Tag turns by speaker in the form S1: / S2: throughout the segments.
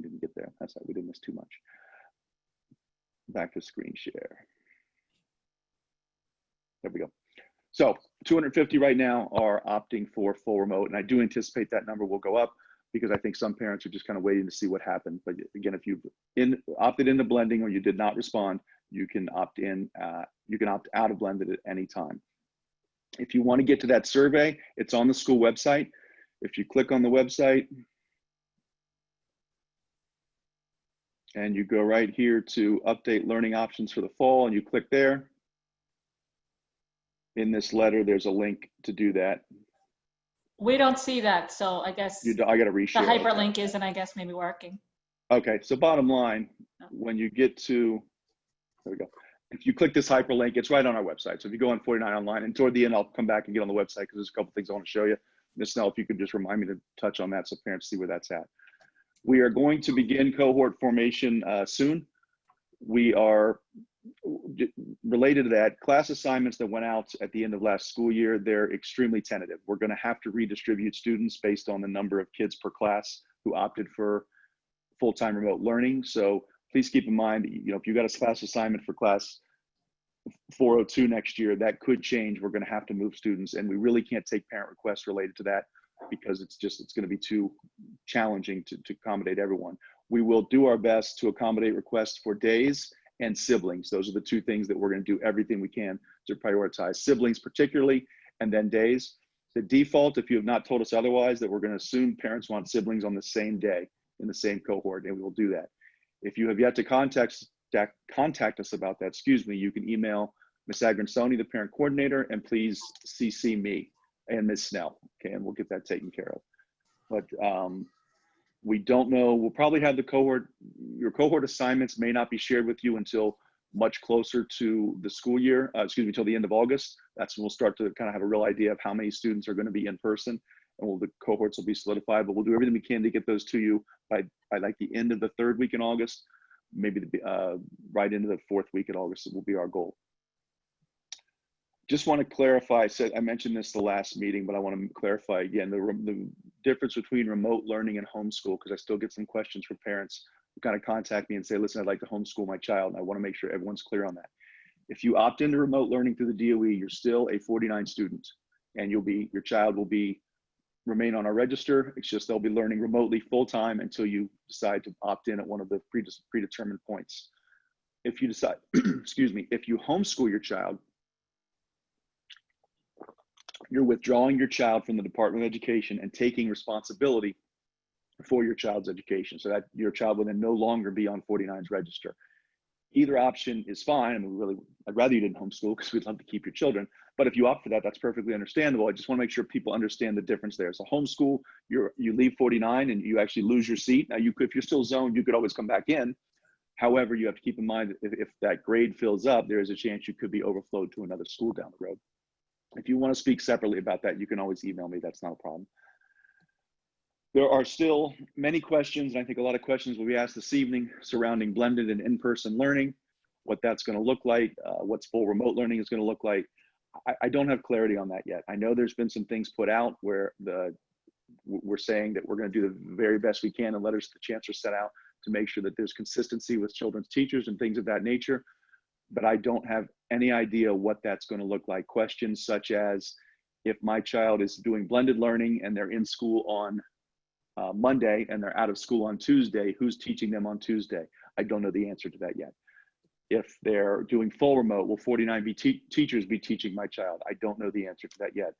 S1: didn't get there. That's right, we didn't miss too much. Back to screen share. There we go. So 250 right now are opting for full remote, and I do anticipate that number will go up because I think some parents are just kind of waiting to see what happened. But again, if you've opted into blending or you did not respond, you can opt in. You can opt out of blended at any time. If you want to get to that survey, it's on the school website. If you click on the website and you go right here to update learning options for the fall, and you click there, in this letter, there's a link to do that.
S2: We don't see that, so I guess
S1: I got to reshare.
S2: The hyperlink isn't, I guess, maybe working.
S1: Okay, so bottom line, when you get to, there we go. If you click this hyperlink, it's right on our website. So if you go on 49 online, and toward the end, I'll come back and get on the website because there's a couple things I want to show you. Ms. Snell, if you could just remind me to touch on that so parents see where that's at. We are going to begin cohort formation soon. We are, related to that, class assignments that went out at the end of last school year, they're extremely tentative. We're going to have to redistribute students based on the number of kids per class who opted for full-time remote learning. So please keep in mind, if you got a class assignment for class 402 next year, that could change. We're going to have to move students, and we really can't take parent requests related to that because it's going to be too challenging to accommodate everyone. We will do our best to accommodate requests for days and siblings. Those are the two things that we're going to do everything we can to prioritize. Siblings particularly, and then days. The default, if you have not told us otherwise, that we're going to assume parents want siblings on the same day in the same cohort, and we will do that. If you have yet to contact us about that, you can email Ms. Agronsoni, the parent coordinator, and please CC me and Ms. Snell, okay, and we'll get that taken care of. But we don't know, we'll probably have your cohort assignments may not be shared with you until much closer to the school year, until the end of August. That's when we'll start to kind of have a real idea of how many students are going to be in person, and the cohorts will be solidified, but we'll do everything we can to get those to you by like the end of the 3rd week in August, maybe right into the 4th week in August. It will be our goal. Just want to clarify, I mentioned this the last meeting, but I want to clarify again, the difference between remote learning and homeschool, because I still get some questions from parents who kind of contact me and say, listen, I'd like to homeschool my child, and I want to make sure everyone's clear on that. If you opt into remote learning through the DOE, you're still a 49 student, and your child will remain on our register. It's just they'll be learning remotely full-time until you decide to opt in at one of the predetermined points. If you decide, if you homeschool your child, you're withdrawing your child from the Department of Education and taking responsibility for your child's education, so that your child will then no longer be on 49's register. Either option is fine. I mean, I'd rather you didn't homeschool because we'd love to keep your children. But if you opt for that, that's perfectly understandable. I just want to make sure people understand the difference there. So homeschool, you leave 49 and you actually lose your seat. Now, if you're still zoned, you could always come back in. However, you have to keep in mind that if that grade fills up, there is a chance you could be overflowed to another school down the road. If you want to speak separately about that, you can always email me. That's not a problem. There are still many questions, and I think a lot of questions will be asked this evening surrounding blended and in-person learning, what that's going to look like, what's full remote learning is going to look like. I don't have clarity on that yet. I know there's been some things put out where we're saying that we're going to do the very best we can, and letters to the chancellor sent out to make sure that there's consistency with children's teachers and things of that nature. But I don't have any idea what that's going to look like. Questions such as, if my child is doing blended learning and they're in school on Monday and they're out of school on Tuesday, who's teaching them on Tuesday? I don't know the answer to that yet. If they're doing full remote, will 49 teachers be teaching my child? I don't know the answer to that yet.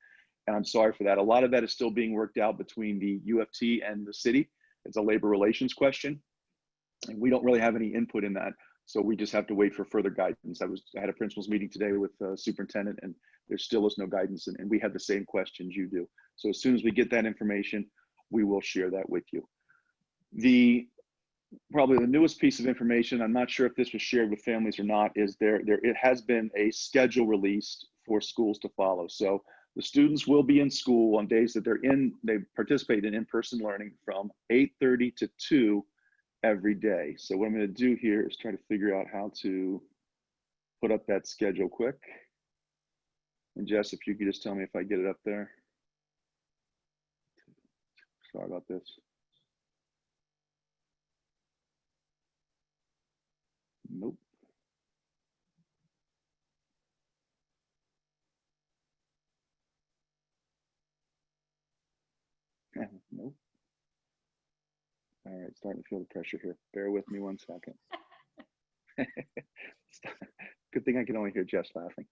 S1: And I'm sorry for that. A lot of that is still being worked out between the UFT and the city. It's a labor relations question, and we don't really have any input in that. So we just have to wait for further guidance. I had a principal's meeting today with the superintendent, and there still is no guidance, and we have the same questions you do. So as soon as we get that information, we will share that with you. Probably the newest piece of information, I'm not sure if this was shared with families or not, is it has been a schedule released for schools to follow. So the students will be in school on days that they participate in in-person learning from 8:30 to 2 every day. So what I'm going to do here is try to figure out how to put up that schedule quick. And Jess, if you could just tell me if I get it up there. Sorry about this. right, starting to feel the pressure here. Bear with me 1 second. Good thing I can only hear Jess laughing.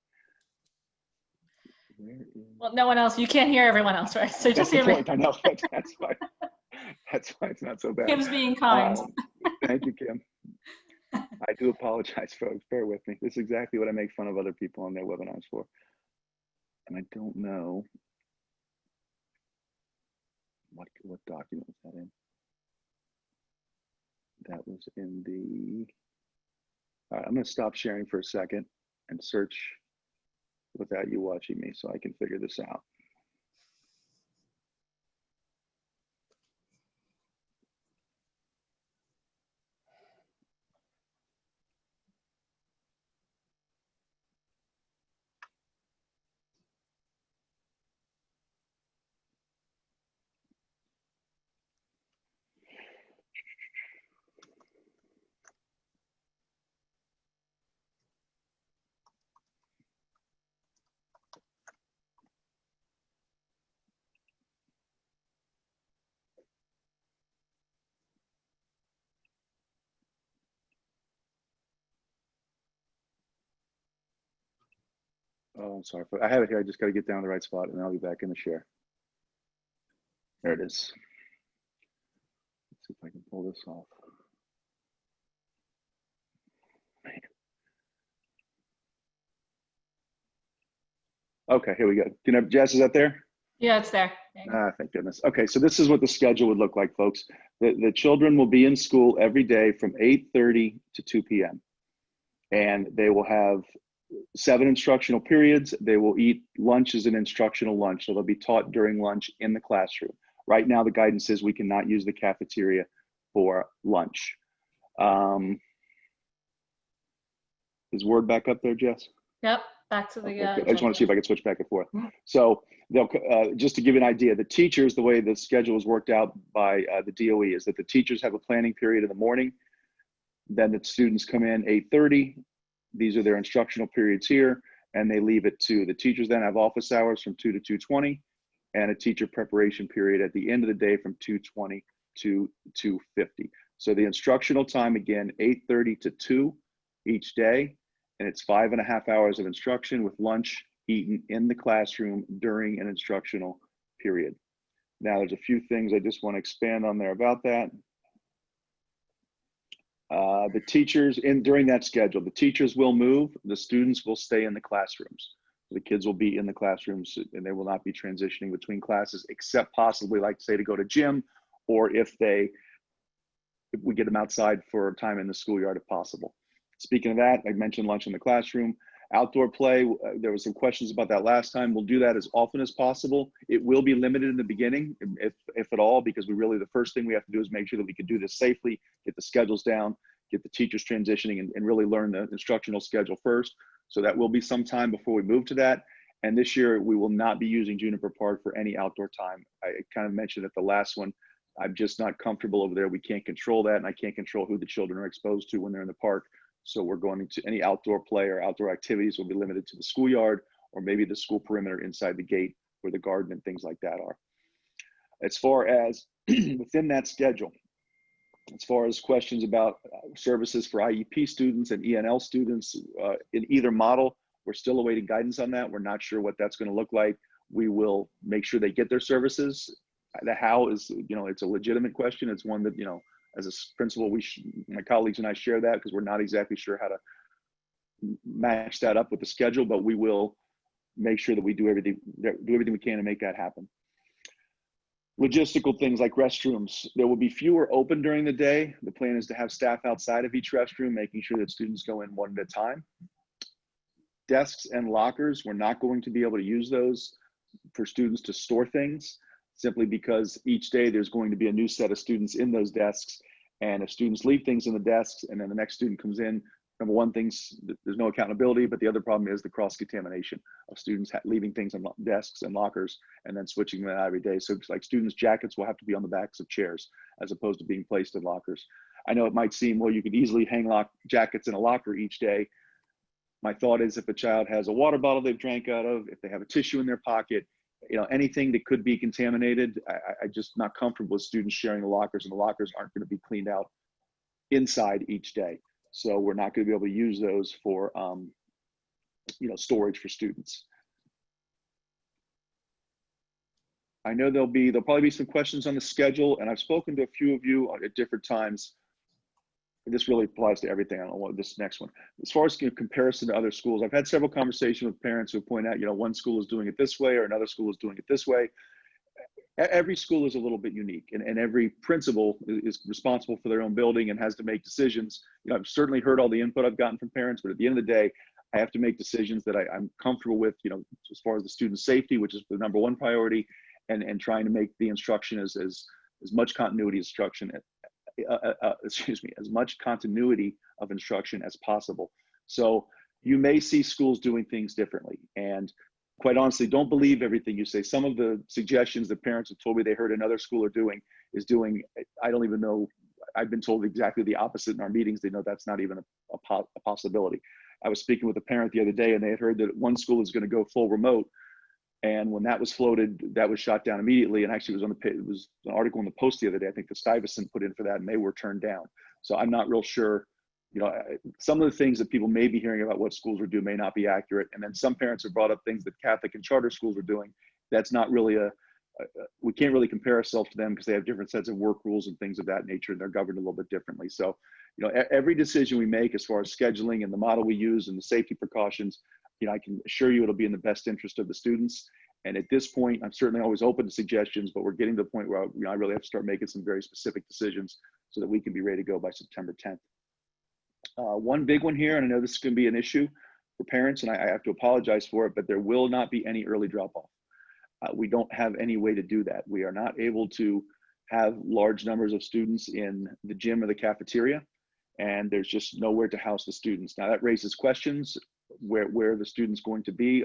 S1: Where is...
S2: Well, no one else, you can't hear everyone else, right? So
S1: That's
S2: just
S1: the
S2: hear me.
S1: point. I know. That's why. That's why it's not so bad.
S2: Kim's being kind.
S1: Thank you, Kim. I do apologize, folks. Bear with me. This is exactly what I make fun of other people on their webinars for. And I don't know what document was that in. That was in the... All right, I'm going to stop sharing for a second and search without you watching me so I can figure this out. Oh, I'm sorry. I have it here. I just got to get down to the right spot and I'll be back in the share. There it is. Let's see if I can pull this off. Okay, here we go. You know, Jess, is that there?
S2: Yeah, it's there.
S1: Thank goodness. Okay, so this is what the schedule would look like, folks. The children will be in school every day from 8:30 to 2 p.m. And they will have 7 instructional periods. They will eat lunch as an instructional lunch. So they'll be taught during lunch in the classroom. Right now, the guidance says we cannot use the cafeteria for lunch. Is Word back up there, Jess?
S2: Yep, back to the.
S1: Okay, I just want to see if I can switch back and forth. So they'll just to give you an idea, the teachers, the way the schedule is worked out by the DOE is that the teachers have a planning period in the morning. Then the students come in 8:30. These are their instructional periods here, and they leave at 2. The teachers then have office hours from 2 to 2:20, and a teacher preparation period at the end of the day from 2:20 to 2:50. So the instructional time, again, 8:30 to 2 each day, and it's 5.5 hours of instruction with lunch eaten in the classroom during an instructional period. Now, there's a few things I just want to expand on there about that. The teachers, during that schedule, the teachers will move, the students will stay in the classrooms. The kids will be in the classrooms and they will not be transitioning between classes, except possibly, like say, to go to gym, or if we get them outside for time in the schoolyard if possible. Speaking of that, I mentioned lunch in the classroom. Outdoor play, there were some questions about that last time. We'll do that as often as possible. It will be limited in the beginning, if at all, because the first thing we have to do is make sure that we can do this safely, get the schedules down, get the teachers transitioning, and really learn the instructional schedule first. So that will be some time before we move to that. And this year, we will not be using Juniper Park for any outdoor time. I kind of mentioned at the last one, I'm just not comfortable over there. We can't control that, and I can't control who the children are exposed to when they're in the park. So we're going to any outdoor play or outdoor activities will be limited to the schoolyard or maybe the school perimeter inside the gate where the garden and things like that are. As far as within that schedule, as far as questions about services for IEP students and ENL students in either model, we're still awaiting guidance on that. We're not sure what that's going to look like. We will make sure they get their services. The how is, it's a legitimate question. It's one that, as a principal, my colleagues and I share that because we're not exactly sure how to match that up with the schedule, but we will make sure that we do everything we can to make that happen. Logistical things like restrooms. There will be fewer open during the day. The plan is to have staff outside of each restroom, making sure that students go in one at a time. Desks and lockers, we're not going to be able to use those for students to store things, simply because each day there's going to be a new set of students in those desks. And if students leave things in the desks and then the next student comes in, number one, there's no accountability, but the other problem is the cross-contamination of students leaving things on desks and lockers and then switching them out every day. So it's like students' jackets will have to be on the backs of chairs as opposed to being placed in lockers. I know it might seem, well, you could easily hang jackets in a locker each day. My thought is if a child has a water bottle they've drank out of, if they have a tissue in their pocket, anything that could be contaminated, I just not comfortable with students sharing the lockers, and the lockers aren't going to be cleaned out inside each day. So we're not going to be able to use those for, storage for students. I know there'll probably be some questions on the schedule, and I've spoken to a few of you at different times. This really applies to everything. I don't want this next one. As far as comparison to other schools, I've had several conversations with parents who point out, one school is doing it this way or another school is doing it this way. Every school is a little bit unique, and every principal is responsible for their own building and has to make decisions. I've certainly heard all the input I've gotten from parents, but at the end of the day, I have to make decisions that I'm comfortable with, as far as the student safety, which is the number one priority, and trying to make the instruction as much continuity instruction, as much continuity of instruction as possible. So you may see schools doing things differently, and quite honestly, don't believe everything you say. Some of the suggestions that parents have told me they heard another school is doing, I don't even know. I've been told exactly the opposite in our meetings. They know that's not even a possibility. I was speaking with a parent the other day, and they had heard that one school is going to go full remote. And when that was floated, that was shot down immediately. And actually, it was an article in the Post the other day. I think the Stuyvesant put in for that, and they were turned down. So I'm not real sure. Some of the things that people may be hearing about what schools are doing may not be accurate. And then some parents have brought up things that Catholic and charter schools are doing. That's not really we can't really compare ourselves to them because they have different sets of work rules and things of that nature, and they're governed a little bit differently. So, every decision we make as far as scheduling and the model we use and the safety precautions, I can assure you it'll be in the best interest of the students. And at this point, I'm certainly always open to suggestions, but we're getting to the point where I really have to start making some very specific decisions so that we can be ready to go by September 10th. One big one here, and I know this is going to be an issue for parents, and I have to apologize for it, but there will not be any early drop-off. We don't have any way to do that. We are not able to have large numbers of students in the gym or the cafeteria, and there's just nowhere to house the students. Now that raises questions, where the student's going to be.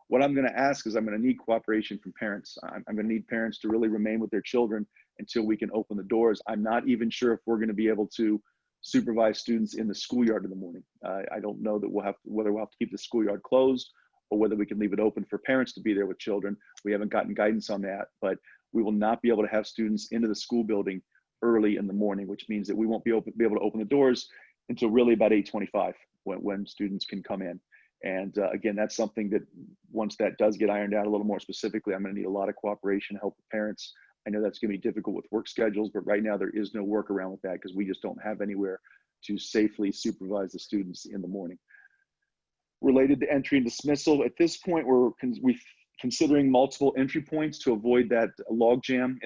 S1: What I'm going to ask is I'm going to need cooperation from parents. I'm going to need parents to really remain with their children until we can open the doors. I'm not even sure if we're going to be able to supervise students in the schoolyard in the morning. I don't know that whether we'll have to keep the schoolyard closed or whether we can leave it open for parents to be there with children. We haven't gotten guidance on that, but we will not be able to have students into the school building early in the morning, which means that we won't be able to open the doors until really about 8:25 when students can come in. And again, that's something that once that does get ironed out a little more specifically, I'm going to need a lot of cooperation, help with parents. I know that's going to be difficult with work schedules, but right now there is no workaround with that because we just don't have anywhere to safely supervise the students in the morning. Related to entry and dismissal, at this point, we're considering multiple entry points to avoid that log jam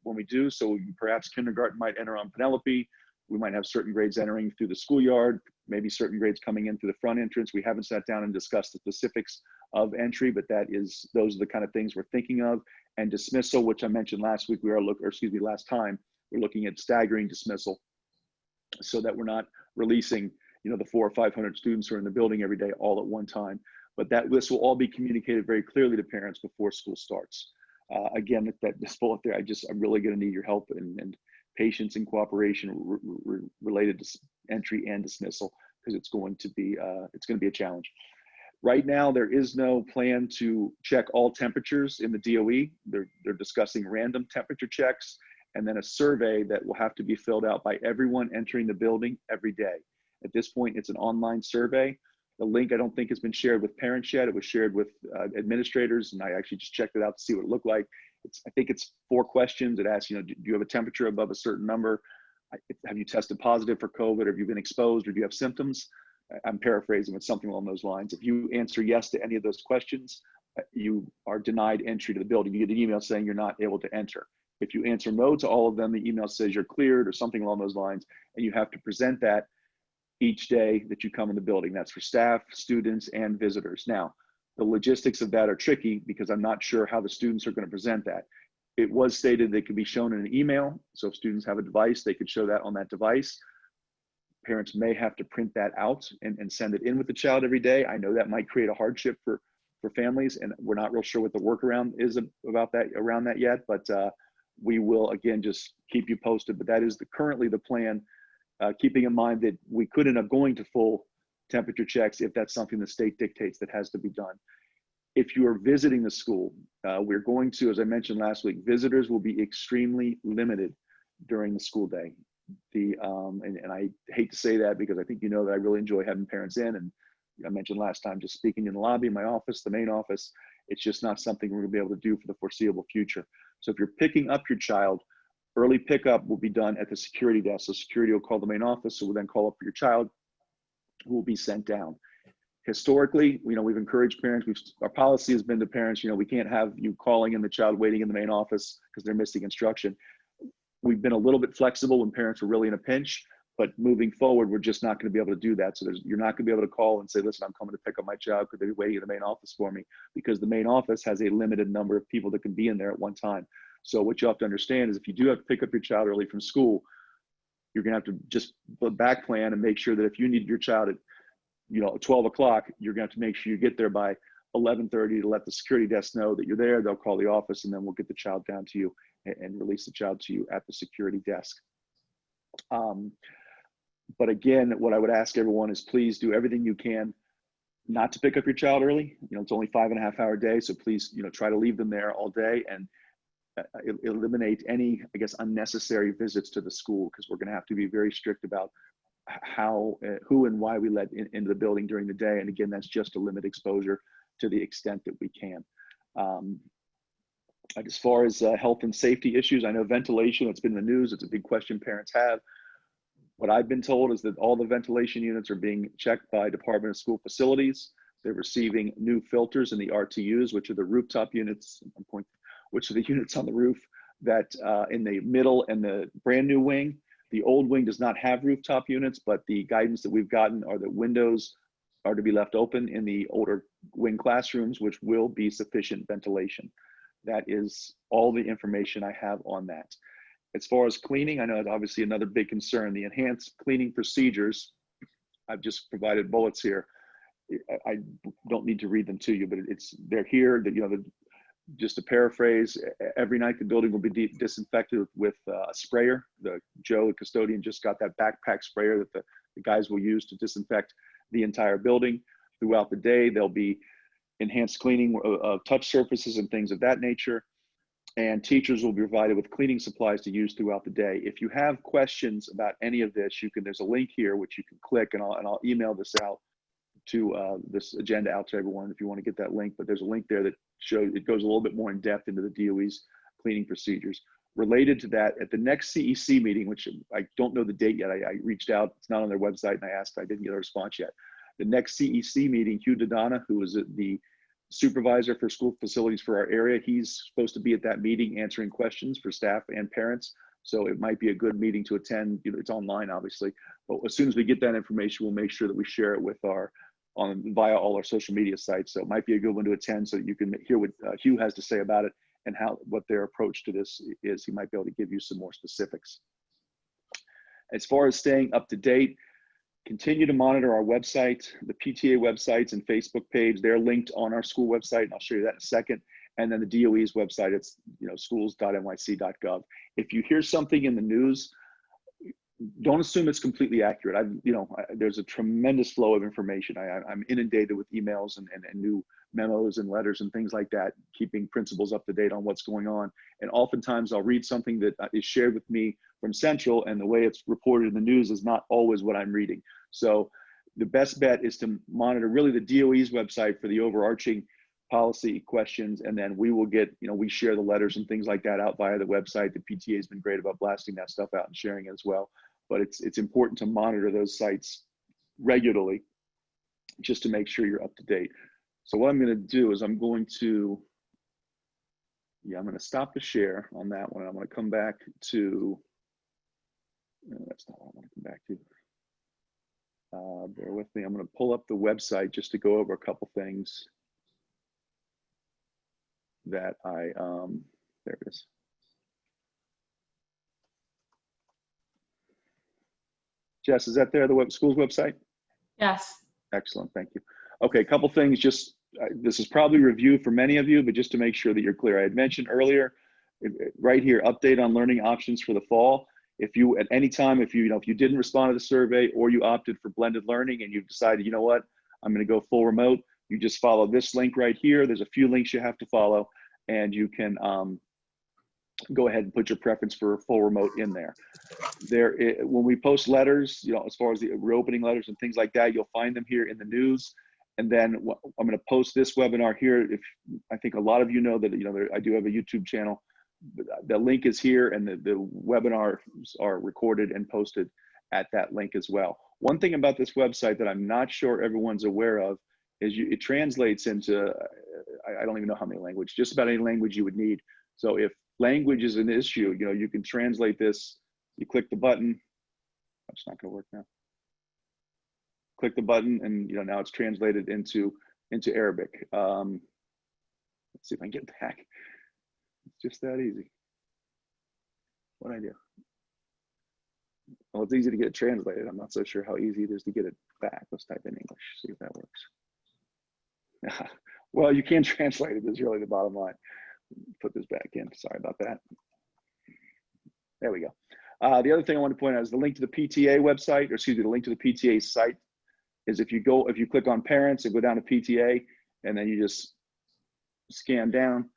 S1: when we do. So perhaps kindergarten might enter on Penelope. We might have certain grades entering through the schoolyard, maybe certain grades coming in through the front entrance. We haven't sat down and discussed the specifics of entry, but those are the kind of things we're thinking of. And dismissal, which I mentioned last week, last time, we're looking at staggering dismissal so that we're not releasing, the 400 or 500 students who are in the building every day all at one time. But this will all be communicated very clearly to parents before school starts. Again, this bullet there, I'm really going to need your help and patience and cooperation related to entry and dismissal because it's going to be a challenge. Right now, there is no plan to check all temperatures in the DOE. They're discussing random temperature checks and then a survey that will have to be filled out by everyone entering the building every day. At this point, it's an online survey. The link I don't think has been shared with parents yet. It was shared with administrators, and I actually just checked it out to see what it looked like. I think it's 4 questions. It asks, do you have a temperature above a certain number? Have you tested positive for COVID? Or have you been exposed? Or do you have symptoms? I'm paraphrasing, it's something along those lines. If you answer yes to any of those questions, you are denied entry to the building. You get an email saying you're not able to enter. If you answer no to all of them, the email says you're cleared or something along those lines, and you have to present that each day that you come in the building. That's for staff, students, and visitors. Now, the logistics of that are tricky because I'm not sure how the students are going to present that. It was stated they could be shown in an email. So if students have a device, they could show that on that device. Parents may have to print that out and send it in with the child every day. I know that might create a hardship for families, and we're not real sure what the workaround is around that yet, but we will, again, just keep you posted. But that is currently the plan, keeping in mind that we could end up going to full temperature checks if that's something the state dictates that has to be done. If you are visiting the school, we're going to, as I mentioned last week, visitors will be extremely limited during the school day. And I hate to say that because I think you know that I really enjoy having parents in, and I mentioned last time just speaking in the lobby, my office, the main office. It's just not something we're gonna be able to do for the foreseeable future. So if you're picking up your child, early pickup will be done at the security desk. So security will call the main office, so we'll then call up for your child, who will be sent down. Historically, we've encouraged parents. Our policy has been to parents, we can't have you calling in the child waiting in the main office because they're missing instruction. We've been a little bit flexible when parents are really in a pinch, but moving forward, we're just not going to be able to do that. So you're not going to be able to call and say, listen, I'm coming to pick up my child because they're waiting in the main office for me, because the main office has a limited number of people that can be in there at one time. So what you have to understand is if you do have to pick up your child early from school, you're going to have to just back plan and make sure that if you need your child at 12 o'clock, you're going to have to make sure you get there by 11:30 to let the security desk know that you're there. They'll call the office, and then we'll get the child down to you and release the child to you at the security desk. But again, what I would ask everyone is please do everything you can not to pick up your child early. It's only 5.5 hour day, so please, try to leave them there all day and eliminate any, I guess, unnecessary visits to the school, because we're going to have to be very strict about how, who and why we let into the building during the day. And again, that's just to limit exposure to the extent that we can. As far as health and safety issues, I know ventilation, it's been in the news. It's a big question parents have. What I've been told is that all the ventilation units are being checked by Department of School Facilities. They're receiving new filters in the RTUs, which are the rooftop units, which are the units on the roof that in the middle and the brand new wing. The old wing does not have rooftop units, but the guidance that we've gotten are that windows are to be left open in the older wing classrooms, which will be sufficient ventilation. That is all the information I have on that. As far as cleaning, I know it's obviously another big concern. The enhanced cleaning procedures, I've just provided bullets here. I don't need to read them to you, but they're here. That just to paraphrase, every night the building will be disinfected with a sprayer. Joe, the custodian, just got that backpack sprayer that the guys will use to disinfect the entire building. Throughout the day, there'll be enhanced cleaning of touch surfaces and things of that nature. And teachers will be provided with cleaning supplies to use throughout the day. If you have questions about any of this, there's a link here which you can click, and I'll email this out to this agenda out to everyone if you want to get that link. But there's a link there that it goes a little bit more in depth into the DOE's cleaning procedures. Related to that, at the next CEC meeting, which I don't know the date yet, I reached out, it's not on their website, and I asked, I didn't get a response yet. The next CEC meeting, Hugh Dodonna, who is the supervisor for school facilities for our area, he's supposed to be at that meeting answering questions for staff and parents. So it might be a good meeting to attend. It's online, obviously, but as soon as we get that information, we'll make sure that we share it with via all our social media sites. So it might be a good one to attend so that you can hear what Hugh has to say about it and what their approach to this is. He might be able to give you some more specifics. As far as staying up to date, continue to monitor our website, the PTA websites and Facebook page. They're linked on our school website, and I'll show you that in a second. And then the DOE's website, it's schools.nyc.gov. If you hear something in the news, don't assume it's completely accurate. There's a tremendous flow of information. I'm inundated with emails and new memos and letters and things like that, keeping principals up to date on what's going on. And oftentimes I'll read something that is shared with me from Central, and the way it's reported in the news is not always what I'm reading. So the best bet is to monitor really the DOE's website for the overarching policy questions, and then we will get, we share the letters and things like that out via the website. The PTA has been great about blasting that stuff out and sharing it as well. But it's important to monitor those sites regularly just to make sure you're up to date. So what I'm going to do is I'm going to stop the share on that one. I'm going to come back to, no, that's not what I want to come back to. Bear with me. I'm going to pull up the website just to go over a couple things that there it is. Jess, is that there, the school's website?
S2: Yes.
S1: Excellent, thank you. Okay, a couple things, just this is probably review for many of you, but just to make sure that you're clear. I had mentioned earlier, right here, update on learning options for the fall. If you, at any time, if you didn't respond to the survey or you opted for blended learning and you've decided, I'm gonna go full remote, You just follow this link right here. There's a few links you have to follow, and you can go ahead and put your preference for full remote in there. When we post letters, you know, as far as the reopening letters and things like that, you'll find them here in the news. And then I'm going to post this webinar here. If I think a lot of you know that, you know, I do have a YouTube channel. The link is here, and the webinars are recorded and posted at that link as well. One thing about this website that I'm not sure everyone's aware of is it translates into, I don't even know how many languages, just about any language you would need. So if language is an issue, you know, you can translate this. You click the button. It's not going to work now. Click the button, and you know, now it's translated into Arabic. Let's see if I can get back. It's just that easy. What I do? Well, it's easy to get it translated. I'm not so sure how easy it is to get it back. Let's type in English, see if that works. Well, you can translate it, is really the bottom line. Put this back in. Sorry about that. There we go. The other thing I want to point out is the link to the PTA website, or excuse me, the link to the PTA site is if you click on parents and go down to PTA, and then you just scan down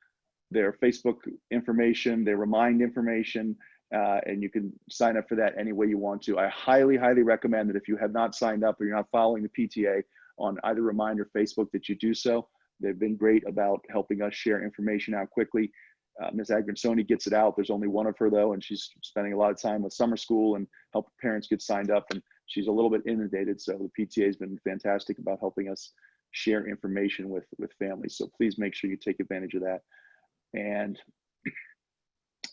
S1: their Facebook information, their Remind information, and you can sign up for that any way you want to. I highly, highly recommend that if you have not signed up or you're not following the PTA on either Remind or Facebook, that you do so. They've been great about helping us share information out quickly. Ms. Agronsoni gets it out. There's only one of her though, and she's spending a lot of time with summer school and help parents get signed up, and she's a little bit inundated. So the PTA has been fantastic about helping us share information with families. So please make sure you take advantage of that. And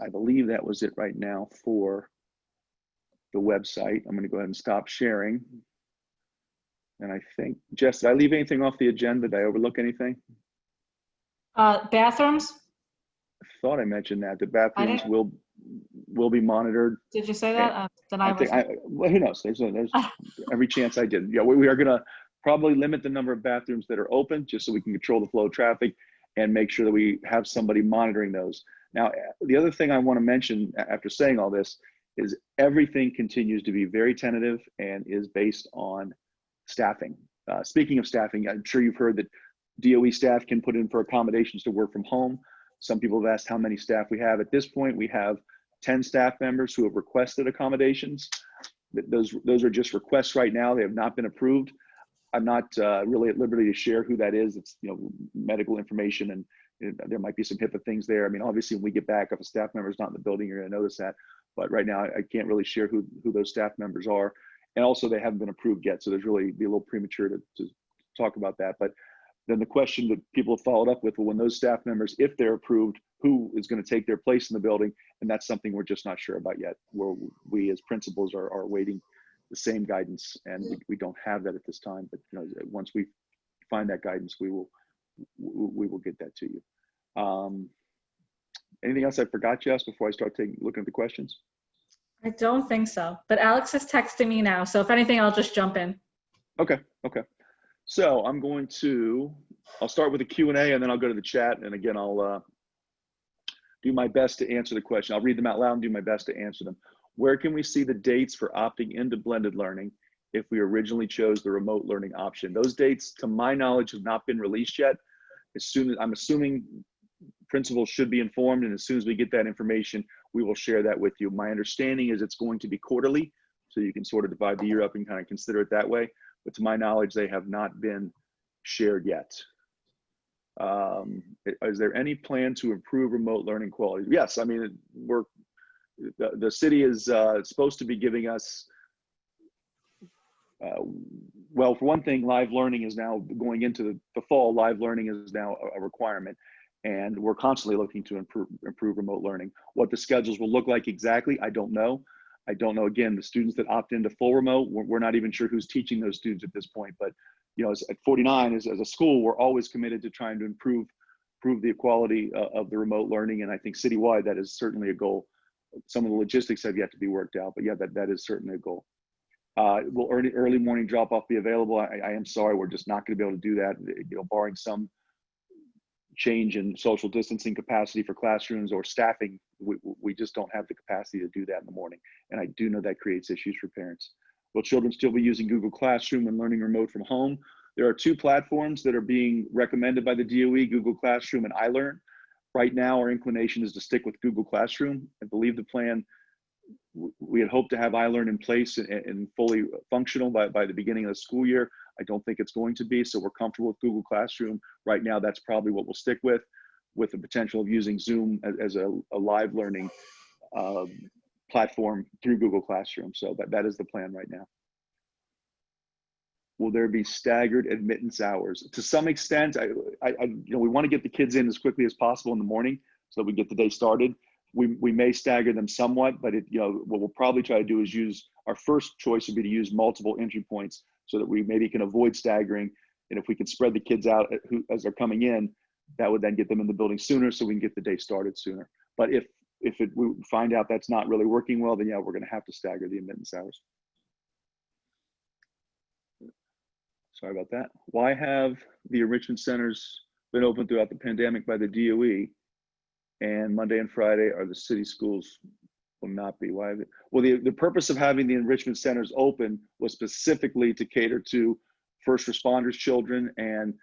S1: I believe that was it right now for the website. I'm going to go ahead and stop sharing. And I think, Jess, did I leave anything off the agenda? Did I overlook anything?
S2: Bathrooms?
S1: I thought I mentioned that the bathrooms will be monitored.
S2: Did you say that? Then
S1: well, who knows? There's every chance I did. Yeah, we are going to probably limit the number of bathrooms that are open, just so we can control the flow of traffic and make sure that we have somebody monitoring those. Now, the other thing I want to mention after saying all this is everything continues to be very tentative and is based on staffing. Speaking of staffing, I'm sure you've heard that DOE staff can put in for accommodations to work from home. Some people have asked how many staff we have. At this point, we have 10 staff members who have requested accommodations. Those are just requests right now. They have not been approved. I'm not really at liberty to share who that is. It's, you know, medical information, and there might be some HIPAA things there. I mean, obviously, when we get back, if a staff member is not in the building, you're going to notice that. But right now, I can't really share who those staff members are. And also, they haven't been approved yet. So there's really be a little premature to talk about that. But then the question that people have followed up with, well, when those staff members, if they're approved, who is going to take their place in the building? And that's something we're just not sure about yet. We as principals are awaiting the same guidance, and we don't have that at this time. But you know, once we find that guidance, we will get that to you. Anything else I forgot, Jess, before I start looking at the questions?
S2: I don't think so, but Alex is texting me now. So if anything, I'll just jump in.
S1: Okay. So I'll start with the Q&A, and then I'll go to the chat. And again, I'll do my best to answer the question. I'll read them out loud and do my best to answer them. Where can we see the dates for opting into blended learning if we originally chose the remote learning option? Those dates, to my knowledge, have not been released yet. I'm assuming principals should be informed, and as soon as we get that information, we will share that with you. My understanding is it's going to be quarterly, so you can sort of divide the year up and kind of consider it that way. But to my knowledge, they have not been shared yet. Is there any plan to improve remote learning quality? Yes, I mean, the city is supposed to be giving us, well, for one thing, live learning is now going into the fall. Live learning is now a requirement, and we're constantly looking to improve remote learning. What the schedules will look like exactly, I don't know. Again, the students that opt into full remote, we're not even sure who's teaching those students at this point. But you know, at 49, as a school, we're always committed to trying to improve the quality of the remote learning. And I think citywide, that is certainly a goal. Some of the logistics have yet to be worked out, but yeah, that is certainly a goal. Will early morning drop-off be available? I am sorry, we're just not going to be able to do that. You know, barring some change in social distancing capacity for classrooms or staffing, we just don't have the capacity to do that in the morning. And I do know that creates issues for parents. Will children still be using Google Classroom and learning remote from home? There are two platforms that are being recommended by the DOE, Google Classroom and iLearn. Right now, our inclination is to stick with Google Classroom. I believe the plan, we had hoped to have iLearn in place and fully functional by the beginning of the school year. I don't think it's going to be, so we're comfortable with Google Classroom. Right now, that's probably what we'll stick with the potential of using Zoom as a live learning platform through Google Classroom. So that is the plan right now. Will there be staggered admittance hours? To some extent, we want to get the kids in as quickly as possible in the morning so that we get the day started. We may stagger them somewhat, but what we'll probably try to do is use, our first choice would be to use multiple entry points so that we maybe can avoid staggering. And if we can spread the kids out as they're coming in, that would then get them in the building sooner so we can get the day started sooner. But if we find out that's not really working well, then yeah, we're going to have to stagger the admittance hours. Sorry about that. Why have the enrichment centers been open throughout the pandemic by the DOE, and Monday and Friday are the city schools will not be? Why? Well, the purpose of having the enrichment centers open was specifically to cater to first responders children and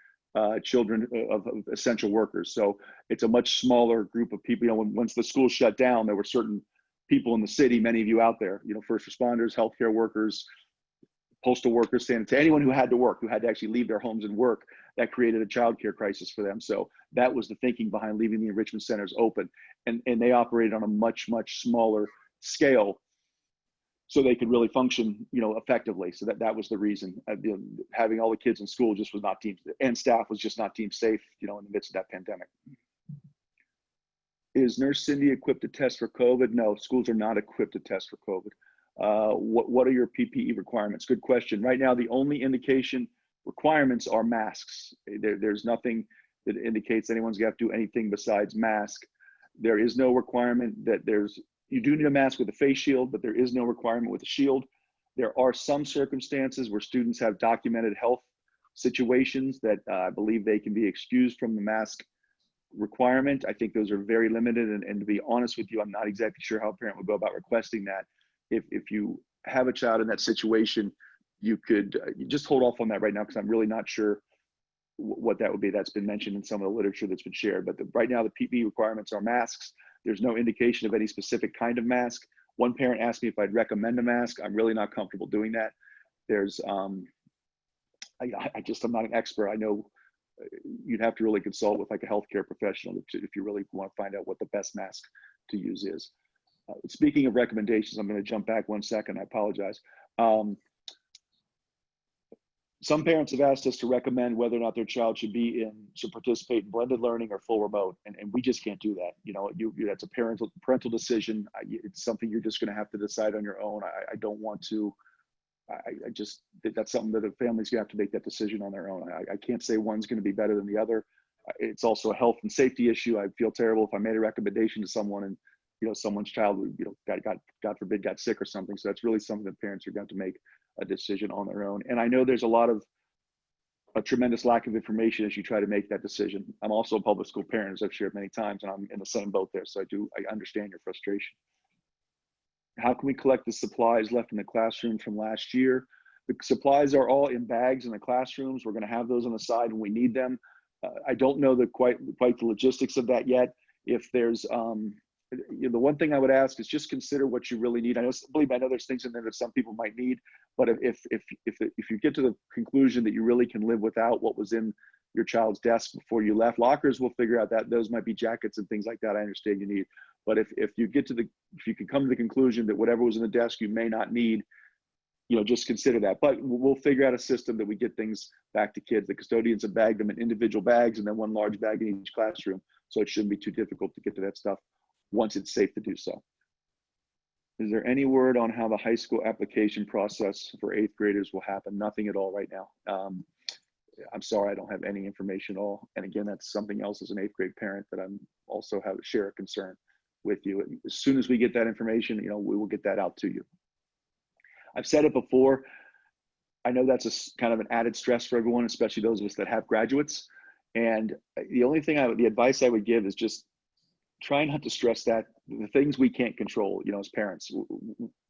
S1: children of essential workers. So it's a much smaller group of people. Once the school shut down, there were certain people in the city, many of you out there, first responders, healthcare workers, postal workers, sanitary, anyone who had to work, who had to actually leave their homes and work. That created a childcare crisis for them. So that was the thinking behind leaving the enrichment centers open. And they operated on a much, much smaller scale so they could really function, effectively. So that was the reason. Having all the kids in school just was not deemed, and staff was just not deemed safe, in the midst of that pandemic. Is Nurse Cindy equipped to test for COVID? No, schools are not equipped to test for COVID. What are your PPE requirements? Good question. Right now, the only indication requirements are masks. There's nothing that indicates anyone's going to have to do anything besides mask. There is no requirement that you do need a mask with a face shield, but there is no requirement with a shield. There are some circumstances where students have documented health situations that I believe they can be excused from the mask requirement. I think those are very limited. And to be honest with you, I'm not exactly sure how a parent would go about requesting that. If you have a child in that situation, you could just hold off on that right now, because I'm really not sure what that would be. That's been mentioned in some of the literature that's been shared. But right now, the PPE requirements are masks. There's no indication of any specific kind of mask. One parent asked me if I'd recommend a mask. I'm really not comfortable doing that. There's, I'm not an expert. I know you'd have to really consult with like a healthcare professional if you really want to find out what the best mask to use is. Speaking of recommendations, I'm going to jump back 1 second. I apologize. Some parents have asked us to recommend whether or not their child should participate in blended learning or full remote, and we just can't do that. That's a parental decision. It's something you're just going to have to decide on your own. I don't want to. That's something that a family's going to have to make that decision on their own. I can't say one's going to be better than the other. It's also a health and safety issue. I'd feel terrible if I made a recommendation to someone and someone's child, God forbid, got sick or something. So that's really something that parents are going to make a decision on their own. And I know there's a tremendous lack of information as you try to make that decision. I'm also a public school parent, as I've shared many times, and I'm in the same boat there. So I understand your frustration. How can we collect the supplies left in the classroom from last year? The supplies are all in bags in the classrooms. We're going to have those on the side when we need them. I don't know quite the logistics of that yet. If there's the one thing I would ask is just consider what you really need. I know there's things in there that some people might need, but if you get to the conclusion that you really can live without what was in your child's desk before you left, lockers will figure out that those might be jackets and things like that. I understand you need, but if you can come to the conclusion that whatever was in the desk you may not need, just consider that. But we'll figure out a system that we get things back to kids. The custodians have bagged them in individual bags and then one large bag in each classroom, so it shouldn't be too difficult to get to that stuff once it's safe to do so. Is there any word on how the high school application process for 8th graders will happen? Nothing at all right now. I'm sorry, I don't have any information at all. And again, that's something else as an 8th grade parent that I'm also share a concern with you. As soon as we get that information, we will get that out to you. I've said it before. I know that's a kind of an added stress for everyone, especially those of us that have graduates. And the only thing the advice I would give is just try not to stress that. The things we can't control, as parents,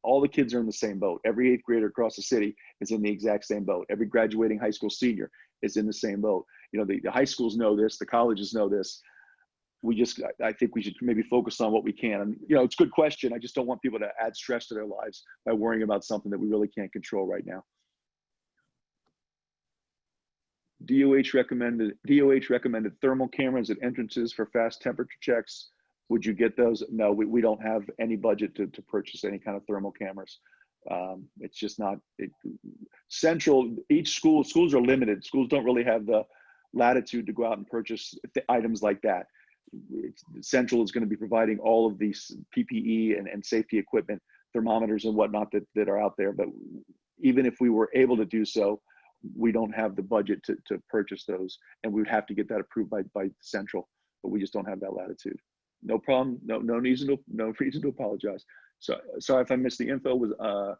S1: all the kids are in the same boat. Every 8th grader across the city is in the exact same boat. Every graduating high school senior is in the same boat. You know, the high schools know this, the colleges know this. I think we should maybe focus on what we can. And, you know, it's a good question. I just don't want people to add stress to their lives by worrying about something that we really can't control right now. DOH recommended thermal cameras at entrances for fast temperature checks. Would you get those? No, we don't have any budget to purchase any kind of thermal cameras. It's just not central. Each schools are limited. Schools don't really have the latitude to go out and purchase items like that. Central is going to be providing all of these PPE and safety equipment, thermometers and whatnot that are out there. But even if we were able to do so, we don't have the budget to purchase those, and we would have to get that approved by Central, but we just don't have that latitude. No problem. No reason to apologize. So sorry if I missed the info. Was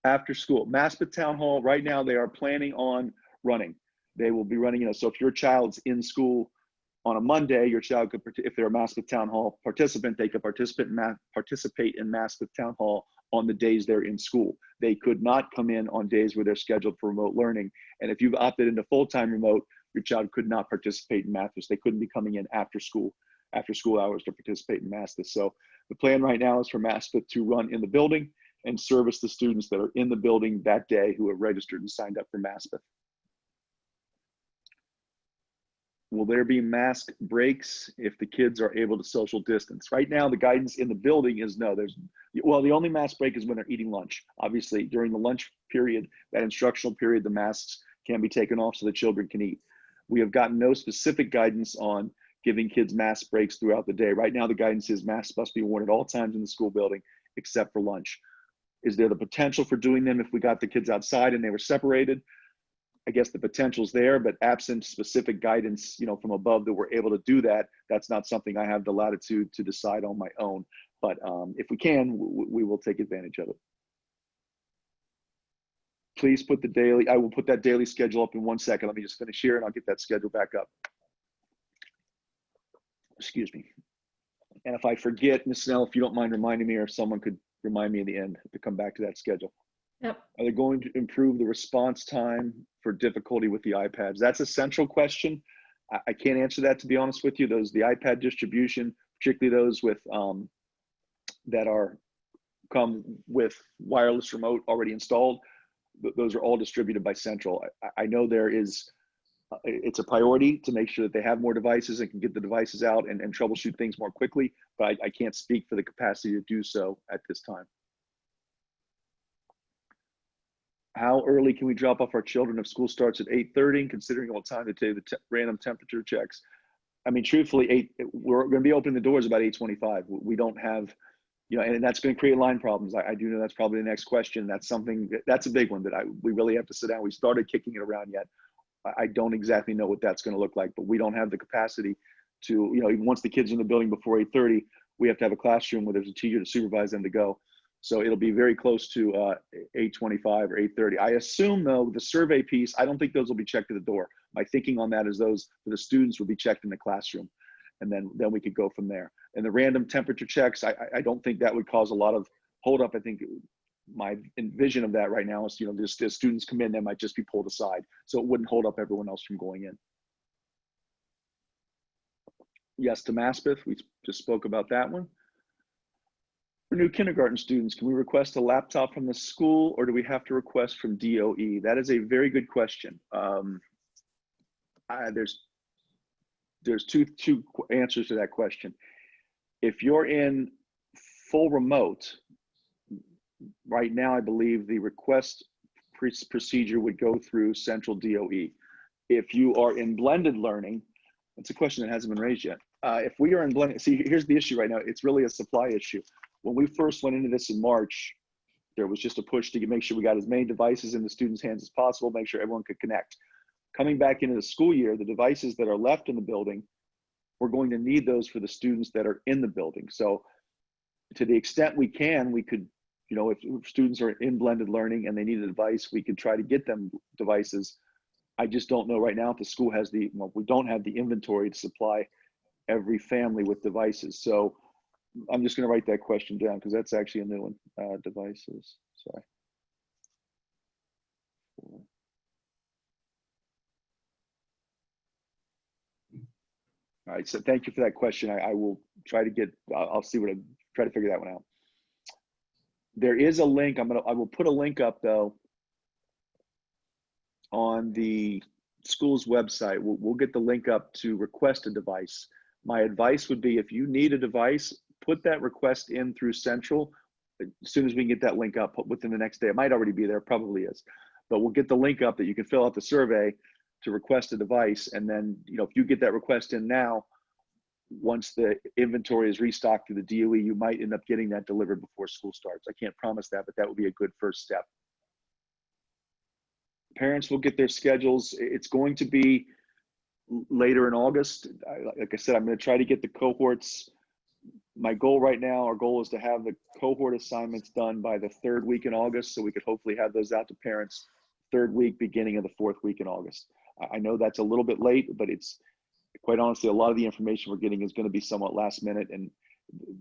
S1: after school Maspeth Town Hall right now, they are planning on running. They will be running, you know, so if your child's in school on a Monday, your child could, if they're a Maspeth Town Hall participant, they could participate in Maspeth Town Hall on the days they're in school. They could not come in on days where they're scheduled for remote learning. And if you've opted into full-time remote, your child could not participate in Maspeth. They couldn't be coming in after school hours to participate in Maspeth. So the plan right now is for Maspeth to run in the building and service the students that are in the building that day who have registered and signed up for Maspeth. Will there be mask breaks if the kids are able to social distance? Right now, the guidance in the building is no. Well, the only mask break is when they're eating lunch. Obviously, during the lunch period, that instructional period, the masks can be taken off so the children can eat. We have gotten no specific guidance on giving kids mask breaks throughout the day. Right now, the guidance is masks must be worn at all times in the school building except for lunch. Is there the potential for doing them if we got the kids outside and they were separated? I guess the potential's there, but absent specific guidance, you know, from above that we're able to do that, that's not something I have the latitude to decide on my own. But if we can, we will take advantage of it. Please put I will put that daily schedule up in 1 second. Let me just finish here and I'll get that schedule back up. Excuse me. And if I forget, Ms. Snell, if you don't mind reminding me, or if someone could remind me in the end to come back to that schedule.
S2: Yep.
S1: Are they going to improve the response time for difficulty with the iPads? That's a central question. I can't answer that, to be honest with you. The iPad distribution, particularly those with that come with wireless remote already installed, those are all distributed by Central. I know it's a priority to make sure that they have more devices and can get the devices out and troubleshoot things more quickly, but I can't speak for the capacity to do so at this time. How early can we drop off our children if school starts at 8:30, considering what time to take the random temperature checks? I mean, truthfully, we're going to be opening the doors about 8:25. We don't have, you know, and that's going to create line problems. I do know that's probably the next question. That's a big one that we really have to sit down. We started kicking it around yet. I don't exactly know what that's going to look like, but we don't have the capacity to, you know, even once the kids are in the building before 8:30, we have to have a classroom where there's a teacher to supervise them to go. So it'll be very close to 8:25 or 8:30. I assume, though, the survey piece, I don't think those will be checked at the door. My thinking on that is those for the students will be checked in the classroom, and then we could go from there. And the random temperature checks, I don't think that would cause a lot of holdup. I think my vision of that right now is, you know, just as students come in, they might just be pulled aside, so it wouldn't hold up everyone else from going in. Yes to Maspeth, we just spoke about that one. For new kindergarten students, can we request a laptop from the school, or do we have to request from DOE? That is a very good question. There's two answers to that question. If you're in full remote, right now I believe the request procedure would go through Central DOE. If you are in blended learning, that's a question that hasn't been raised yet. If we are in blended, see, here's the issue right now. It's really a supply issue. When we first went into this in March, there was just a push to make sure we got as many devices in the students' hands as possible, make sure everyone could connect. Coming back into the school year, the devices that are left in the building, we're going to need those for the students that are in the building. So to the extent we can, we could, you know, if students are in blended learning and they need a device, we could try to get them devices. I just don't know right now if the school has we don't have the inventory to supply every family with devices. So I'm just going to write that question down because that's actually a new one. Devices, sorry. All right, so thank you for that question. I will try to get, I'll see what try to figure that one out. There is a link. I will put a link up though on the school's website. We'll get the link up to request a device. My advice would be, if you need a device, put that request in through Central. As soon as we can get that link up within the next day, it might already be there, probably is, but we'll get the link up that you can fill out the survey to request a device. And then, if you get that request in now, once the inventory is restocked through the DOE, you might end up getting that delivered before school starts. I can't promise that, but that would be a good first step. Parents will get their schedules. It's going to be later in August. Like I said, I'm going to try to get the cohorts. My goal right now, our goal is to have the cohort assignments done by the 3rd week in August, so we could hopefully have those out to parents 3rd week, beginning of the 4th week in August. I know that's a little bit late, but it's quite honestly, a lot of the information we're getting is going to be somewhat last minute, and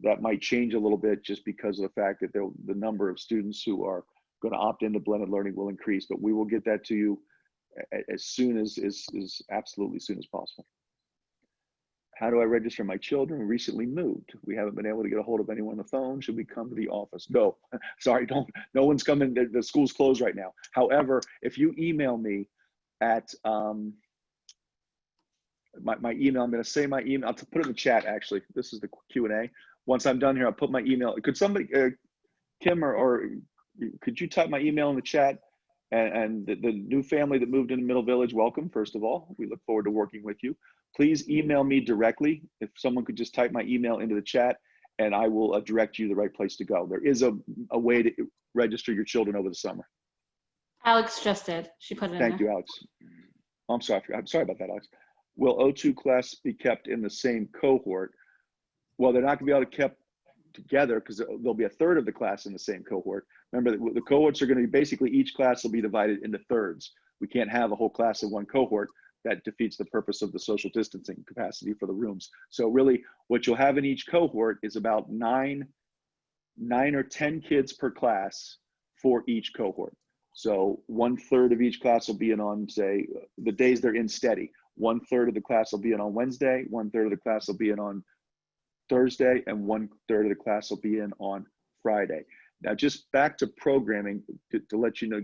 S1: that might change a little bit just because of the fact that the number of students who are going to opt into blended learning will increase, but we will get that to you as soon as absolutely as soon as possible. How do I register my children? We recently moved. We haven't been able to get a hold of anyone on the phone. Should we come to the office? No, sorry, no one's coming. The school's closed right now. However, if you email me at my email, I'm going to say my email. I'll put it in the chat, actually. This is the Q&A. Once I'm done here, I'll put my email. Could somebody, Kim, or could you type my email in the chat? And the new family that moved into Middle Village, welcome, first of all. We look forward to working with you. Please email me directly. If someone could just type my email into the chat, and I will direct you the right place to go. There is a way to register your children over the summer.
S2: Alex just did. She put it in there.
S1: Thank you, Alex. I'm sorry about that, Alex. Will O2 class be kept in the same cohort? Well, they're not going to be able to kept together because there'll be a third of the class in the same cohort. Remember, the cohorts are going to be basically, each class will be divided into thirds. We can't have a whole class in one cohort. That defeats the purpose of the social distancing capacity for the rooms. So really, what you'll have in each cohort is about 9 or 10 kids per class for each cohort. So 1/3 of each class will be in on, say, the days they're in steady. 1/3 of the class will be in on Wednesday, 1/3 of the class will be in on Thursday, and 1/3 of the class will be in on Friday. Now, just back to programming, to let you know,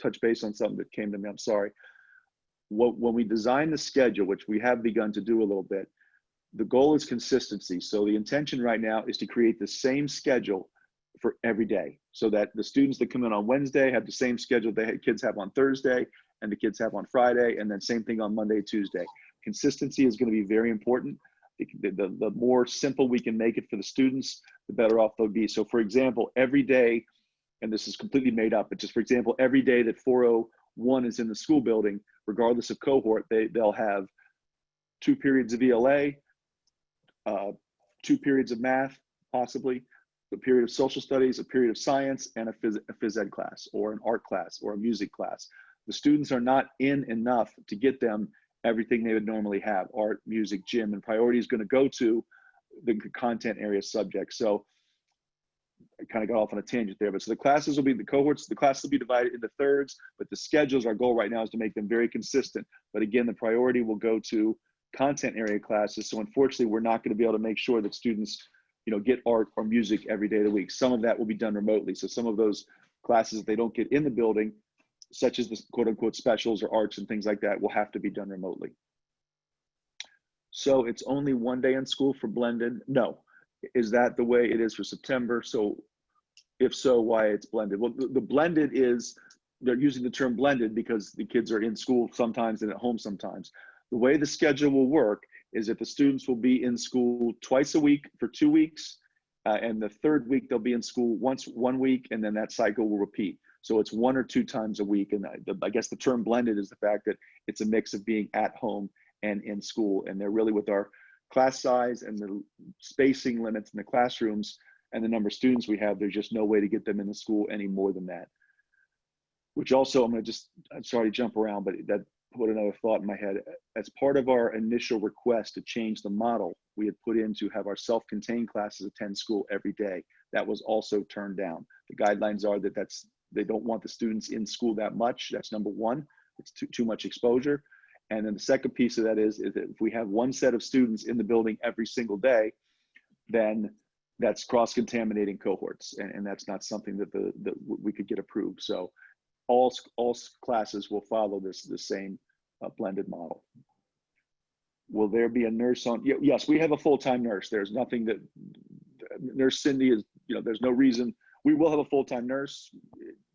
S1: touch base on something that came to me, I'm sorry. When we design the schedule, which we have begun to do a little bit, the goal is consistency. So the intention right now is to create the same schedule for every day, so that the students that come in on Wednesday have the same schedule the kids have on Thursday and the kids have on Friday, and then same thing on Monday, Tuesday. Consistency is going to be very important. The more simple we can make it for the students, the better off they'll be. So for example, every day, and this is completely made up, but just for example, every day that 401 is in the school building, regardless of cohort, they'll have 2 periods of ELA, 2 periods of math, possibly, a period of social studies, a period of science, and a phys ed class, or an art class, or a music class. The students are not in enough to get them everything they would normally have: art, music, gym, and priority is going to go to the content area subjects. So I kind of got off on a tangent there, but so the classes will be, the classes will be divided into thirds, but the schedules, our goal right now is to make them very consistent. But again, the priority will go to content area classes. So unfortunately, we're not going to be able to make sure that students, get art or music every day of the week. Some of that will be done remotely. So some of those classes they don't get in the building, such as the quote unquote specials or arts and things like that, will have to be done remotely. So it's only 1 day in school for blended? No. Is that the way it is for September? So if so, why it's blended? Well, the blended is, they're using the term blended because the kids are in school sometimes and at home sometimes. The way the schedule will work is that the students will be in school twice a week for 2 weeks, and the 3rd week they'll be in school once 1 week, and then that cycle will repeat. So it's 1 or 2 times a week. And I guess the term blended is the fact that it's a mix of being at home and in school. And they're really, with our class size and the spacing limits in the classrooms and the number of students we have, there's just no way to get them in the school any more than that. Which also, I'm sorry to jump around, but that put another thought in my head. As part of our initial request to change the model, we had put in to have our self-contained classes attend school every day. That was also turned down. The guidelines are that they don't want the students in school that much. That's number one. It's too much exposure. And then the second piece of that is that if we have one set of students in the building every single day, then that's cross-contaminating cohorts, and that's not something that we could get approved. So all classes will follow the same blended model. Will there be a nurse on? Yes, we have a full-time nurse. There's nothing that Nurse Cindy is, there's no reason. We will have a full-time nurse.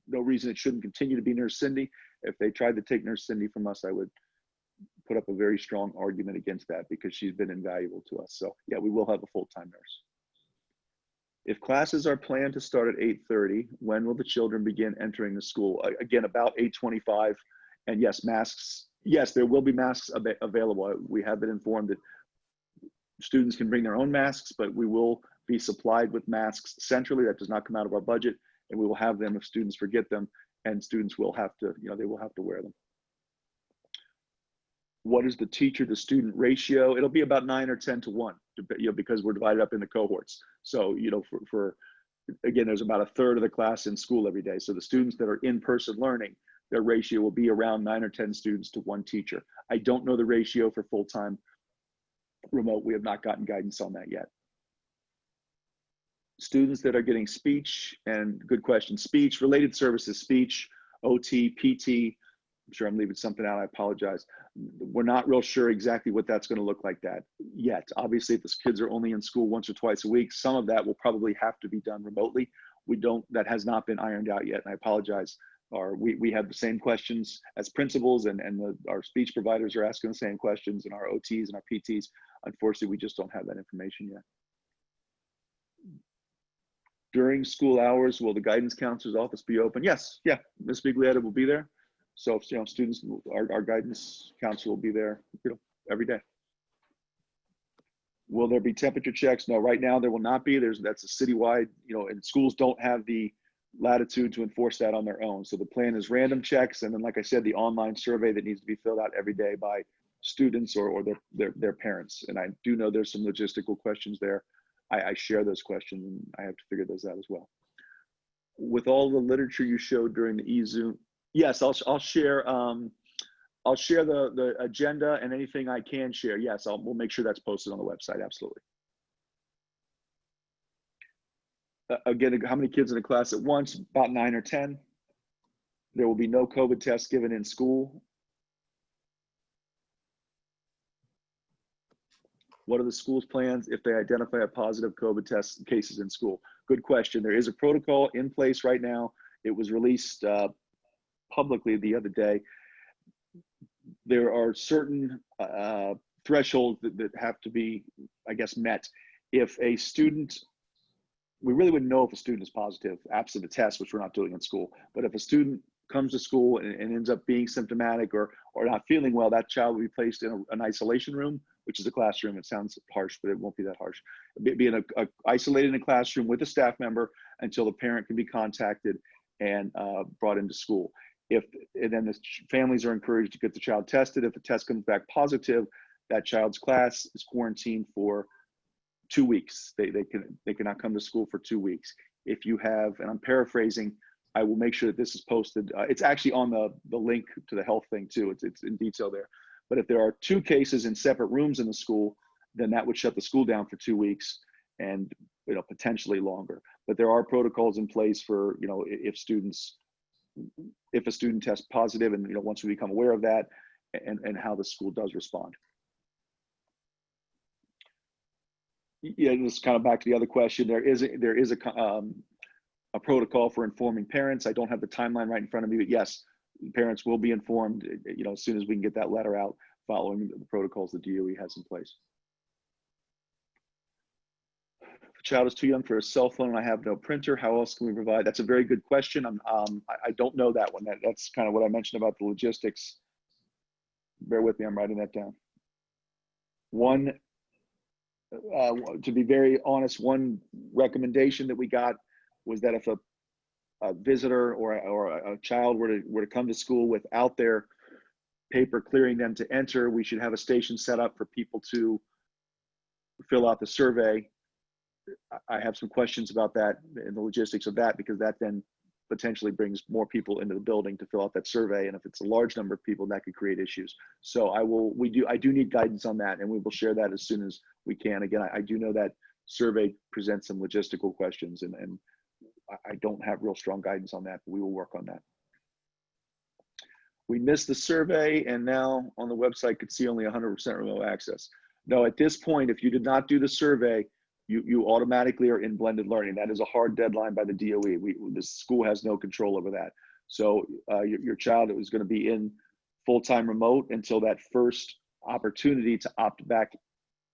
S1: No reason it shouldn't continue to be Nurse Cindy. If they tried to take Nurse Cindy from us, I would put up a very strong argument against that because she's been invaluable to us. So yeah, we will have a full-time nurse. If classes are planned to start at 8:30, when will the children begin entering the school? Again, about 8:25. And yes, masks. Yes, there will be masks available. We have been informed that students can bring their own masks, but we will be supplied with masks centrally. That does not come out of our budget, and we will have them if students forget them, and students will have to, they will have to wear them. What is the teacher to student ratio? It'll be about 9 or 10 to 1, because we're divided up into cohorts. So, again, there's about a third of the class in school every day. So the students that are in-person learning, their ratio will be around 9 or 10 students to 1 teacher. I don't know the ratio for full-time remote. We have not gotten guidance on that yet. Students that are getting speech, and good question, speech, related services, speech, OT, PT, I'm sure I'm leaving something out, I apologize. We're not real sure exactly what that's going to look like that yet. Obviously, if the kids are only in school once or twice a week, some of that will probably have to be done remotely. That has not been ironed out yet, and I apologize. We have the same questions as principals, and our speech providers are asking the same questions, and our OTs and our PTs. Unfortunately, we just don't have that information yet. During school hours, will the guidance counselor's office be open? Yes, yeah, Ms. Biglietta will be there. So, students, our guidance counselor will be there, every day. Will there be temperature checks? No, right now there will not be. That's a citywide, and schools don't have the latitude to enforce that on their own. So the plan is random checks, and then, like I said, the online survey that needs to be filled out every day by students or their parents. And I do know there's some logistical questions there. I share those questions, and I have to figure those out as well. With all the literature you showed during the eZoom, yes, I'll share. I'll share the agenda and anything I can share. Yes, we'll make sure that's posted on the website. Absolutely. Again, how many kids in a class at once? About 9 or 10. There will be no COVID tests given in school. What are the school's plans if they identify a positive COVID test cases in school? Good question. There is a protocol in place right now. It was released publicly the other day. There are certain thresholds that have to be, I guess, met. If a student, we really wouldn't know if a student is positive, absent a test, which we're not doing in school. But if a student comes to school and ends up being symptomatic or not feeling well, that child will be placed in an isolation room, which is a classroom. It sounds harsh, but it won't be that harsh. Be isolated in a classroom with a staff member until the parent can be contacted and brought into school. And then the families are encouraged to get the child tested. If the test comes back positive, that child's class is quarantined for 2 weeks. They cannot come to school for 2 weeks. If you have, and I'm paraphrasing, I will make sure that this is posted. It's actually on the link to the health thing too. It's in detail there. But if there are 2 cases in separate rooms in the school, then that would shut the school down for 2 weeks and potentially longer. But there are protocols in place for if a student tests positive, and once we become aware of that, and how the school does respond. Yeah, this is kind of back to the other question. There is a protocol for informing parents. I don't have the timeline right in front of me, but yes, parents will be informed, as soon as we can get that letter out following the protocols the DOE has in place. If a child is too young for a cell phone and I have no printer, how else can we provide? That's a very good question. I don't know that one. That's kind of what I mentioned about the logistics. Bear with me, I'm writing that down. To be very honest, one recommendation that we got was that if a visitor or a child were to come to school without their paper clearing them to enter, we should have a station set up for people to fill out the survey. I have some questions about that and the logistics of that, because that then potentially brings more people into the building to fill out that survey. And if it's a large number of people, that could create issues. So I do need guidance on that, and we will share that as soon as we can. Again, I do know that survey presents some logistical questions, and I don't have real strong guidance on that, but we will work on that. We missed the survey, and now on the website could see only 100% remote access. No, at this point, if you did not do the survey, you automatically are in blended learning. That is a hard deadline by the DOE. The school has no control over that. So your child is going to be in full-time remote until that first opportunity to opt back.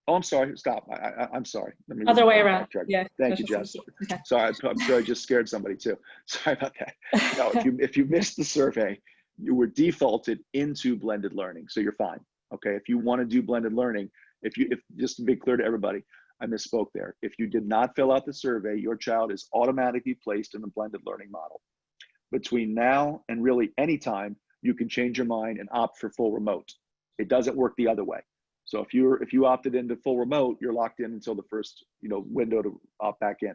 S1: Oh, I'm sorry. Stop. I'm sorry.
S2: Other way around. Yeah.
S1: Thank you, Jess. Okay. Sorry, I'm sorry. I just scared somebody too. Sorry about that. No, if you missed the survey, you were defaulted into blended learning, so you're fine. Okay. If you want to do blended learning, if just to be clear to everybody, I misspoke there. If you did not fill out the survey, your child is automatically placed in the blended learning model. Between now and really any time, you can change your mind and opt for full remote. It doesn't work the other way. So if you opted into full remote, you're locked in until the first window to opt back in.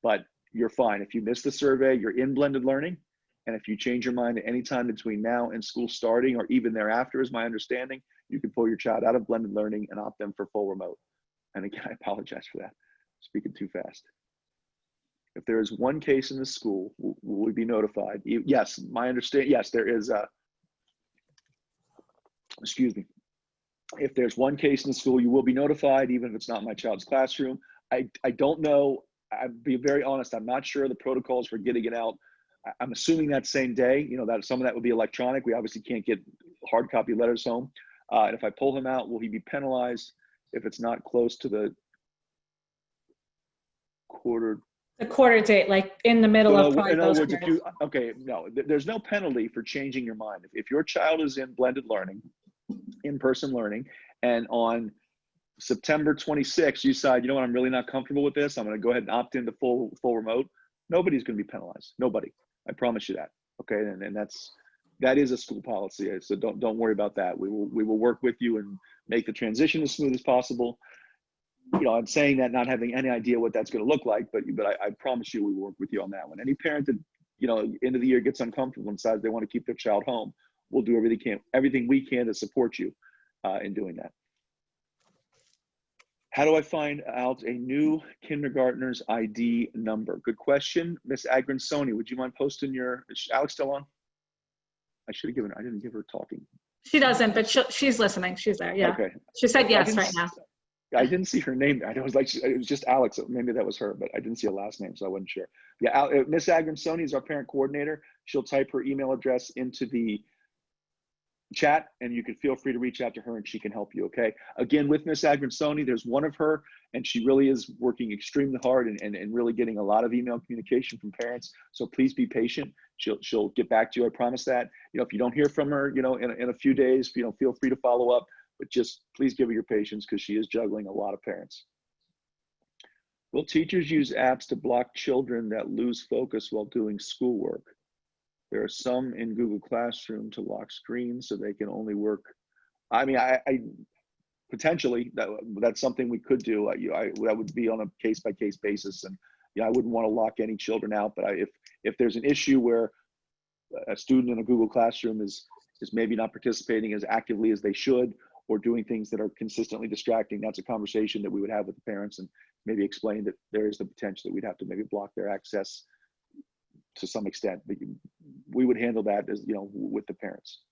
S1: But you're fine. If you miss the survey, you're in blended learning. And if you change your mind at any time between now and school starting, or even thereafter, is my understanding, you can pull your child out of blended learning and opt them for full remote. And again, I apologize for that. Speaking too fast. If there is one case in the school, will we be notified? Yes, my understanding, yes, there is excuse me. If there's one case in the school, you will be notified, even if it's not my child's classroom. I don't know, I'll be very honest, I'm not sure the protocols for getting it out. I'm assuming that same day, that some of that would be electronic. We obviously can't get hard copy letters home. And if I pull him out, will he be penalized if it's not close to the quarter?
S2: The quarter date, like in the middle of probably
S1: in other
S2: those
S1: words,
S2: quarters.
S1: there's no penalty for changing your mind. If your child is in blended learning, in-person learning, and on September 26th, you decide, I'm really not comfortable with this, I'm going to go ahead and opt into full remote, nobody's going to be penalized. Nobody. I promise you that. Okay. And that is a school policy. So don't worry about that. We will work with you and make the transition as smooth as possible. I'm saying that not having any idea what that's going to look like, but I promise you we will work with you on that one. Any parent that, end of the year gets uncomfortable and decides they want to keep their child home, we'll do everything we can to support you in doing that. How do I find out a new kindergartner's ID number? Good question. Miss Agronsoni, would you mind posting is Alex still on? I didn't give her talking.
S2: She doesn't, but she's listening. She's there, yeah.
S1: Okay.
S2: She said yes right now.
S1: I didn't see her name. I was like, it was just Alex. Maybe that was her, but I didn't see a last name, so I wasn't sure. Yeah, Miss Agronsoni is our parent coordinator. She'll type her email address into the chat, and you can feel free to reach out to her and she can help you. Okay. Again, with Miss Agronsoni, there's one of her, and she really is working extremely hard and really getting a lot of email communication from parents. So please be patient. She'll get back to you. I promise that. If you don't hear from her, in a few days, feel free to follow up, but just please give her your patience because she is juggling a lot of parents. Will teachers use apps to block children that lose focus while doing schoolwork? There are some in Google Classroom to lock screens so they can only work. I mean, I potentially that's something we could do. That would be on a case-by-case basis, and I wouldn't want to lock any children out. But if there's an issue where a student in a Google Classroom is maybe not participating as actively as they should, or doing things that are consistently distracting, that's a conversation that we would have with the parents and maybe explain that there is the potential that we'd have to maybe block their access to some extent, but we would handle that as with the parents.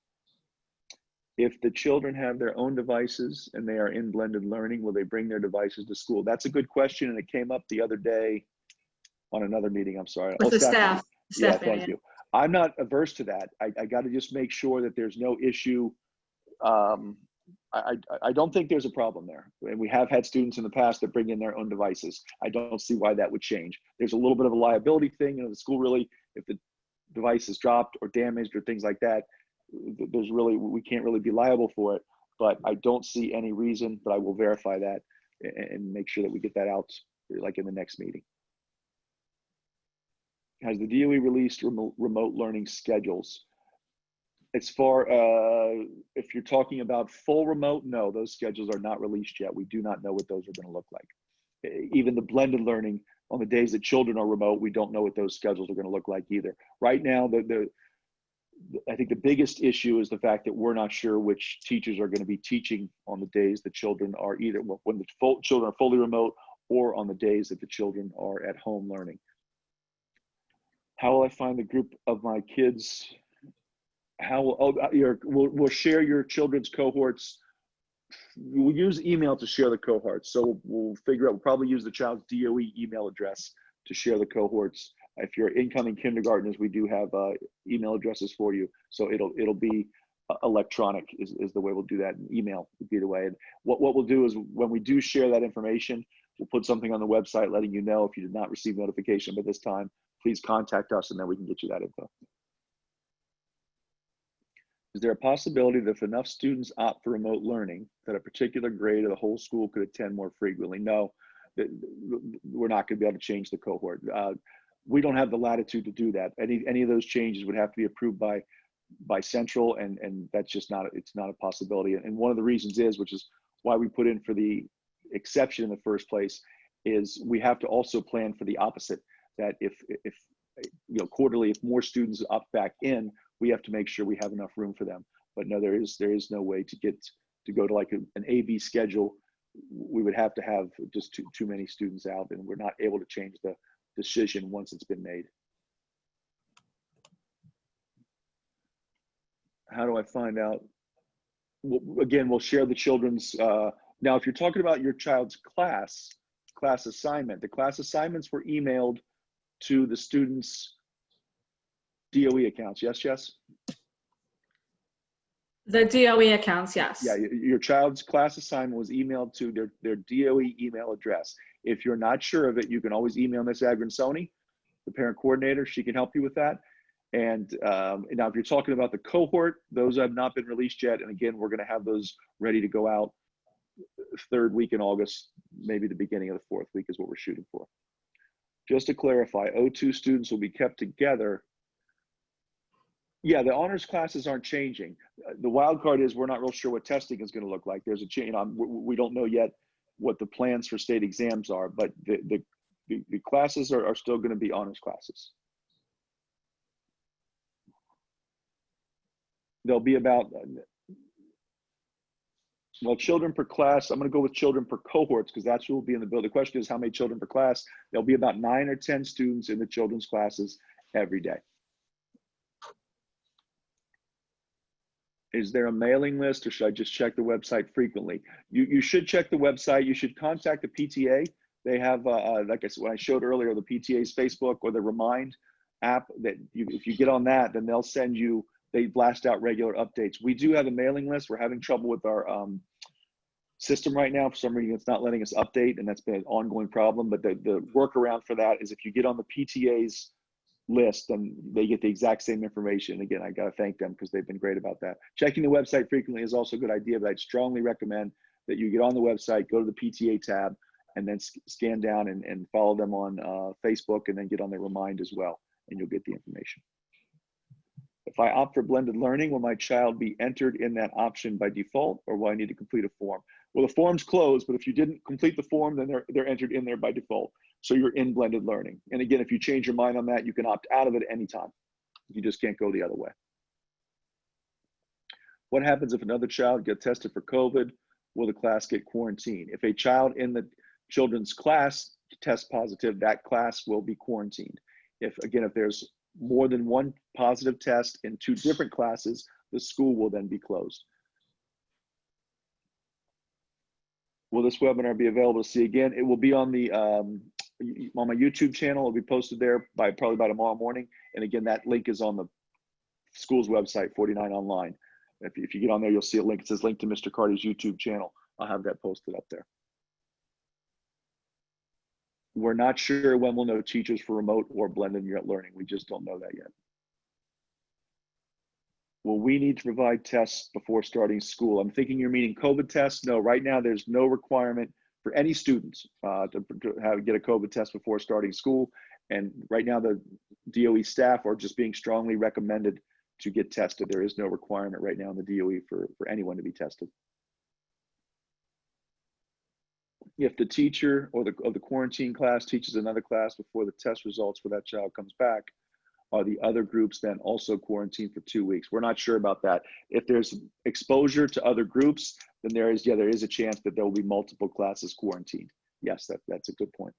S1: If the children have their own devices and they are in blended learning, will they bring their devices to school? That's a good question, and it came up the other day on another meeting. I'm sorry.
S2: With the staff.
S1: Yeah, thank you. I'm not averse to that. I got to just make sure that there's no issue. I don't think there's a problem there. And we have had students in the past that bring in their own devices. I don't see why that would change. There's a little bit of a liability thing. The school really, if the device is dropped or damaged or things like that, we can't really be liable for it. But I don't see any reason, but I will verify that and make sure that we get that out like in the next meeting. Has the DOE released remote learning schedules? As far if you're talking about full remote, no, those schedules are not released yet. We do not know what those are going to look like. Even the blended learning, on the days that children are remote, we don't know what those schedules are going to look like either. Right now, I think the biggest issue is the fact that we're not sure which teachers are going to be teaching on the days the children are either when the children are fully remote or on the days that the children are at home learning. How will I find the group of my kids? We'll share your children's cohorts. We'll use email to share the cohorts. So we'll probably use the child's DOE email address to share the cohorts. If you're incoming kindergartners, we do have email addresses for you. So it'll be electronic is the way we'll do that. And email would be the way. And what we'll do is when we do share that information, we'll put something on the website letting you know if you did not receive notification by this time, please contact us and then we can get you that info. Is there a possibility that if enough students opt for remote learning, that a particular grade of the whole school could attend more frequently? No, we're not going to be able to change the cohort. We don't have the latitude to do that. Any of those changes would have to be approved by central, and that's just not, it's not a possibility. And one of the reasons is, which is why we put in for the exception in the first place, is we have to also plan for the opposite, that if quarterly, if more students opt back in, we have to make sure we have enough room for them. But no, there is no way to go to like an A/B schedule. We would have to have just too many students out, and we're not able to change the decision once it's been made. How do I find out? Again, we'll share the children's, now if you're talking about your child's class assignment, the class assignments were emailed to the students' DOE accounts. Yes, Jess?
S2: The DOE accounts, yes.
S1: Yeah, your child's class assignment was emailed to their DOE email address. If you're not sure of it, you can always email Ms. Agransoni, the parent coordinator. She can help you with that. And now if you're talking about the cohort, those have not been released yet. And again, we're going to have those ready to go out third week in August, maybe the beginning of the fourth week is what we're shooting for. Just to clarify, O2 students will be kept together. Yeah, the honors classes aren't changing. The wild card is we're not real sure what testing is going to look like. There's a change. We don't know yet what the plans for state exams are, but the classes are still going to be honors classes. There'll be about, well, children per class. I'm going to go with children per cohorts because that's what will be in the bill. The question is how many children per class. There'll be about 9 or 10 students in the children's classes every day. Is there a mailing list, or should I just check the website frequently? You should check the website. You should contact the PTA. They have, like I said, when I showed earlier, the PTA's Facebook or the Remind app. That if you get on that, then they'll send you. They blast out regular updates. We do have a mailing list. We're having trouble with our system right now. For some reason, it's not letting us update, and that's been an ongoing problem. But the workaround for that is if you get on the PTA's list, then they get the exact same information. Again, I got to thank them because they've been great about that. Checking the website frequently is also a good idea, but I'd strongly recommend that you get on the website, go to the PTA tab, and then scan down and follow them on Facebook, and then get on their Remind as well, and you'll get the information. If I opt for blended learning, will my child be entered in that option by default, or will I need to complete a form? Well, the form's closed, but if you didn't complete the form, then they're entered in there by default. So you're in blended learning. And again, if you change your mind on that, you can opt out of it anytime. You just can't go the other way. What happens if another child gets tested for COVID? Will the class get quarantined? If a child in the children's class tests positive, that class will be quarantined. If there's more than one positive test in 2 different classes, the school will then be closed. Will this webinar be available to see again? It will be on the on my YouTube channel. It'll be posted there probably by tomorrow morning. And again, that link is on the school's website, 49 Online. If you get on there, you'll see a link. It says link to Mr. Carty's YouTube channel. I'll have that posted up there. We're not sure when we'll know teachers for remote or blended learning. We just don't know that yet. Will we need to provide tests before starting school? I'm thinking you're meaning COVID tests. No, right now there's no requirement for any students to get a COVID test before starting school. And right now the DOE staff are just being strongly recommended to get tested. There is no requirement right now in the DOE for anyone to be tested. If the teacher or the quarantine class teaches another class before the test results for that child comes back, are the other groups then also quarantined for 2 weeks? We're not sure about that. If there's exposure to other groups, then there is a chance that there will be multiple classes quarantined. Yes, that's a good point.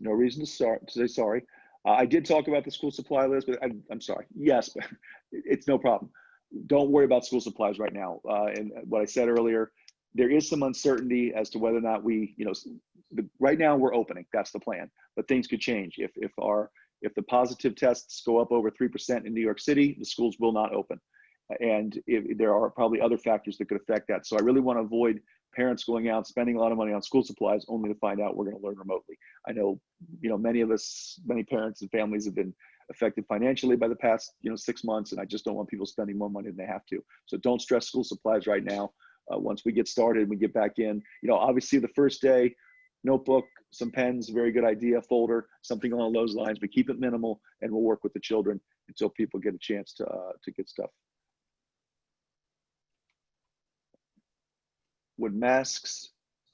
S1: No reason to say sorry. I did talk about the school supply list, but I'm sorry. Yes, but it's no problem. Don't worry about school supplies right now. And what I said earlier, there is some uncertainty as to whether or not right now we're opening. That's the plan, but things could change. If the positive tests go up over 3% in New York City, the schools will not open. And there are probably other factors that could affect that. So I really want to avoid parents going out, spending a lot of money on school supplies only to find out we're going to learn remotely. I know, many parents and families have been affected financially by the past, 6 months, and I just don't want people spending more money than they have to. So don't stress school supplies right now. Once we get started, we get back in, obviously the first day, notebook, some pens, very good idea, folder, something along those lines, but keep it minimal, and we'll work with the children until people get a chance to get stuff. Would masks,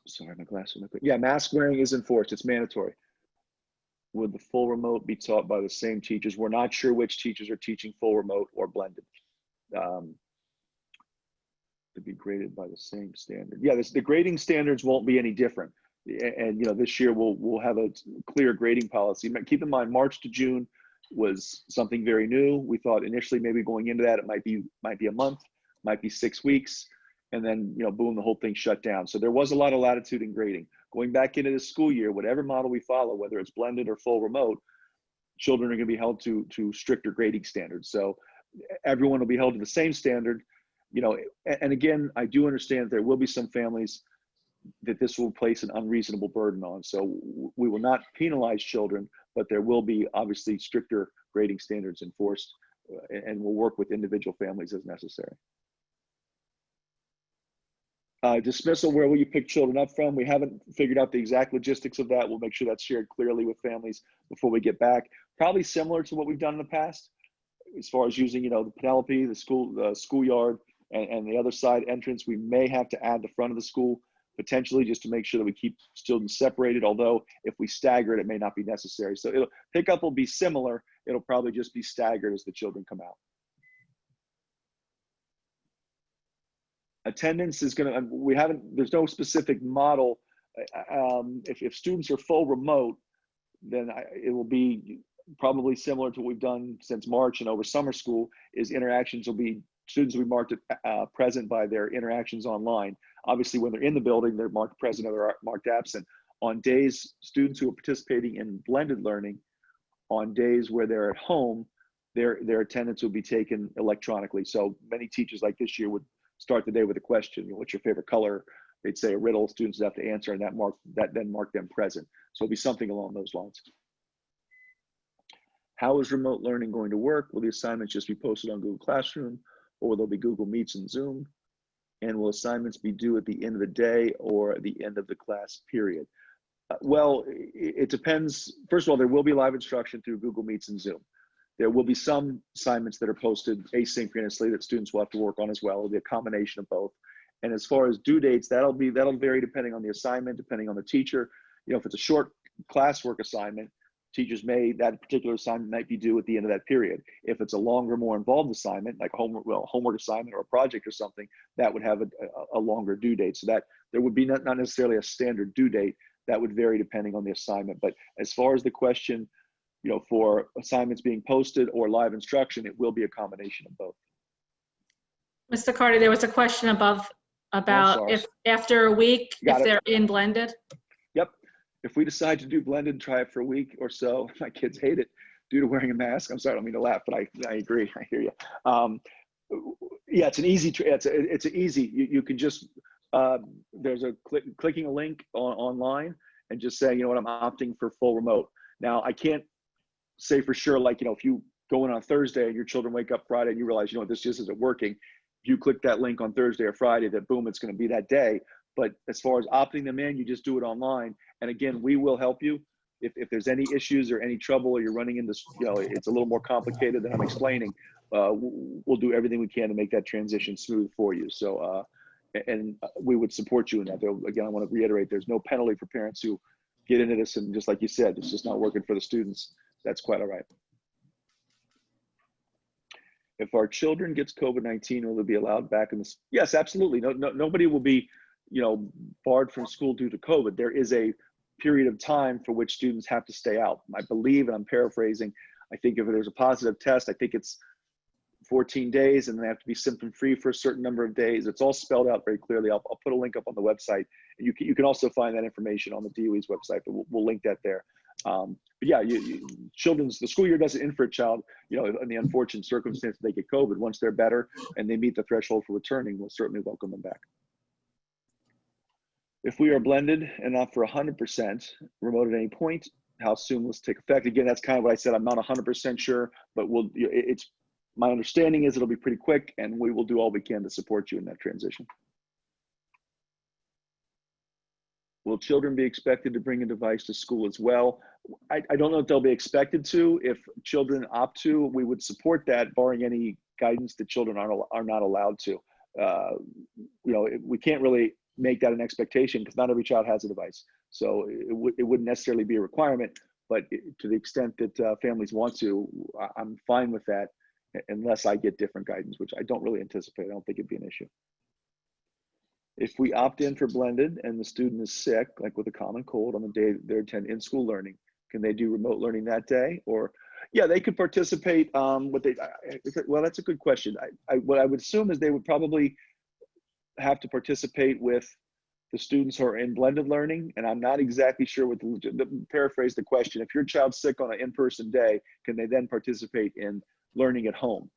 S1: sorry, my glasses. Yeah, mask wearing is enforced. It's mandatory. Would the full remote be taught by the same teachers? We're not sure which teachers are teaching full remote or blended. To be graded by the same standard. Yeah, the grading standards won't be any different. And this year we'll have a clear grading policy. Keep in mind, March to June was something very new. We thought initially maybe going into that it might be a month, might be 6 weeks. And then, boom, the whole thing shut down. So there was a lot of latitude in grading. Going back into the school year, whatever model we follow, whether it's blended or full remote, children are going to be held to stricter grading standards. So everyone will be held to the same standard. And again, I do understand that there will be some families that this will place an unreasonable burden on. So we will not penalize children, but there will be obviously stricter grading standards enforced, and we'll work with individual families as necessary. Dismissal, where will you pick children up from? We haven't figured out the exact logistics of that. We'll make sure that's shared clearly with families before we get back. Probably similar to what we've done in the past, as far as using, the Penelope, the schoolyard, and the other side entrance. We may have to add the front of the school, potentially, just to make sure that we keep students separated. Although if we stagger it, it may not be necessary. So pickup will be similar. It'll probably just be staggered as the children come out. Attendance is there's no specific model. If students are full remote, then it will be probably similar to what we've done since March and over summer school. Is students will be marked present by their interactions online. Obviously, when they're in the building, they're marked present or they're marked absent. On days, students who are participating in blended learning, on days where they're at home, their attendance will be taken electronically. So many teachers like this year would start the day with a question, what's your favorite color? They'd say a riddle, students have to answer, and that then mark them present. So it'll be something along those lines. How is remote learning going to work? Will the assignments just be posted on Google Classroom, or will there be Google Meets and Zoom? And will assignments be due at the end of the day or at the end of the class period? Well, it depends. First of all, there will be live instruction through Google Meets and Zoom. There will be some assignments that are posted asynchronously that students will have to work on as well. It'll be a combination of both. And as far as due dates, that'll vary depending on the assignment, depending on the teacher. If it's a short classwork assignment, that particular assignment might be due at the end of that period. If it's a longer, more involved assignment, like a homework assignment or a project or something, that would have a longer due date. So that there would be not necessarily a standard due date. That would vary depending on the assignment. But as far as the question, for assignments being posted or live instruction, it will be a combination of both.
S2: Mr. Carter, there was a question about if after a week, if they're in blended.
S1: Yep. If we decide to do blended, try it for a week or so, my kids hate it due to wearing a mask. I'm sorry, I don't mean to laugh, but I agree. I hear you. Yeah, it's an easy. It's an easy. You can just there's a clicking a link online and just saying, I'm opting for full remote. Now I can't say for sure, if you go in on Thursday and your children wake up Friday and you realize, this just isn't working. If you click that link on Thursday or Friday, that boom, it's going to be that day. But as far as opting them in, you just do it online. And again, we will help you. If there's any issues or any trouble, or you're running into, it's a little more complicated than I'm explaining, we'll do everything we can to make that transition smooth for you. So, and we would support you in that. Though, again, I want to reiterate, there's no penalty for parents who get into this, and just like you said, it's just not working for the students. That's quite all right. If our children gets COVID-19, will they be allowed back in this? Yes, absolutely. Nobody will be, barred from school due to COVID. There is a period of time for which students have to stay out. I believe, and I'm paraphrasing, I think if there's a positive test, I think it's 14 days, and they have to be symptom-free for a certain number of days. It's all spelled out very clearly. I'll put a link up on the website. And you can also find that information on the DOE's website, but we'll link that there. But yeah, the school year doesn't end for a child, in the unfortunate circumstance they get COVID. Once they're better and they meet the threshold for returning, we'll certainly welcome them back. If we are blended and not for 100% remote at any point, how soon will this take effect? Again, that's kind of what I said. I'm not 100% sure, but it's my understanding is it'll be pretty quick, and we will do all we can to support you in that transition. Will children be expected to bring a device to school as well? I don't know if they'll be expected to. If children opt to, we would support that, barring any guidance that children are not allowed to. We can't really make that an expectation because not every child has a device. So it wouldn't necessarily be a requirement, but to the extent that families want to, I'm fine with that, unless I get different guidance, which I don't really anticipate. I don't think it'd be an issue. If we opt in for blended and the student is sick, like with a common cold on the day they attend in-school learning, can they do remote learning that day? Or, yeah, they could participate. Well, that's a good question. What I would assume is they would probably have to participate with the students who are in blended learning, and I'm not exactly sure what paraphrase the question. If your child's sick on an in-person day, can they then participate in learning at home?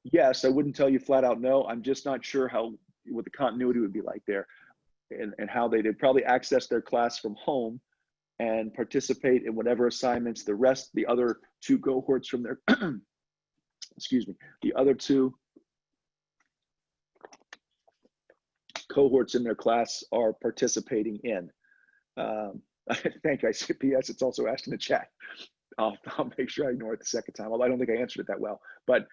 S1: Yes, I wouldn't tell you flat out no. I'm just not sure what the continuity would be like there, and how they'd probably access their class from home and participate in whatever assignments the other two cohorts from their, excuse me, the other two cohorts in their class are participating in. Thank you. I see PS, it's also asked in the chat. I'll make sure I ignore it the second time, although I don't think I answered it that well. But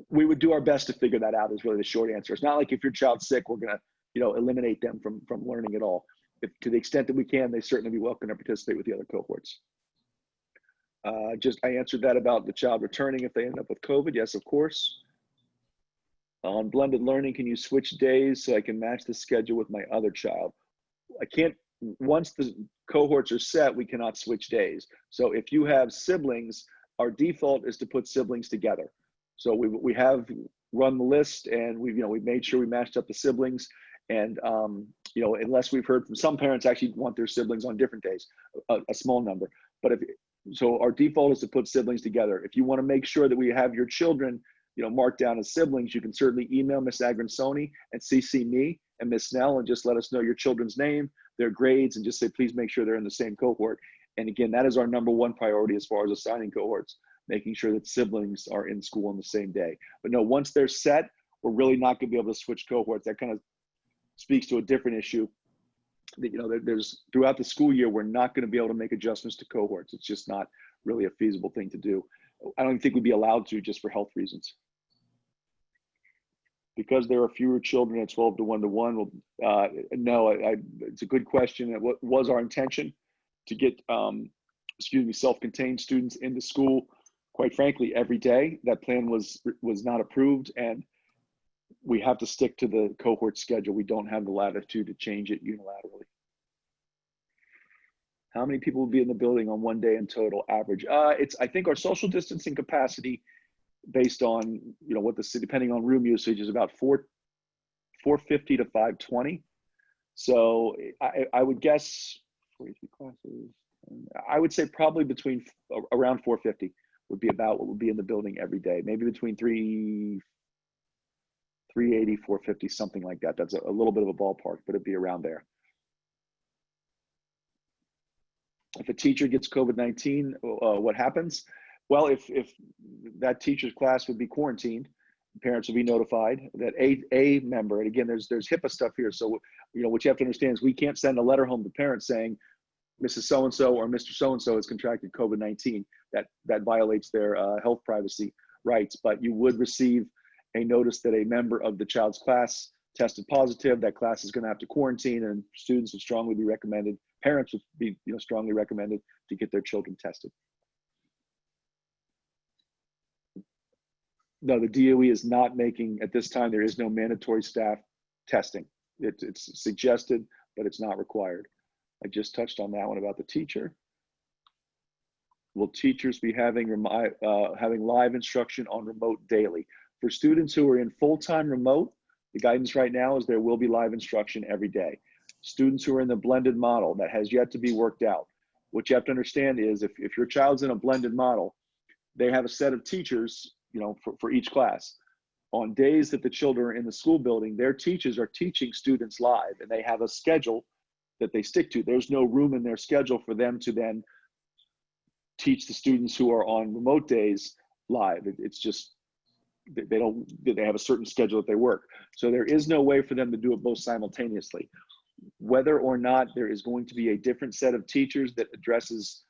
S1: we would do our best to figure that out is really the short answer. It's not like if your child's sick, we're gonna, eliminate them from learning at all. If, to the extent that we can, they certainly be welcome to participate with the other cohorts. I answered that about the child returning if they end up with COVID. Yes, of course. On blended learning, can you switch days so I can match the schedule with my other child? I can't, once the cohorts are set, we cannot switch days. So if you have siblings, our default is to put siblings together. So we have run the list, and we've made sure we matched up the siblings, and unless we've heard from some parents actually want their siblings on different days, a small number. But so our default is to put siblings together. If you want to make sure that we have your children marked down as siblings, you can certainly email Ms. Agransoni and CC me and Ms. Snell and just let us know your children's name, their grades, and just say, please make sure they're in the same cohort. And again, that is our #1 priority as far as assigning cohorts, making sure that siblings are in school on the same day. But no, once they're set, we're really not going to be able to switch cohorts. That kind of speaks to a different issue. That, there's throughout the school year, we're not going to be able to make adjustments to cohorts. It's just not really a feasible thing to do. I don't think we'd be allowed to, just for health reasons. Because there are fewer children at 12 to 1 to 1. No, it's a good question. It was our intention to get, self-contained students into school, quite frankly, every day. That plan was not approved, and we have to stick to the cohort schedule. We don't have the latitude to change it unilaterally. How many people will be in the building on one day in total average? I think our social distancing capacity, based on what the city, depending on room usage, is about 450 to 520. So I would guess 43 classes. I would say probably around 450 would be about what would be in the building every day. Maybe between 380, 450, something like that. That's a little bit of a ballpark, but it'd be around there. If a teacher gets COVID-19, what happens? Well, if that teacher's class would be quarantined, parents will be notified that a member, and again, there's HIPAA stuff here. So, what you have to understand is we can't send a letter home to parents saying Mrs. So-and-so or Mr. So-and-so has contracted COVID-19. That violates their health privacy rights. But you would receive a notice that a member of the child's class tested positive, that class is going to have to quarantine, and students would strongly be recommended, parents would be strongly recommended to get their children tested. No, the DOE is not making, at this time, there is no mandatory staff testing. It's suggested, but it's not required. I just touched on that one about the teacher. Will teachers be having live instruction on remote daily? For students who are in full-time remote, the guidance right now is there will be live instruction every day. Students who are in the blended model, that has yet to be worked out. What you have to understand is if your child's in a blended model, they have a set of teachers, for each class. On days that the children are in the school building, their teachers are teaching students live, and they have a schedule that they stick to. There's no room in their schedule for them to then teach the students who are on remote days live. It's just, they have a certain schedule that they work. So there is no way for them to do it both simultaneously. Whether or not there is going to be a different set of teachers that addresses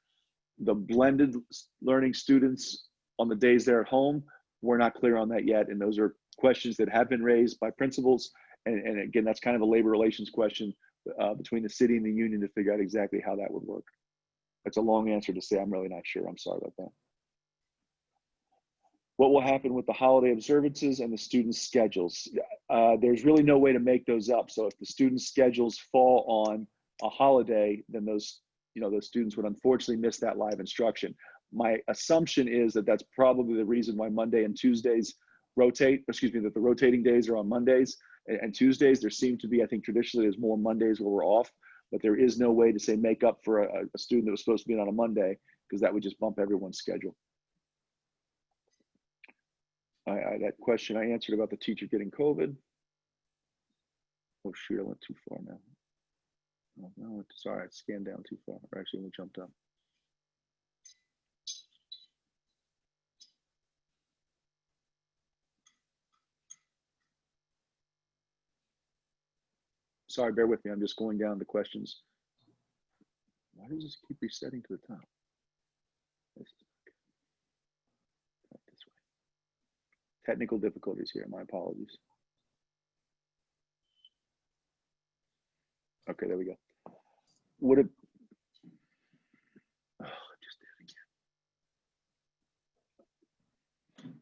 S1: the blended learning students on the days they're at home, we're not clear on that yet. And those are questions that have been raised by principals. And again, that's kind of a labor relations question between the city and the union to figure out exactly how that would work. That's a long answer to say I'm really not sure. I'm sorry about that. What will happen with the holiday observances and the students' schedules? There's really no way to make those up. So if the students' schedules fall on a holiday, then those students would unfortunately miss that live instruction. My assumption is that that's probably the reason why Monday and Tuesdays rotate, that the rotating days are on Mondays and Tuesdays. There seem to be, I think traditionally there's more Mondays where we're off, but there is no way to say make up for a student that was supposed to be on a Monday, because that would just bump everyone's schedule. That question I answered about the teacher getting COVID. Oh shoot, I went too far now. Oh, no, sorry, I scanned down too far. Or actually, we jumped up. Sorry, bear with me. I'm just going down the questions. Why does this keep resetting to the top? This way. Technical difficulties here. My apologies. Okay, there we go. Would it? Oh, just did it again.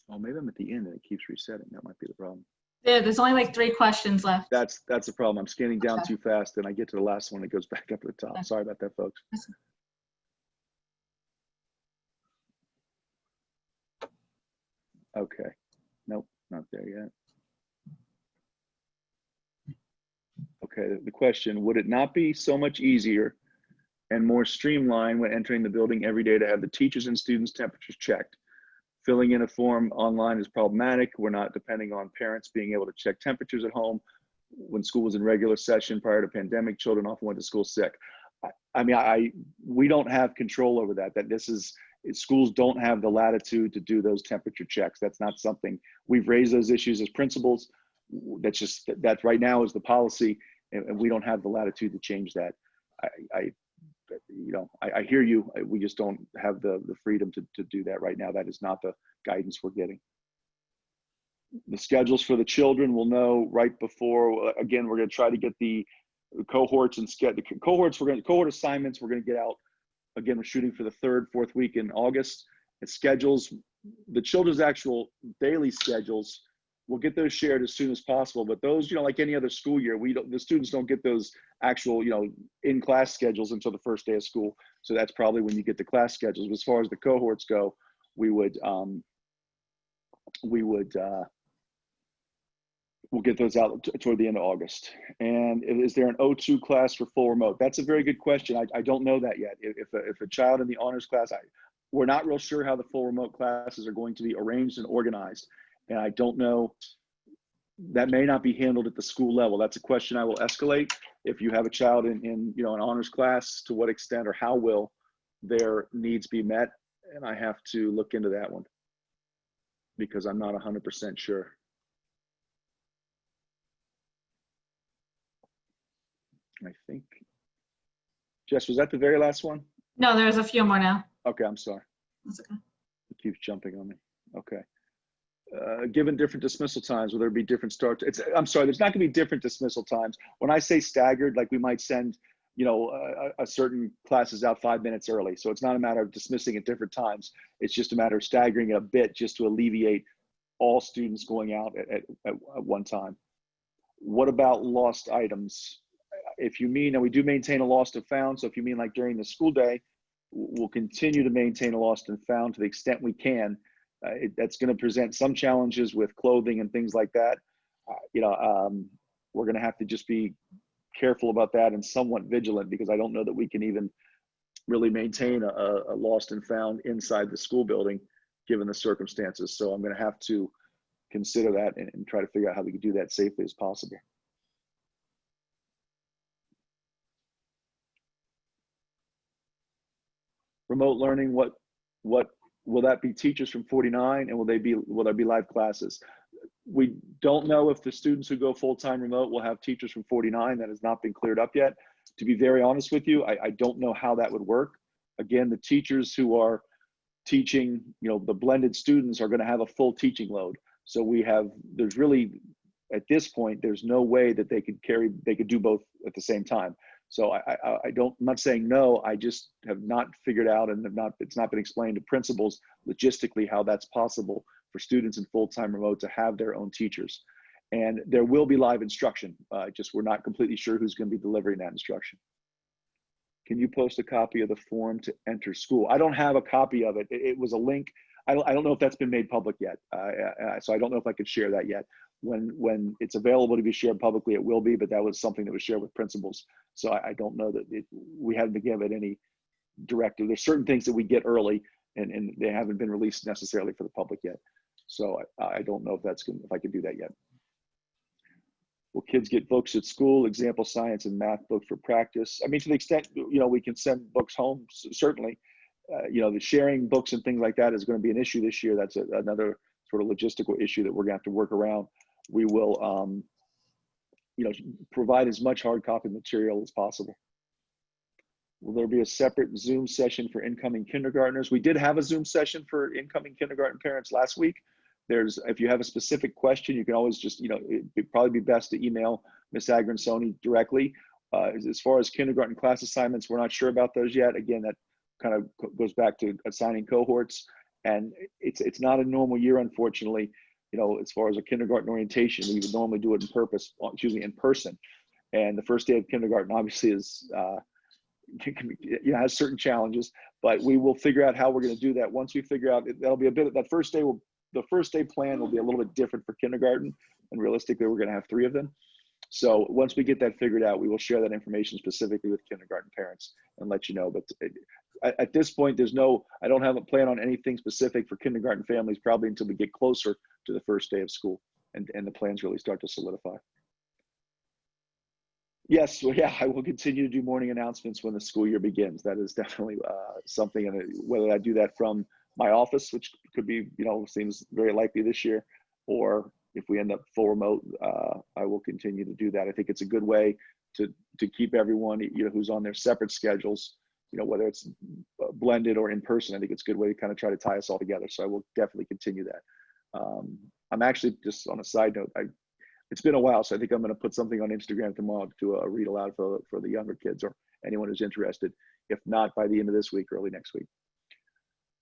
S1: Oh, maybe I'm at the end and it keeps resetting. That might be the problem.
S2: Yeah, there's only like 3 questions left.
S1: That's the problem. I'm scanning down too fast, and I get to the last one, it goes back up to the top. Sorry about that, folks. Okay. Nope, not there yet. Okay, the question, would it not be so much easier and more streamlined when entering the building every day to have the teachers and students' temperatures checked? Filling in a form online is problematic. We're not depending on parents being able to check temperatures at home. When school was in regular session prior to pandemic, children often went to school sick. We don't have control over that. Schools don't have the latitude to do those temperature checks. That's not something, we've raised those issues as principals. That right now is the policy, and we don't have the latitude to change that. I hear you. We just don't have the freedom to do that right now. That is not the guidance we're getting. The schedules for the children we'll know right before. Again, we're going to try to get the cohorts and cohort assignments. We're going to get out. Again, we're shooting for the 3rd, 4th week in August. And schedules, the children's actual daily schedules, we'll get those shared as soon as possible. But those, like any other school year, the students don't get those actual, in-class schedules until the first day of school. So that's probably when you get the class schedules. As far as the cohorts go, we'll get those out toward the end of August. And is there an O2 class for full remote? That's a very good question. I don't know that yet. If a child in the honors class, we're not real sure how the full remote classes are going to be arranged and organized. And I don't know, that may not be handled at the school level. That's a question I will escalate. If you have a child in an honors class, to what extent or how will their needs be met? And I have to look into that one because I'm not 100% sure. I think, Jess, was that the very last one?
S2: No, there's a few more now.
S1: Okay, I'm sorry.
S2: That's okay.
S1: It keeps jumping on me. Okay. Given different dismissal times, will there be different start? I'm sorry, there's not going to be different dismissal times. When I say staggered, like we might send, you know, a certain classes out 5 minutes early. So it's not a matter of dismissing at different times. It's just a matter of staggering it a bit just to alleviate all students going out at one time. What about lost items? If you mean, and we do maintain a lost and found, so if you mean like during the school day, we'll continue to maintain a lost and found to the extent we can. That's going to present some challenges with clothing and things like that. We're going to have to just be careful about that and somewhat vigilant, because I don't know that we can even really maintain a lost and found inside the school building given the circumstances. So I'm going to have to consider that and try to figure out how we can do that safely as possible. Remote learning, what will that be? Teachers from 49, and will there be live classes? We don't know if the students who go full-time remote will have teachers from 49. That has not been cleared up yet. To be very honest with you, I don't know how that would work. Again, the teachers who are teaching, you know, the blended students are going to have a full teaching load. So there's really, at this point, there's no way that they could do both at the same time. So I'm not saying no, I just have not figured out, and it's not been explained to principals logistically how that's possible for students in full-time remote to have their own teachers. And there will be live instruction, just we're not completely sure who's going to be delivering that instruction. Can you post a copy of the form to enter school? I don't have a copy of it. It was a link. I don't know if that's been made public yet. So I don't know if I could share that yet. When it's available to be shared publicly, it will be, but that was something that was shared with principals. So I don't know that we haven't been given any directive. There's certain things that we get early and they haven't been released necessarily for the public yet. So I don't know if I can do that yet. Will kids get books at school, example science and math books for practice? I mean, to the extent, you know, we can send books home, certainly. You know, the sharing books and things like that is going to be an issue this year. That's another sort of logistical issue that we're going to have to work around. We will, you know, provide as much hard copy material as possible. Will there be a separate Zoom session for incoming kindergartners? We did have a Zoom session for incoming kindergarten parents last week. If you have a specific question, you can always just, you know, it'd probably be best to email Ms. Agrensoni directly. As far as kindergarten class assignments, we're not sure about those yet. Again, that kind of goes back to assigning cohorts, and it's not a normal year, unfortunately. You know, as far as a kindergarten orientation, we would normally do it in person. And the first day of kindergarten obviously is, you know, has certain challenges, but we will figure out how we're going to do that. Once we figure out, that'll be a bit, the first day plan will be a little bit different for kindergarten, and realistically, we're going to have 3 of them. So once we get that figured out, we will share that information specifically with kindergarten parents and let you know. But at this point, I don't have a plan on anything specific for kindergarten families, probably until we get closer to the first day of school and the plans really start to solidify. Yes, well, yeah, I will continue to do morning announcements when the school year begins. That is definitely something, and whether I do that from my office, which could be, you know, seems very likely this year, or if we end up full remote, I will continue to do that. I think it's a good way to keep everyone, you know, who's on their separate schedules, you know, whether it's blended or in person. I think it's a good way to kind of try to tie us all together. So I will definitely continue that. I'm actually, just on a side note, it's been a while, so I think I'm going to put something on Instagram tomorrow to read aloud for the younger kids or anyone who's interested. If not, by the end of this week, early next week.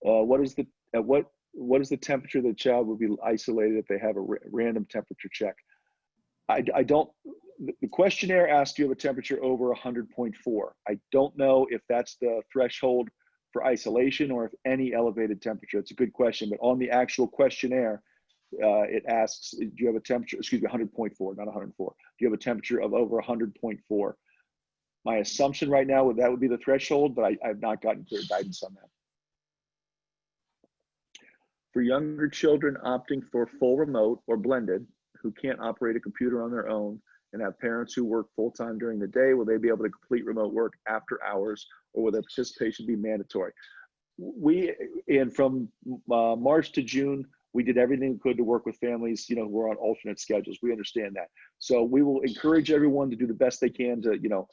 S1: What is the temperature the child will be isolated if they have a random temperature check? The questionnaire asks you have a temperature over 100.4. I don't know if that's the threshold for isolation or if any elevated temperature. It's a good question, but on the actual questionnaire, it asks, do you have a temperature, 100.4, not 104. Do you have a temperature of over 100.4? My assumption right now, that would be the threshold, but I've not gotten clear guidance on that. For younger children opting for full remote or blended, who can't operate a computer on their own and have parents who work full-time during the day, will they be able to complete remote work after hours, or will their participation be mandatory? From March to June, we did everything we could to work with families, you know, who are on alternate schedules. We understand that. So we will encourage everyone to do the best they can to, you know,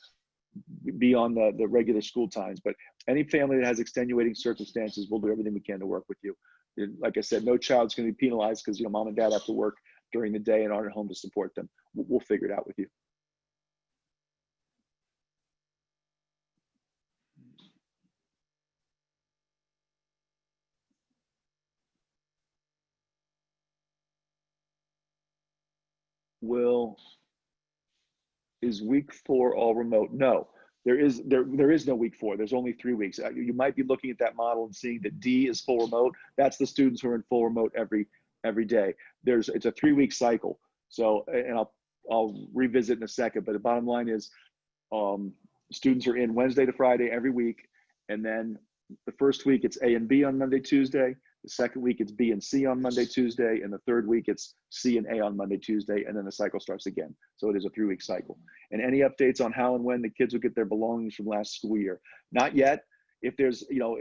S1: be on the regular school times. But any family that has extenuating circumstances, we'll do everything we can to work with you. And like I said, no child's going to be penalized because, you know, mom and dad have to work during the day and aren't at home to support them. We'll figure it out with you. Is week 4 all remote? No, there is no week 4. There's only 3 weeks. You might be looking at that model and seeing that D is full remote. That's the students who are in full remote every day. It's a 3-week cycle. So, and I'll revisit in a second, but the bottom line is students are in Wednesday to Friday every week. And then the first week it's A and B on Monday, Tuesday. The second week it's B and C on Monday, Tuesday. And the third week it's C and A on Monday, Tuesday. And then the cycle starts again. So it is a 3-week cycle. And any updates on how and when the kids will get their belongings from last school year? Not yet. If there's, you know,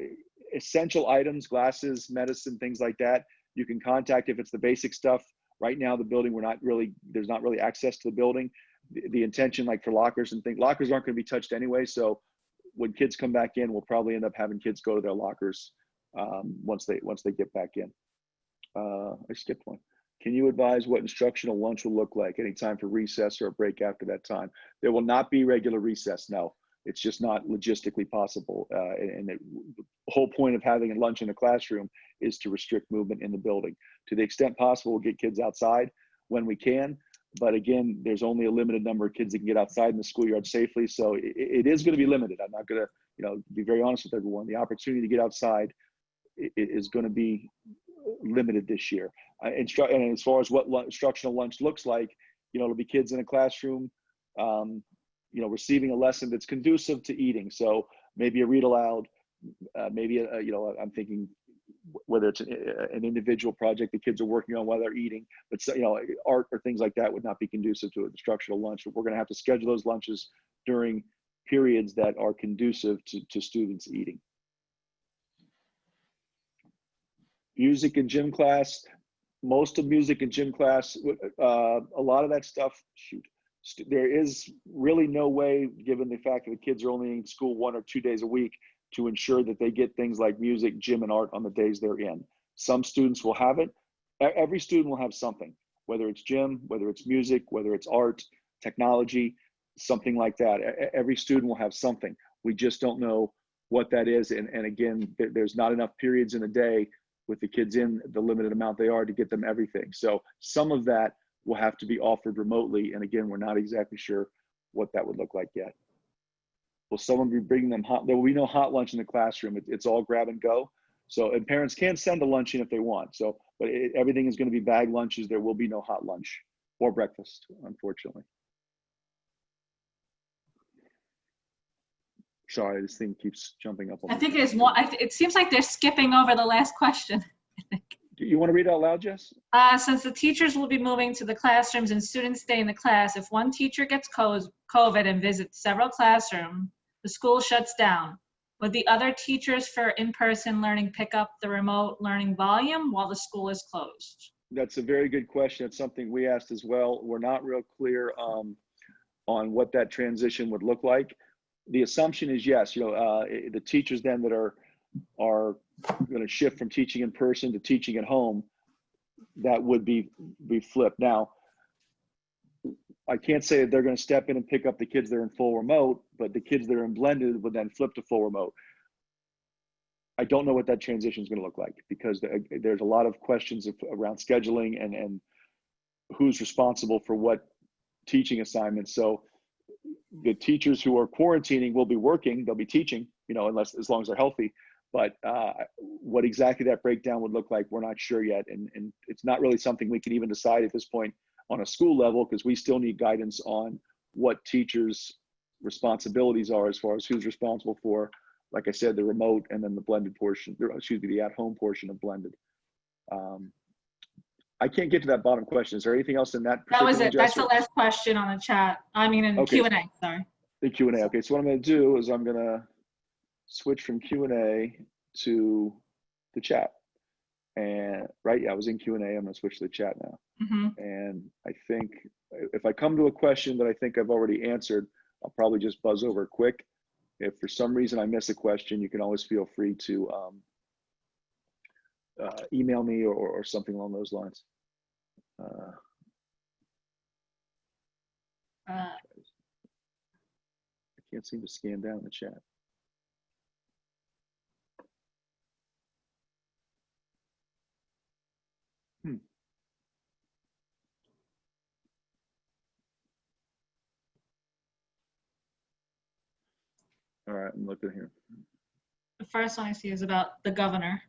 S1: essential items, glasses, medicine, things like that, you can contact. If it's the basic stuff, right now the building, there's not really access to the building. The intention, like for lockers and things, lockers aren't going to be touched anyway. So when kids come back in, we'll probably end up having kids go to their lockers once they get back in. I skipped one. Can you advise what instructional lunch will look like? Any time for recess or a break after that time? There will not be regular recess. No, it's just not logistically possible. And the whole point of having a lunch in a classroom is to restrict movement in the building. To the extent possible, we'll get kids outside when we can. But again, there's only a limited number of kids that can get outside in the schoolyard safely. So it is going to be limited. I'm not going to, you know, be very honest with everyone. The opportunity to get outside is going to be limited this year. And as far as what instructional lunch looks like, you know, it'll be kids in a classroom, you know, receiving a lesson that's conducive to eating. So maybe a read aloud, maybe, you know, I'm thinking whether it's an individual project the kids are working on while they're eating, but you know, art or things like that would not be conducive to an instructional lunch. But we're going to have to schedule those lunches during periods that are conducive to students eating. Music and gym class, most of music and gym class, a lot of that stuff, there is really no way, given the fact that the kids are only in school 1 or 2 days a week, to ensure that they get things like music, gym, and art on the days they're in. Some students will have it. Every student will have something, whether it's gym, whether it's music, whether it's art, technology, something like that. Every student will have something. We just don't know what that is. And again, there's not enough periods in a day with the kids in the limited amount they are to get them everything. So some of that will have to be offered remotely. And again, we're not exactly sure what that would look like yet. Will someone be bringing them hot? There will be no hot lunch in the classroom. It's all grab and go. So, and parents can send a lunch in if they want. So, but everything is going to be bag lunches. There will be no hot lunch or breakfast, unfortunately. Sorry, this thing keeps jumping up.
S2: I think it is one. It seems like they're skipping over the last question.
S1: Do you want to read it out loud, Jess?
S2: Since the teachers will be moving to the classrooms and students stay in the class, if one teacher gets COVID and visits several classrooms, the school shuts down. Would the other teachers for in-person learning pick up the remote learning volume while the school is closed?
S1: That's a very good question. It's something we asked as well. We're not real clear on what that transition would look like. The assumption is yes, you know, the teachers then that are going to shift from teaching in person to teaching at home, that would be flipped. Now, I can't say that they're going to step in and pick up the kids that are in full remote, but the kids that are in blended would then flip to full remote. I don't know what that transition is going to look like because there's a lot of questions around scheduling and who's responsible for what teaching assignments. So the teachers who are quarantining will be working, they'll be teaching, you know, as long as they're healthy. But what exactly that breakdown would look like, we're not sure yet. And it's not really something we can even decide at this point on a school level, because we still need guidance on what teachers' responsibilities are as far as who's responsible for, like I said, the remote and then the blended portion, the at-home portion of blended. I can't get to that bottom question. Is there anything else in that?
S2: That was it. That's the last question on the chat. I mean, in Q&A, sorry.
S1: The Q&A. Okay, so what I'm going to do is I'm going to switch from Q&A to the chat. And I was in Q&A. I'm going to switch to the chat now. And I think if I come to a question that I think I've already answered, I'll probably just buzz over quick. If for some reason I miss a question, you can always feel free to email me or something along those lines.
S2: Uh,
S1: I can't seem to scan down the chat. All right, I'm looking here.
S2: The first one I see is about the governor.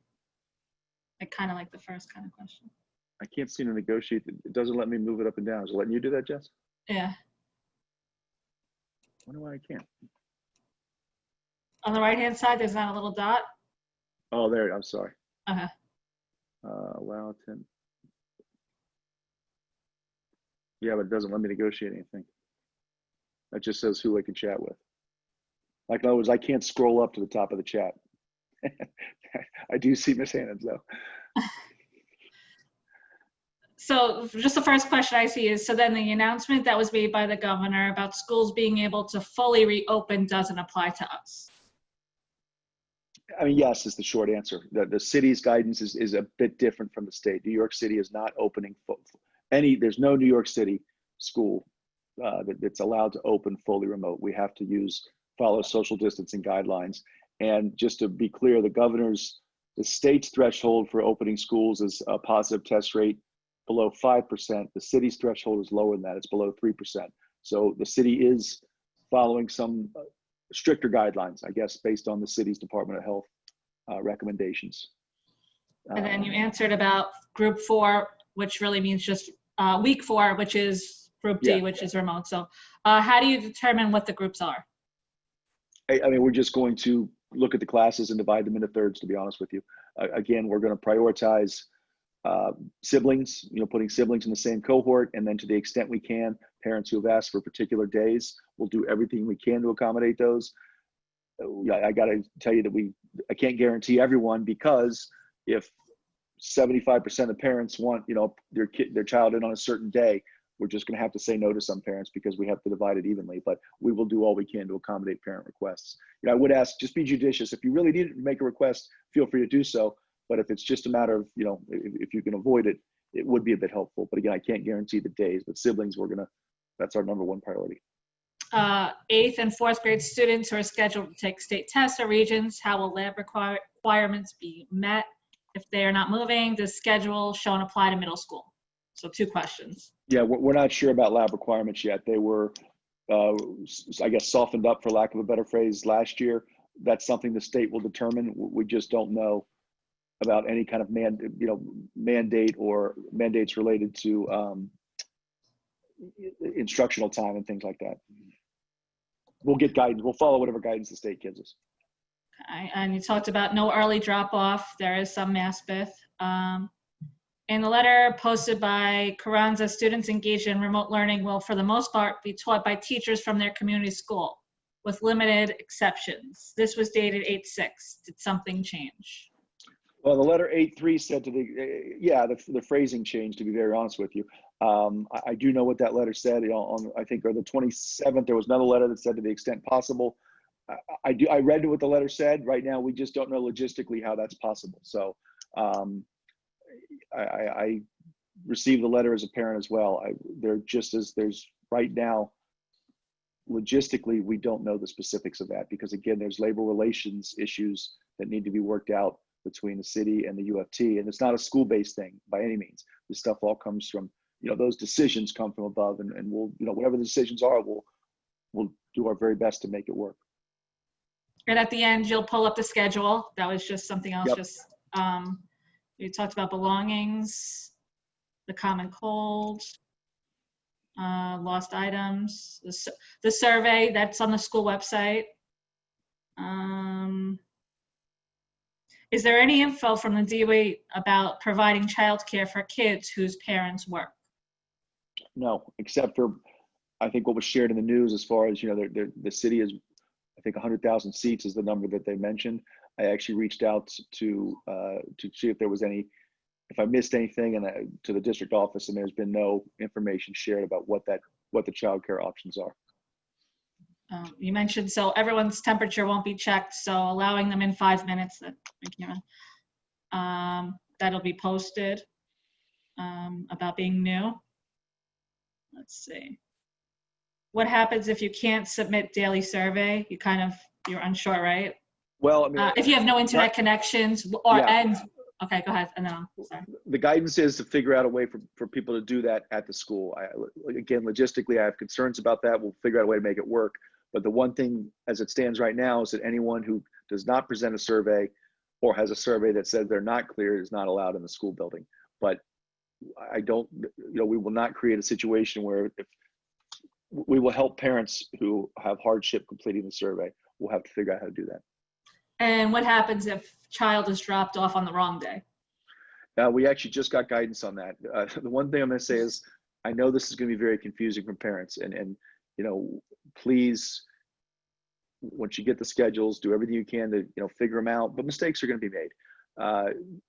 S2: I kind of like the first kind of question.
S1: I can't seem to negotiate. It doesn't let me move it up and down. Is it letting you do that, Jess?
S2: Yeah.
S1: I wonder why I can't.
S2: On the right-hand side, there's not a little dot.
S1: Oh, there. I'm sorry.
S2: Okay.
S1: Allow 10. Yeah, but it doesn't let me negotiate anything. That just says who I can chat with. Like, in other words, I can't scroll up to the top of the chat. I do see Miss Hannons, though.
S2: So just the first question I see is, so then the announcement that was made by the governor about schools being able to fully reopen doesn't apply to us.
S1: I mean, yes, is the short answer. The city's guidance is a bit different from the state. New York City is not opening there's no New York City school that's allowed to open fully remote. We have to follow social distancing guidelines. And just to be clear, the state's threshold for opening schools is a positive test rate below 5%. The city's threshold is lower than that. It's below 3%. So the city is following some stricter guidelines, I guess, based on the city's Department of Health recommendations.
S2: And then you answered about group 4, which really means just week 4, which is group D, which is remote. So how do you determine what the groups are?
S1: I mean, we're just going to look at the classes and divide them into thirds, to be honest with you. Again, we're going to prioritize siblings, putting siblings in the same cohort. And then to the extent we can, parents who have asked for particular days, we'll do everything we can to accommodate those. I got to tell you that I can't guarantee everyone, because if 75% of parents want, their child in on a certain day, we're just going to have to say no to some parents because we have to divide it evenly. But we will do all we can to accommodate parent requests. I would ask, just be judicious. If you really need to make a request, feel free to do so. But if it's just a matter of, if you can avoid it, it would be a bit helpful. But again, I can't guarantee the days. But siblings, that's our number one priority.
S2: 8th and 4th grade students who are scheduled to take state tests or regions, how will lab requirements be met? If they are not moving, does schedule show and apply to middle school? So 2 questions.
S1: Yeah, we're not sure about lab requirements yet. They were, I guess, softened up, for lack of a better phrase, last year. That's something the state will determine. We just don't know about any kind of mandate or mandates related to instructional time and things like that. We'll get guidance. We'll follow whatever guidance the state gives us.
S2: Okay. And you talked about no early drop-off. There is some Maspeth. In the letter posted by Carranza, students engaged in remote learning will, for the most part, be taught by teachers from their community school, with limited exceptions. This was dated 8/6. Did something change?
S1: Well, the letter 8/3 said the phrasing changed, to be very honest with you. I do know what that letter said. I think on the 27th, there was another letter that said to the extent possible. I read what the letter said. Right now, we just don't know logistically how that's possible. So I received the letter as a parent as well. There's right now, logistically, we don't know the specifics of that, because again, there's labor relations issues that need to be worked out between the city and the UFT. And it's not a school-based thing by any means. This stuff all comes from, those decisions come from above, and we'll, whatever the decisions are, we'll do our very best to make it work.
S2: And at the end, you'll pull up the schedule. That was just something else.
S1: Yep.
S2: You talked about belongings, the common cold, lost items, the survey that's on the school website. Is there any info from the DOE about providing childcare for kids whose parents work?
S1: No, except for, I think, what was shared in the news as far as, the city is, I think 100,000 seats is the number that they mentioned. I actually reached out to see if there was if I missed anything, to the district office, and there's been no information shared about what the childcare options are.
S2: You mentioned, so everyone's temperature won't be checked, so allowing them in 5 minutes, that'll be posted about being new. Let's see. What happens if you can't submit daily survey? You're unsure, right?
S1: Well, I mean,
S2: If you have no internet connections okay, go ahead. And then sorry.
S1: the guidance is to figure out a way for people to do that at the school. Again, logistically, I have concerns about that. We'll figure out a way to make it work. But the one thing as it stands right now is that anyone who does not present a survey or has a survey that says they're not cleared is not allowed in the school building. But we will not create a situation where if we will help parents who have hardship completing the survey. We'll have to figure out how to do that.
S2: And what happens if child is dropped off on the wrong day?
S1: We actually just got guidance on that. The one thing I'm going to say is, I know this is going to be very confusing for parents, and please, once you get the schedules, do everything you can to figure them out. But mistakes are going to be made.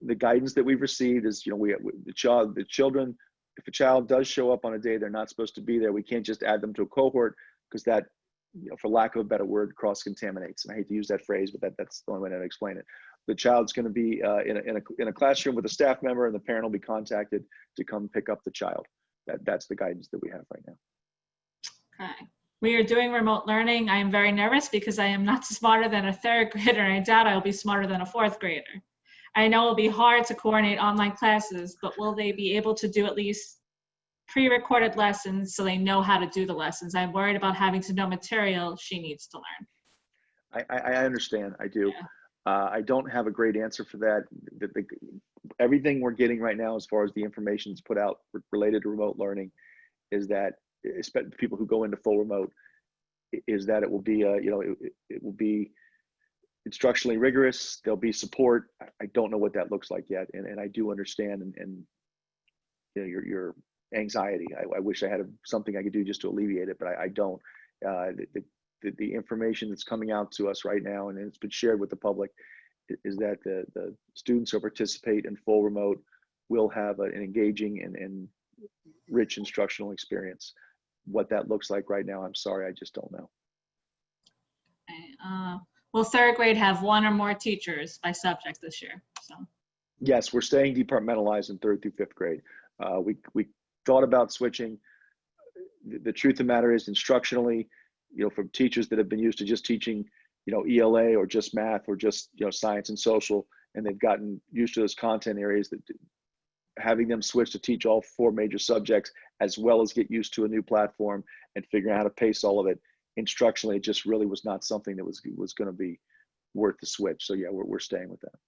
S1: The guidance that we've received is, the children, if a child does show up on a day they're not supposed to be there, we can't just add them to a cohort, because that, for lack of a better word, cross-contaminates. And I hate to use that phrase, but that's the only way to explain it. The child's going to be in a classroom with a staff member, and the parent will be contacted to come pick up the child. That's the guidance that we have right now.
S2: Okay. We are doing remote learning. I am very nervous because I am not smarter than a third grader, and I doubt I will be smarter than a fourth grader. I know it will be hard to coordinate online classes, but will they be able to do at least pre-recorded lessons so they know how to do the lessons? I'm worried about having to know material she needs to learn.
S1: I understand. I do. Yeah. I don't have a great answer for that. Everything we're getting right now, as far as the information that's put out related to remote learning, is that, especially people who go into full remote, is that it will be, it will be instructionally rigorous. There'll be support. I don't know what that looks like yet, and I do understand and your anxiety. I wish I had something I could do just to alleviate it, but I don't. The information that's coming out to us right now, and it's been shared with the public, is that the students who participate in full remote will have an engaging and rich instructional experience. What that looks like right now, I'm sorry, I just don't know.
S2: Okay. Will third grade have one or more teachers by subject this year?
S1: Yes, we're staying departmentalized in third through fifth grade. We thought about switching. The truth of the matter is, instructionally, from teachers that have been used to just teaching, ELA or just math or just, science and social, and they've gotten used to those content areas, that having them switch to teach all 4 major subjects, as well as get used to a new platform and figuring out how to pace all of it instructionally, it just really was not something that was going to be worth the switch. So yeah, we're staying with that.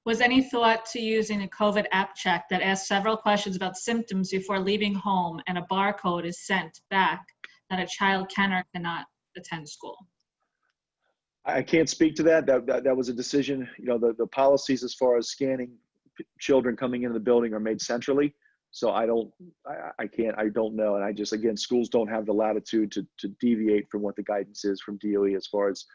S2: Was any thought to using a COVID app check that asks several questions about symptoms before leaving home, and a barcode is sent back that a child can or cannot attend school?
S1: I can't speak to that. That was a decision. The policies as far as scanning children coming into the building are made centrally. So I don't know. And again, schools don't have the latitude to deviate from what the guidance is from DOE as far as,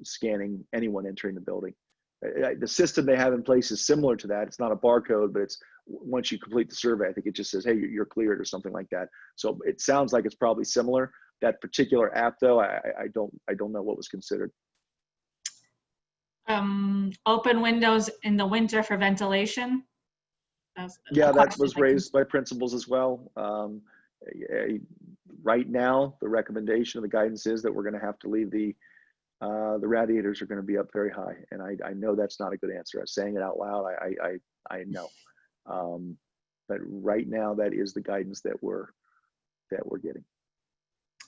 S1: scanning anyone entering the building. The system they have in place is similar to that. It's not a barcode, but it's, once you complete the survey, I think it just says, hey, you're cleared or something like that. So it sounds like it's probably similar. That particular app, though, I don't know what was considered.
S2: Open windows in the winter for ventilation.
S1: Yeah, that was raised by principals as well. Right now, the recommendation of the guidance is that we're going to have to leave the radiators are going to be up very high, and I know that's not a good answer. I'm saying it out loud. I know, but right now that is the guidance that we're getting.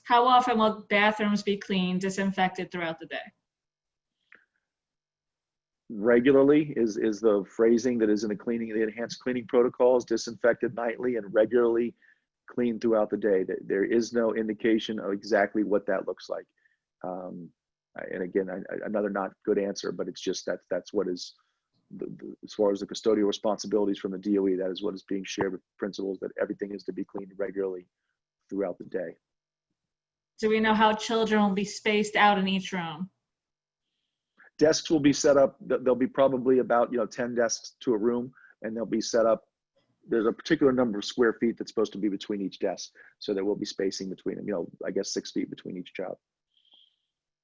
S2: How often will bathrooms be cleaned, disinfected throughout the day?
S1: Regularly is the phrasing that is in the enhanced cleaning protocols. Disinfected nightly and regularly cleaned throughout the day. There is no indication of exactly what that looks like. And again, another not good answer, but it's just that's what is, as far as the custodial responsibilities from the DOE, that is what is being shared with principals, that everything is to be cleaned regularly throughout the day.
S2: Do we know how children will be spaced out in each room?
S1: Desks will be set up. There'll be probably about 10 desks to a room, and they'll be set up there's a particular number of square feet that's supposed to be between each desk. So there will be spacing between them, I guess 6 feet between each child.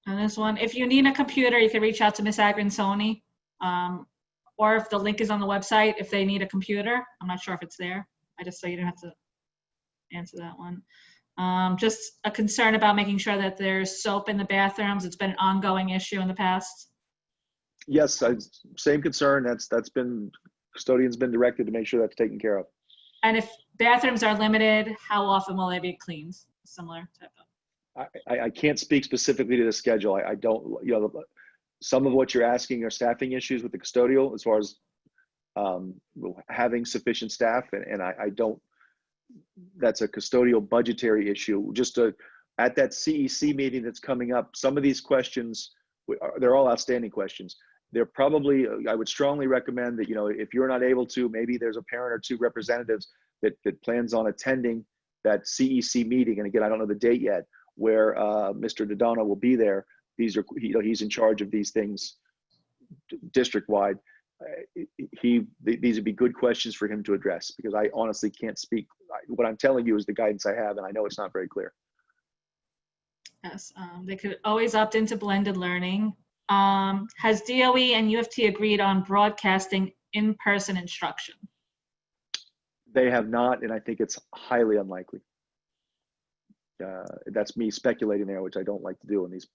S2: And this one, if you need a computer, you can reach out to Miss Agrinsoni. Or if the link is on the website, if they need a computer, I'm not sure if it's there. I just so you don't have to answer that one. Just a concern about making sure that there's soap in the bathrooms. It's been an ongoing issue in the past.
S1: Yes, same concern. That's been, custodian's been directed to make sure that's taken care of.
S2: And if bathrooms are limited, how often will they be cleaned? Similar type of.
S1: I can't speak specifically to the schedule. I don't, some of what you're asking are staffing issues with the custodial as far as having sufficient staff, and I don't, that's a custodial budgetary issue. Just at that CEC meeting that's coming up, some of these questions, they're all outstanding questions. They're probably, I would strongly recommend that, if you're not able to, maybe there's a parent or two representatives that plans on attending that CEC meeting. And again, I don't know the date yet, where Mr. Dodonna will be there. These are, he's in charge of these things district-wide. These would be good questions for him to address, because I honestly can't speak. What I'm telling you is the guidance I have, and I know it's not very clear.
S2: Yes, they could always opt into blended learning. Has DOE and UFT agreed on broadcasting in-person instruction?
S1: They have not, and I think it's highly unlikely. That's me speculating there, which I don't like to do in these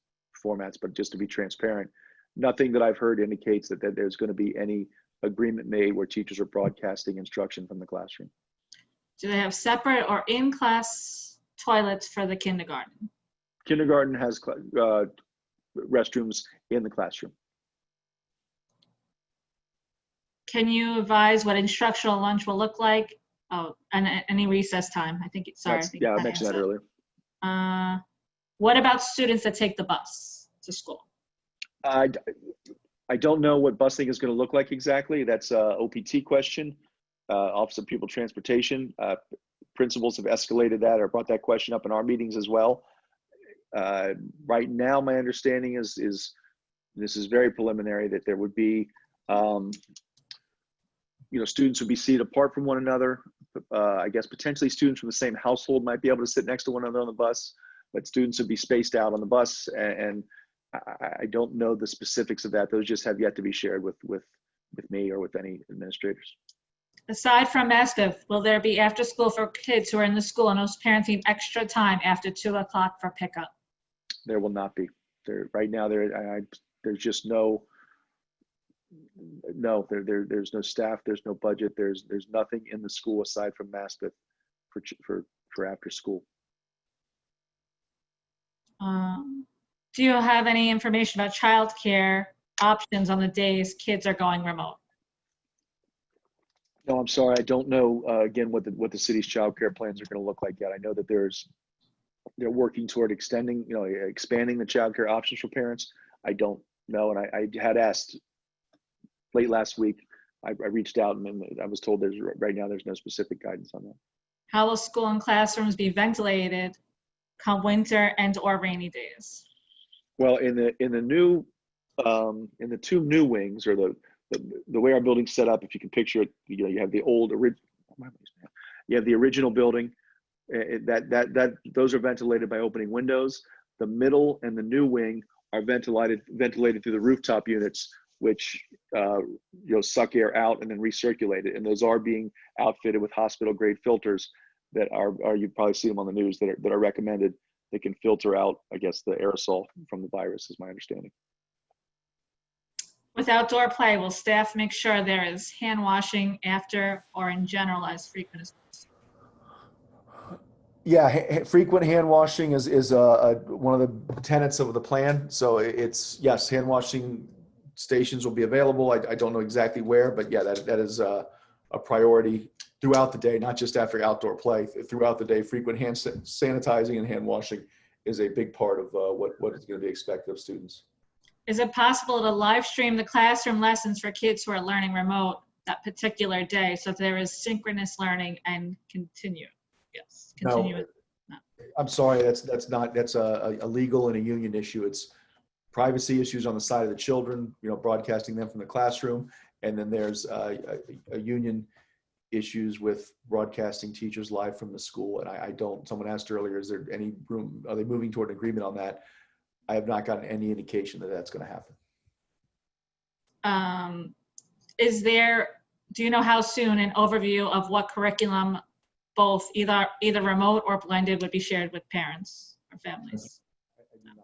S1: formats, but just to be transparent, nothing that I've heard indicates that there's going to be any agreement made where teachers are broadcasting instruction from the classroom.
S2: Do they have separate or in-class toilets for the kindergarten?
S1: Kindergarten has restrooms in the classroom.
S2: Can you advise what instructional lunch will look like? Oh, and any recess time? I think, sorry.
S1: Yeah, I mentioned that earlier.
S2: What about students that take the bus to school?
S1: I don't know what busing is going to look like exactly. That's a OPT question, Office of Pupil Transportation. Principals have escalated that or brought that question up in our meetings as well. Right now, my understanding is this is very preliminary, that there would be, students would be seated apart from one another. I guess potentially students from the same household might be able to sit next to one another on the bus, but students would be spaced out on the bus. And I don't know the specifics of that. Those just have yet to be shared with me or with any administrators.
S2: Aside from MASPIF, will there be after school for kids who are in the school and those parents need extra time after 2 o'clock for pickup?
S1: There will not be. Right now, there's just there's no staff, there's no budget, there's nothing in the school aside from MASPIF for after school.
S2: Do you have any information about childcare options on the days kids are going remote?
S1: No, I'm sorry, I don't know again what the city's childcare plans are going to look like yet. I know that they're working toward expanding the childcare options for parents. I don't know, and I had asked late last week. I reached out and I was told right now there's no specific guidance on that.
S2: How will school and classrooms be ventilated come winter and or rainy days?
S1: Well, in the two new wings, or the way our building's set up, if you can picture it, you have the original building. Those are ventilated by opening windows. The middle and the new wing are ventilated through the rooftop units, which suck air out and then recirculate it. And those are being outfitted with hospital grade filters that are you've probably seen them on the news, that are recommended. They can filter out, I guess, the aerosol from the virus, is my understanding.
S2: With outdoor play, will staff make sure there is hand washing after or in general as frequent as possible?
S3: Yeah, frequent hand washing is one of the tenets of the plan. So it's, yes, hand washing stations will be available. I don't know exactly where, but yeah, that is a priority throughout the day, not just after outdoor play. Throughout the day, frequent hand sanitizing and hand washing is a big part of what is going to be expected of students.
S2: Is it possible to live stream the classroom lessons for kids who are learning remote that particular day, so there is synchronous learning and continue? Yes. Continue.
S3: No. I'm sorry, that's a legal and a union issue. It's privacy issues on the side of the children, broadcasting them from the classroom, and then there's a union issues with broadcasting teachers live from the school. And I don't, someone asked earlier, is there any room, are they moving toward an agreement on that? I have not gotten any indication that that's going to happen.
S2: Do you know how soon an overview of what curriculum, both either remote or blended, would be shared with parents or families?
S3: I do not know.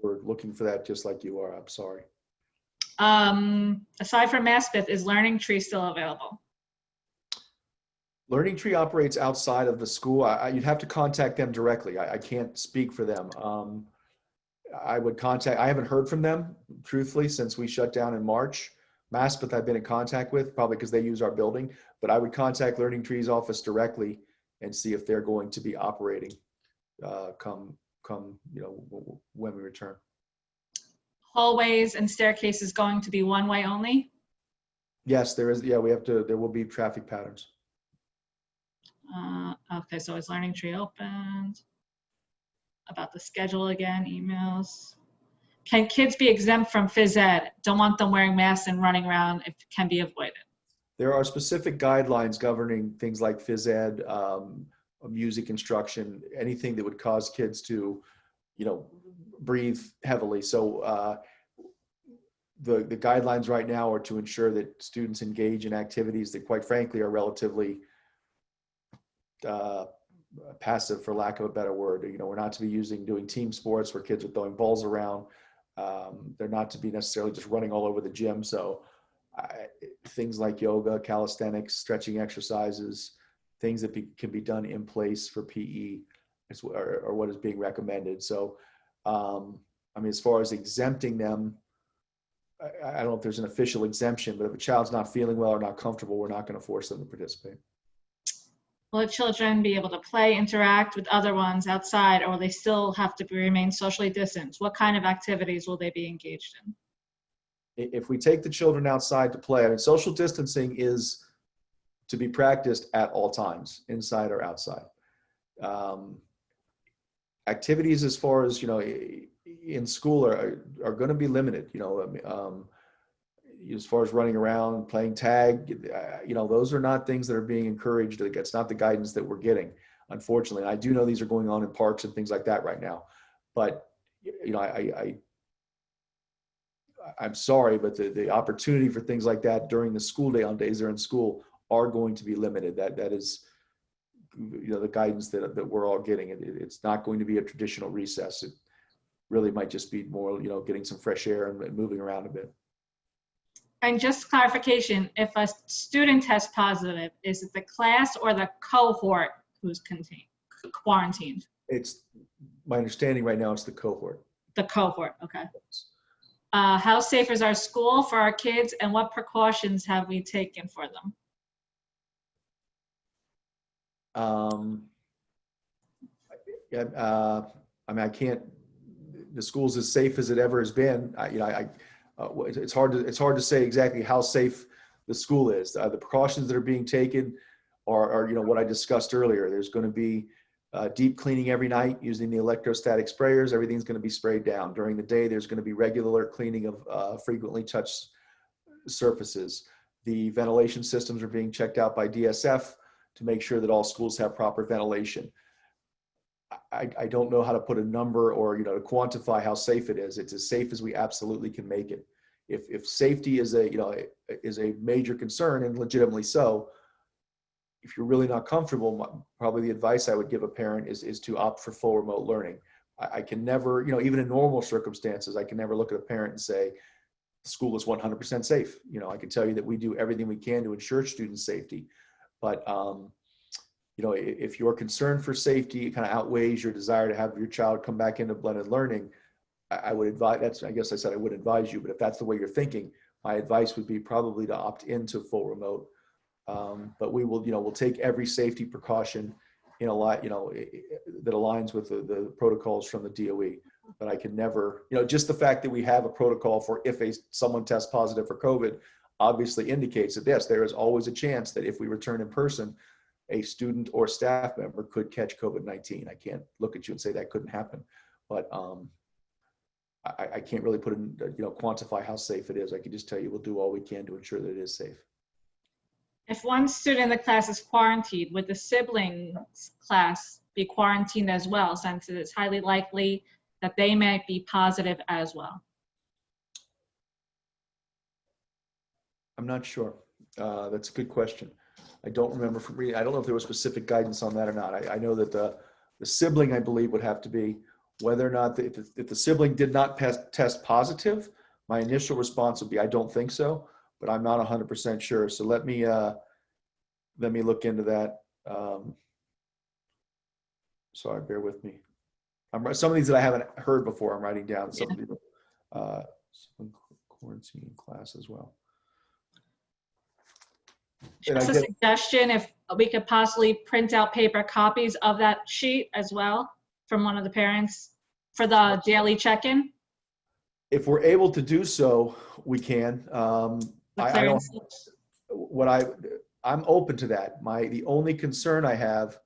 S3: We're looking for that just like you are. I'm sorry.
S2: Aside from Maspeth, is Learning Tree still available?
S3: Learning Tree operates outside of the school. You'd have to contact them directly. I can't speak for them. I haven't heard from them, truthfully, since we shut down in March. Maspeth I've been in contact with, probably because they use our building, but I would contact Learning Tree's office directly and see if they're going to be operating come when we return.
S2: Hallways and staircases going to be one way only?
S3: Yes, there is. Yeah, there will be traffic patterns.
S2: Okay, so is Learning Tree opened? About the schedule again, emails. Can kids be exempt from phys ed? Don't want them wearing masks and running around if it can be avoided.
S3: There are specific guidelines governing things like phys ed, music instruction, anything that would cause kids to, breathe heavily. So the guidelines right now are to ensure that students engage in activities that, quite frankly, are relatively passive, for lack of a better word. We're not to be doing team sports where kids are throwing balls around. They're not to be necessarily just running all over the gym. So things like yoga, calisthenics, stretching exercises, things that can be done in place for PE are what is being recommended. So, as far as exempting them, I don't know if there's an official exemption, but if a child's not feeling well or not comfortable, we're not going to force them to participate.
S2: Will children be able to play, interact with other ones outside, or will they still have to remain socially distanced? What kind of activities will they be engaged in?
S3: If we take the children outside to play, social distancing is to be practiced at all times, inside or outside. Activities as far as, in school are going to be limited, as far as running around, playing tag, those are not things that are being encouraged. It's not the guidance that we're getting, unfortunately. And I do know these are going on in parks and things like that right now. But, I'm sorry, but the opportunity for things like that during the school day, on days they're in school, are going to be limited. That is, the guidance that we're all getting. It's not going to be a traditional recess. It really might just be more, getting some fresh air and moving around a bit.
S2: And just clarification, if a student tests positive, is it the class or the cohort who's quarantined?
S3: It's my understanding right now, it's the cohort.
S2: The cohort, okay. How safe is our school for our kids, and what precautions have we taken for them?
S3: I can't. The school's as safe as it ever has been. It's hard to say exactly how safe the school is. The precautions that are being taken are what I discussed earlier. There's going to be deep cleaning every night using the electrostatic sprayers. Everything's going to be sprayed down. During the day, there's going to be regular cleaning of frequently touched surfaces. The ventilation systems are being checked out by DSF to make sure that all schools have proper ventilation. I don't know how to put a number or to quantify how safe it is. It's as safe as we absolutely can make it. If safety is a major concern, and legitimately so, if you're really not comfortable, probably the advice I would give a parent is to opt for full remote learning. I can never, even in normal circumstances, I can never look at a parent and say the school is 100% safe. I can tell you that we do everything we can to ensure student safety, but if your concern for safety kind of outweighs your desire to have your child come back into blended learning, I would advise, I guess I said I would advise you, but if that's the way you're thinking, my advice would be probably to opt into full remote. But we will, we'll take every safety precaution in a lot, that aligns with the protocols from the DOE. But I can never, just the fact that we have a protocol for if someone tests positive for COVID obviously indicates that yes, there is always a chance that if we return in person, a student or staff member could catch COVID-19. I can't look at you and say that couldn't happen, but I can't really put in, quantify how safe it is. I can just tell you we'll do all we can to ensure that it is safe.
S2: If one student in the class is quarantined, would the siblings class be quarantined as well, since it is highly likely that they might be positive as well?
S3: I'm not sure. That's a good question. I don't remember from reading. I don't know if there was specific guidance on that or not. I know that the sibling, I believe, would have to be whether or not if the sibling did not test positive. My initial response would be, I don't think so, but I'm not 100% sure. So let me look into that. Sorry, bear with me. Some of these that I haven't heard before, I'm writing down. Some of these, quarantine class as well. And
S2: Just a suggestion, if we could possibly print out paper copies of that sheet as well from one of the parents for the daily check-in.
S3: If we're able to do so, we can. I don't. I'm open to that. The only concern I have,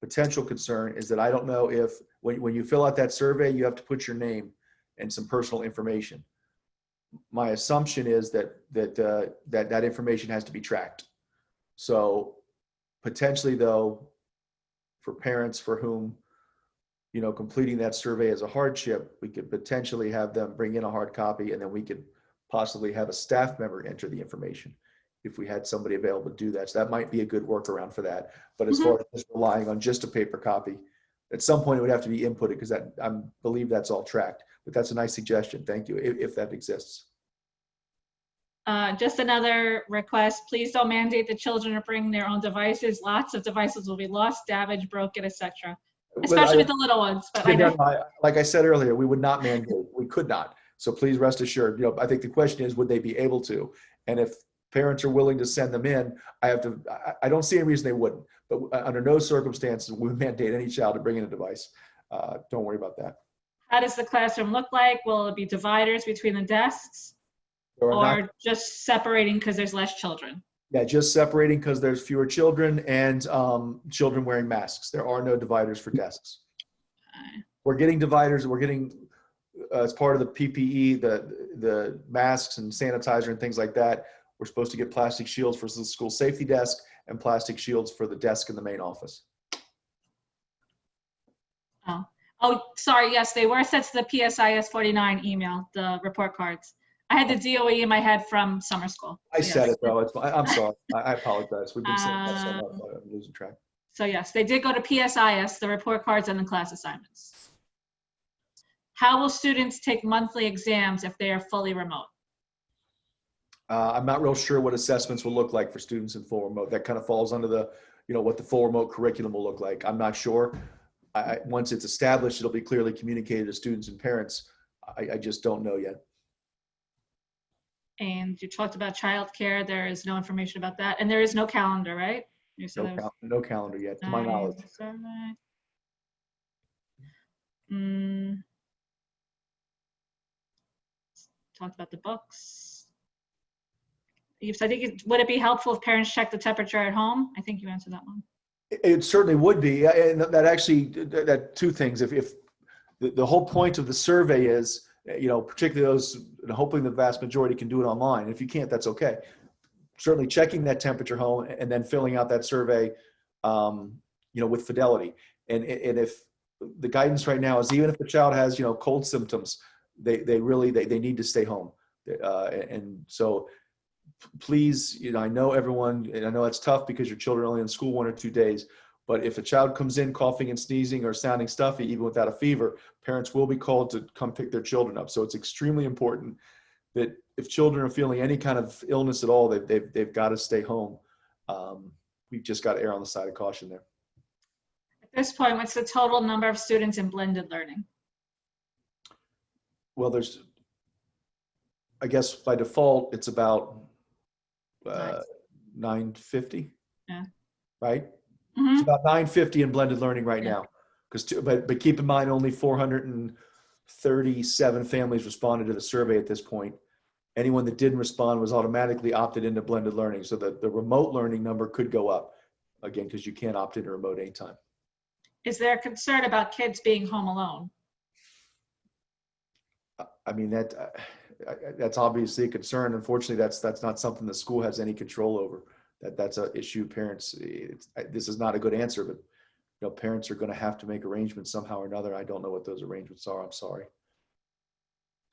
S3: potential concern, is that I don't know if when you fill out that survey, you have to put your name and some personal information. My assumption is that information has to be tracked. So potentially, though, for parents for whom, completing that survey is a hardship, we could potentially have them bring in a hard copy, and then we could possibly have a staff member enter the information if we had somebody available to do that. So that might be a good workaround for that. But as far as just relying on just a paper copy, at some point it would have to be inputted, because I believe that's all tracked. But that's a nice suggestion. Thank you, if that exists.
S2: Just another request, please don't mandate the children to bring their own devices. Lots of devices will be lost, damaged, broken, etc. Especially with the little ones. But I know.
S3: Like I said earlier, we would not mandate. We could not. So please rest assured. I think the question is, would they be able to? And if parents are willing to send them in, I don't see any reason they wouldn't. But under no circumstances would we mandate any child to bring in a device. Don't worry about that.
S2: How does the classroom look like? Will it be dividers between the desks? Or just separating because there's less children?
S3: Yeah, just separating because there's fewer children and children wearing masks. There are no dividers for desks. We're getting dividers. We're getting, as part of the PPE, the masks and sanitizer and things like that. We're supposed to get plastic shields for the school safety desk and plastic shields for the desk in the main office.
S2: Oh, sorry. Yes, they were sent to the PSIS 49 email, the report cards. I had the DOE in my head from summer school.
S3: I said it, though. I'm sorry. I apologize. We've been saying that so much. I'm losing track.
S2: So yes, they did go to PSIS, the report cards and the class assignments. How will students take monthly exams if they are fully remote?
S3: I'm not real sure what assessments will look like for students in full remote. That kind of falls under the, what the full remote curriculum will look like. I'm not sure. Once it's established, it'll be clearly communicated to students and parents. I just don't know yet.
S2: And you talked about childcare. There is no information about that. And there is no calendar, right?
S3: No calendar yet, to my knowledge.
S2: Talked about the books. I think, would it be helpful if parents check the temperature at home? I think you answered that one.
S3: It certainly would be. And that two things. If the whole point of the survey is, particularly those, hoping the vast majority can do it online. If you can't, that's okay. Certainly checking that temperature home and then filling out that survey, with fidelity. And if the guidance right now is, even if the child has, cold symptoms, they need to stay home. And so please, I know everyone, and I know it's tough because your children are only in school 1 or 2 days, but if a child comes in coughing and sneezing or sounding stuffy, even without a fever, parents will be called to come pick their children up. So it's extremely important that if children are feeling any kind of illness at all, they've got to stay home. We've just got to err on the side of caution there.
S2: At this point, what's the total number of students in blended learning?
S3: Well, I guess by default, it's about 950.
S2: Yeah.
S3: Right?
S2: Mm-hmm.
S3: It's about 950 in blended learning right now. But keep in mind, only 437 families responded to the survey at this point. Anyone that didn't respond was automatically opted into blended learning. So the remote learning number could go up, again, because you can't opt into remote anytime.
S2: Is there a concern about kids being home alone?
S3: I mean, that's obviously a concern. Unfortunately, that's not something the school has any control over. That's an issue. Parents, this is not a good answer, but parents are going to have to make arrangements somehow or another. I don't know what those arrangements are. I'm sorry.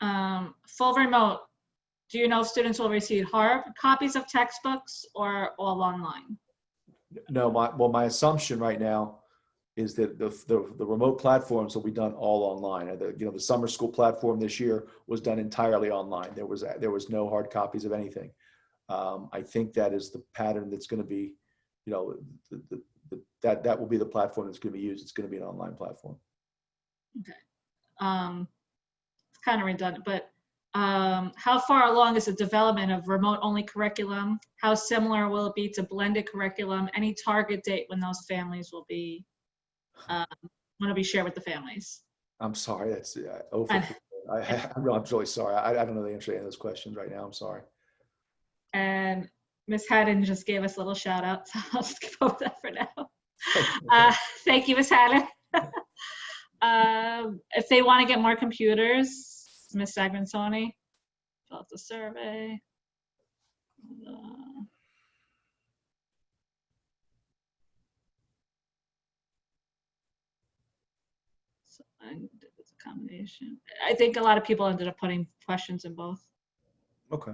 S2: Full remote. Do you know if students will receive hard copies of textbooks or all online?
S3: No, my assumption right now is that the remote platforms will be done all online. The summer school platform this year was done entirely online. There was no hard copies of anything. I think that is the pattern that's going to be, that will be the platform that's going to be used. It's going to be an online platform.
S2: Okay. It's kind of redundant, but how far along is the development of remote-only curriculum? How similar will it be to blended curriculum? Any target date when those families will be shared with the families?
S3: I'm sorry. That's I'm really sorry. I don't know the answer to any of those questions right now. I'm sorry.
S2: And Ms. Haddon just gave us a little shout out, so I'll just give over that for now. Thank you, Ms. Haddon. If they want to get more computers, Ms. Sagransoni, fill out the survey. So I did this accommodation. I think a lot of people ended up putting questions in both.
S3: Okay.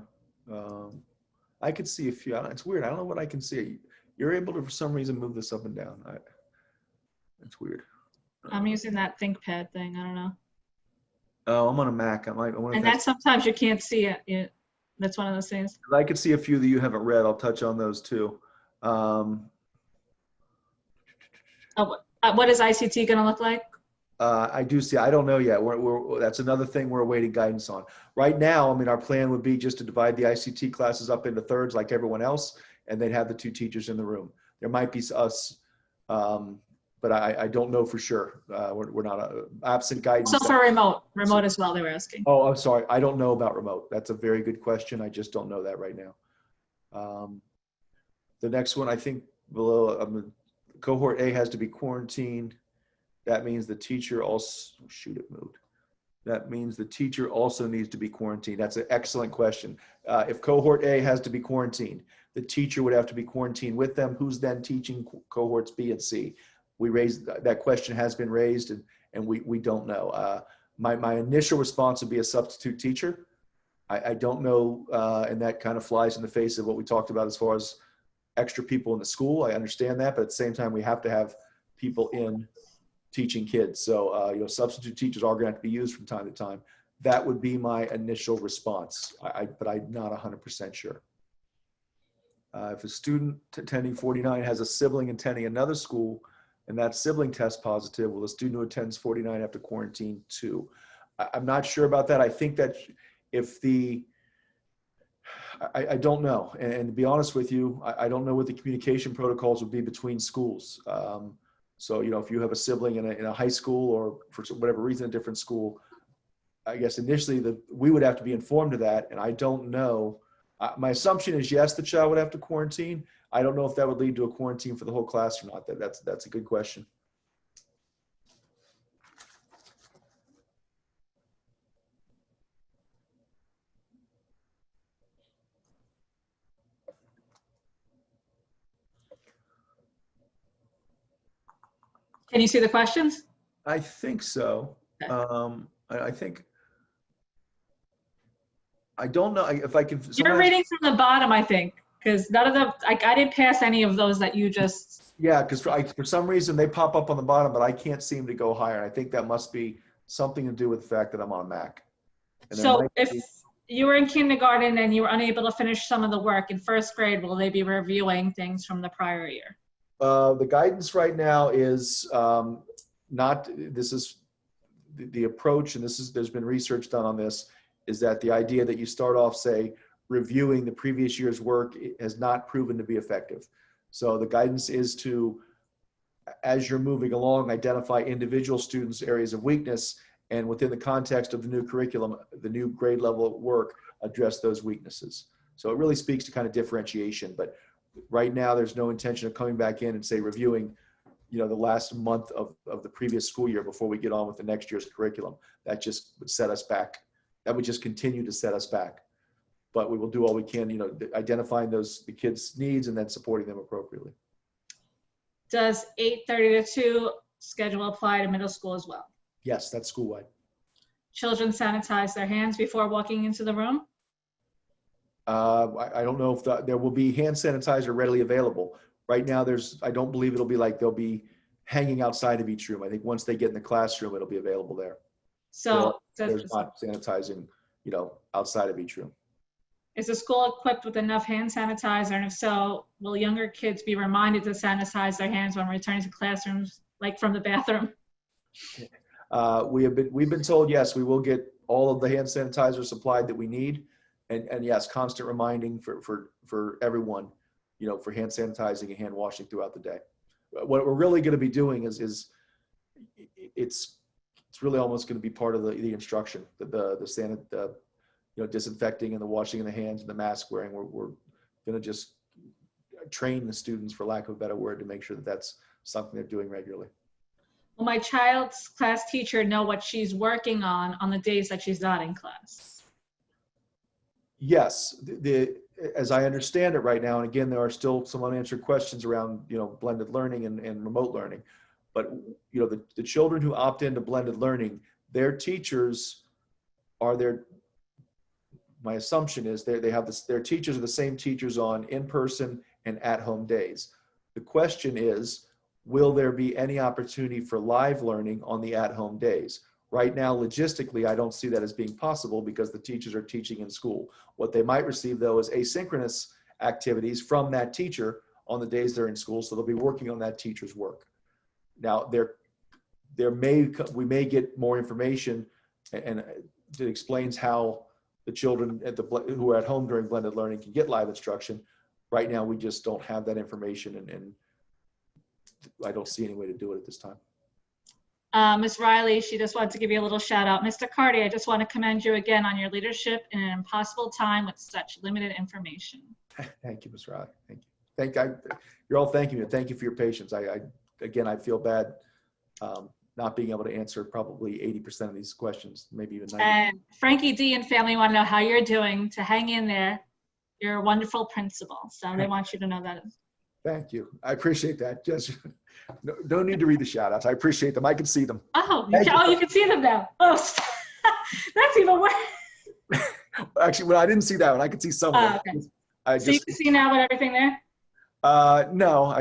S3: I could see a few. It's weird. I don't know what I can see. You're able to, for some reason, move this up and down. It's weird.
S2: I'm using that ThinkPad thing. I don't know.
S3: Oh, I'm on a Mac.
S2: And that sometimes you can't see it. That's one of those things.
S3: I could see a few that you haven't read. I'll touch on those too.
S2: What is ICT going to look like?
S3: I do see. I don't know yet. That's another thing we're awaiting guidance on. Right now, our plan would be just to divide the ICT classes up into thirds like everyone else, and they'd have the 2 teachers in the room. There might be us, but I don't know for sure. We're not absent guidance.
S2: Also for remote as well, they were asking.
S3: Oh, I'm sorry. I don't know about remote. That's a very good question. I just don't know that right now. The next one, I think below, cohort A has to be quarantined. That means the teacher also, it moved. That means the teacher also needs to be quarantined. That's an excellent question. If cohort A has to be quarantined, the teacher would have to be quarantined with them. Who's then teaching cohorts B and C? We raised, that question has been raised, and we don't know. My initial response would be a substitute teacher. I don't know, and that kind of flies in the face of what we talked about as far as extra people in the school. I understand that, but at the same time, we have to have people in teaching kids. So, substitute teachers are going to have to be used from time to time. That would be my initial response, but I'm not 100% sure. If a student attending 49 has a sibling attending another school and that sibling tests positive, will the student who attends 49 have to quarantine too? I'm not sure about that. I think that if I don't know. And to be honest with you, I don't know what the communication protocols would be between schools. So, if you have a sibling in a high school or for whatever reason, a different school, I guess initially we would have to be informed of that. And I don't know. My assumption is yes, the child would have to quarantine. I don't know if that would lead to a quarantine for the whole class or not. That's a good question.
S2: Can you see the questions?
S3: I think so.
S2: Okay.
S3: I don't know if I can.
S2: You're reading from the bottom, I think, because none of them, I didn't pass any of those that you just.
S3: Yeah, because for some reason they pop up on the bottom, but I can't seem to go higher. And I think that must be something to do with the fact that I'm on a Mac.
S2: So if you were in kindergarten and you were unable to finish some of the work in first grade, will they be reviewing things from the prior year?
S3: The guidance right now is this is the approach, and there's been research done on this, is that the idea that you start off, say, reviewing the previous year's work has not proven to be effective. So the guidance is to, as you're moving along, identify individual students' areas of weakness, and within the context of the new curriculum, the new grade level work, address those weaknesses. So it really speaks to kind of differentiation, but right now there's no intention of coming back in and say reviewing, the last month of the previous school year before we get on with the next year's curriculum. That just would set us back. That would just continue to set us back. but we will do all we can, identifying the kids' needs and then supporting them appropriately.
S2: Does 8:30 to 2 schedule apply to middle school as well?
S3: Yes, that's school-wide.
S2: Children sanitize their hands before walking into the room?
S3: I don't know if there will be hand sanitizer readily available. Right now, I don't believe it'll be like they'll be hanging outside of each room. I think once they get in the classroom, it'll be available there.
S2: So
S3: There's not sanitizing, outside of each room.
S2: is the school equipped with enough hand sanitizer? And if so, will younger kids be reminded to sanitize their hands when returning to classrooms, like from the bathroom?
S3: We've been told, yes, we will get all of the hand sanitizer supplied that we need. And yes, constant reminding for everyone, for hand sanitizing and hand washing throughout the day. What we're really going to be doing is it's really almost going to be part of the instruction, disinfecting and the washing of the hands and the mask wearing. We're going to just train the students, for lack of a better word, to make sure that that's something they're doing regularly.
S2: Will my child's class teacher know what she's working on the days that she's not in class?
S3: Yes, as I understand it right now, and again, there are still some unanswered questions around, blended learning and remote learning. But, the children who opt into blended learning, their teachers are my assumption is their teachers are the same teachers on in-person and at-home days. The question is, will there be any opportunity for live learning on the at-home days? Right now, logistically, I don't see that as being possible because the teachers are teaching in school. What they might receive, though, is asynchronous activities from that teacher on the days they're in school, so they'll be working on that teacher's work. Now, we may get more information, and it explains how the children who are at home during blended learning can get live instruction. Right now, we just don't have that information, and I don't see any way to do it at this time.
S2: Ms. Riley, she just wanted to give you a little shout out. Mr. Carty, I just want to commend you again on your leadership in an impossible time with such limited information.
S3: Thank you, Ms. Riley. Thank you. You're all thanking me. Thank you for your patience. I feel bad not being able to answer probably 80% of these questions, maybe even 90%.
S2: And Frankie D and family want to know how you're doing to hang in there. You're a wonderful principal, so they want you to know that.
S3: Thank you. I appreciate that. Just no need to read the shout outs. I appreciate them. I can see them.
S2: Oh, you can see them now. Oh, that's even worse.
S3: Actually, well, I didn't see that one. I could see some of them.
S2: Okay. So you can see now with everything there?
S3: No,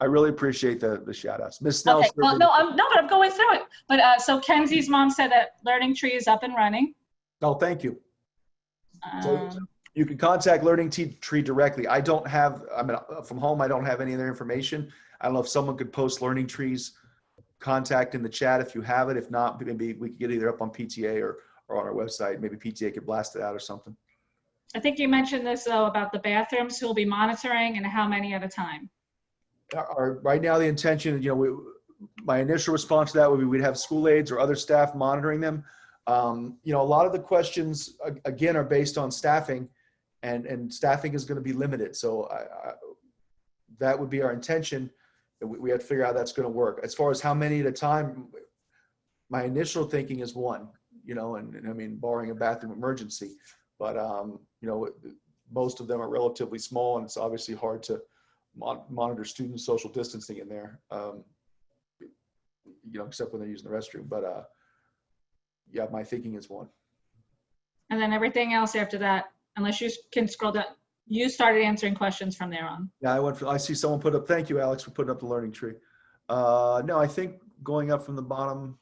S3: I really appreciate the shout outs. Ms. Snell.
S2: Okay. Well, but I'm going through it. But so Kenzie's mom said that Learning Tree is up and running.
S3: Oh, thank you. So you can contact Learning Tree directly. From home, I don't have any other information. I don't know if someone could post Learning Tree's contact in the chat if you have it. If not, maybe we could get either up on PTA or on our website. Maybe PTA could blast it out or something.
S2: I think you mentioned this, though, about the bathrooms, who will be monitoring and how many at a time.
S3: Right now, the intention, my initial response to that would be we'd have school aides or other staff monitoring them. A lot of the questions, again, are based on staffing, and staffing is going to be limited. So that would be our intention. We have to figure out how that's going to work. As far as how many at a time, my initial thinking is one, and I mean, barring a bathroom emergency, but, most of them are relatively small, and it's obviously hard to monitor student social distancing in there, except when they're using the restroom. But yeah, my thinking is one.
S2: And then everything else after that, unless you can scroll down, you started answering questions from there on.
S3: Yeah, I see someone put up, thank you, Alex, for putting up the Learning Tree. No, I think going up from the bottom,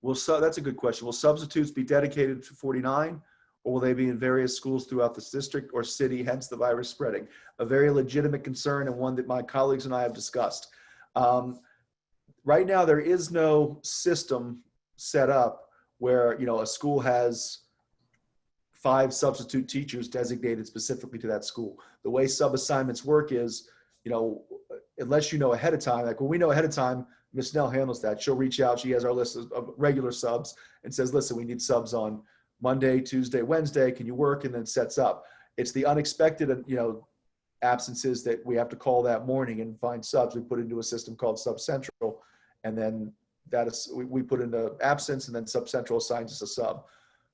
S3: that's a good question. Will substitutes be dedicated to 49, or will they be in various schools throughout this district or city, hence the virus spreading? A very legitimate concern, and one that my colleagues and I have discussed. Right now, there is no system set up where, a school has 5 substitute teachers designated specifically to that school. The way sub-assignments work is, unless you know ahead of time, like when we know ahead of time, Ms. Snell handles that. She'll reach out. She has our list of regular subs and says, listen, we need subs on Monday, Tuesday, Wednesday. Can you work? And then sets up. It's the unexpected, absences that we have to call that morning and find subs. We put into a system called Sub Central, and then we put into absence, and then Sub Central assigns us a sub.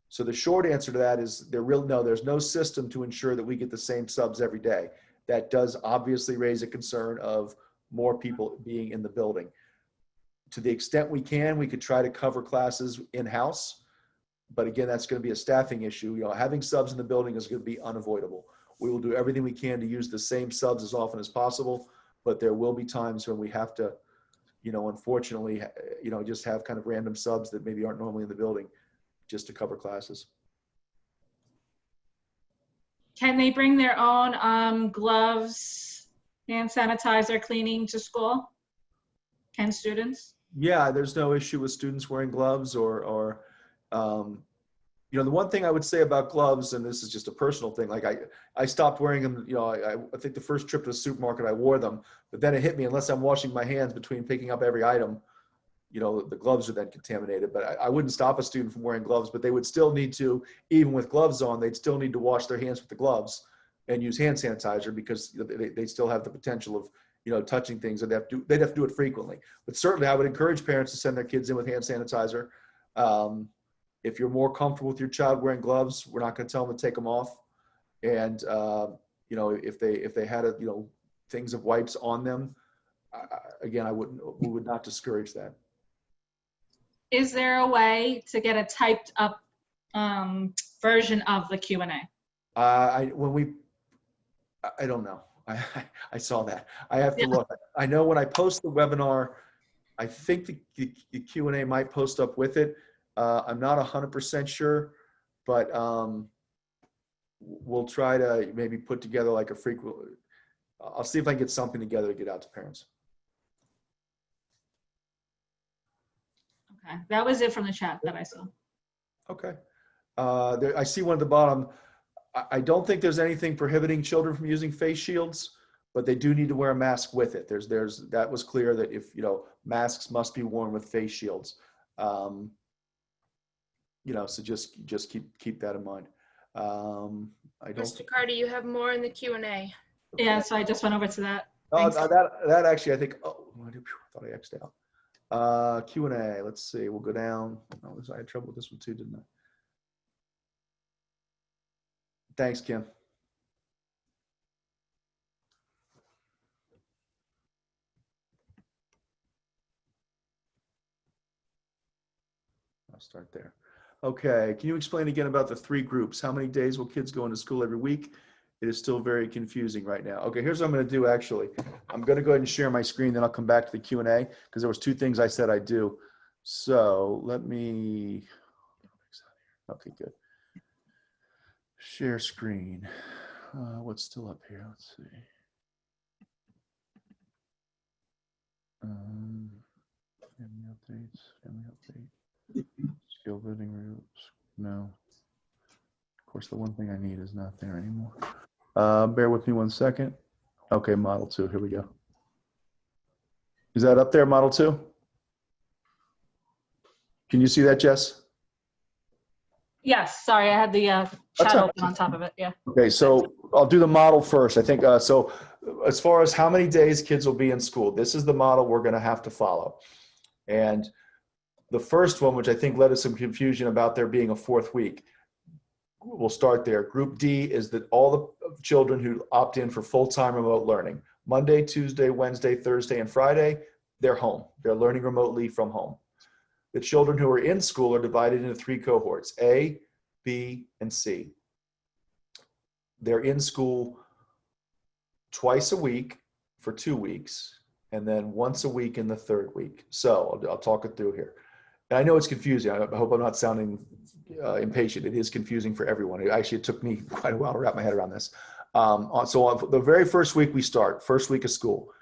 S3: So the short answer to that is there's no system to ensure that we get the same subs every day. That does obviously raise a concern of more people being in the building. To the extent we can, we could try to cover classes in-house. But again, that's going to be a staffing issue. Having subs in the building is going to be unavoidable. We will do everything we can to use the same subs as often as possible, but there will be times when we have to, unfortunately, just have kind of random subs that maybe aren't normally in the building just to cover classes.
S2: Can they bring their own gloves, hand sanitizer, cleaning to school? Can students?
S3: Yeah, there's no issue with students wearing gloves or the one thing I would say about gloves, and this is just a personal thing, like I stopped wearing them, I think the first trip to the supermarket I wore them, but then it hit me, unless I'm washing my hands between picking up every item, the gloves are then contaminated. But I wouldn't stop a student from wearing gloves, but they would still need to, even with gloves on, they'd still need to wash their hands with the gloves and use hand sanitizer, because they still have the potential of, touching things, and they'd have to do it frequently. But certainly I would encourage parents to send their kids in with hand sanitizer. If you're more comfortable with your child wearing gloves, we're not going to tell them to take them off. And, if they had things of wipes on them, again, we would not discourage that.
S2: Is there a way to get a typed up version of the Q&A?
S3: I don't know. I saw that. I have to look. I know when I post the webinar, I think the Q&A might post up with it. I'm not 100% sure, but we'll try to maybe put together like a frequent, I'll see if I can get something together to get out to parents.
S2: Okay, that was it from the chat that I saw.
S3: Okay. I see one at the bottom. I don't think there's anything prohibiting children from using face shields, but they do need to wear a mask with it. That was clear that if, masks must be worn with face shields. So just keep that in mind.
S4: Mr. Carty, you have more in the Q&A.
S3: Okay.
S2: Yeah, so I just went over to that.
S3: Oh,
S2: Thanks.
S3: that actually, I think, I thought I X'd out. Q&A, let's see, we'll go down. Oh, I had trouble with this one too, didn't I? Thanks, Kim. I'll start there. Okay, can you explain again about the 3 groups? How many days will kids go into school every week? It is still very confusing right now. Okay, here's what I'm going to do actually. I'm going to go ahead and share my screen, then I'll come back to the Q&A because there was 2 things I said I'd do. So let me, okay, good. Share screen. What's still up here? Let's see. Family updates, family update. Skill building groups, no. Of course, the one thing I need is not there anymore. Bear with me 1 second. Okay, model 2, here we go. Is that up there, model 2? Can you see that, Jess?
S2: Yes, sorry, I had the chat open on top of it, yeah.
S3: Okay, so I'll do the model first. I think, so as far as how many days kids will be in school, this is the model we're gonna have to follow. And the first one, which I think led to some confusion about there being a 4th week, we'll start there. Group D is that all the children who opt in for full-time remote learning, Monday, Tuesday, Wednesday, Thursday, and Friday, they're home. They're learning remotely from home. The children who are in school are divided into 3 cohorts, A, B, and C. They're in school twice a week for 2 weeks, and then once a week in the 3rd week. So I'll talk it through here. And I know it's confusing. I hope I'm not sounding impatient. It is confusing for everyone. It took me quite a while to wrap my head around this. So on the very first week we start, first week of school,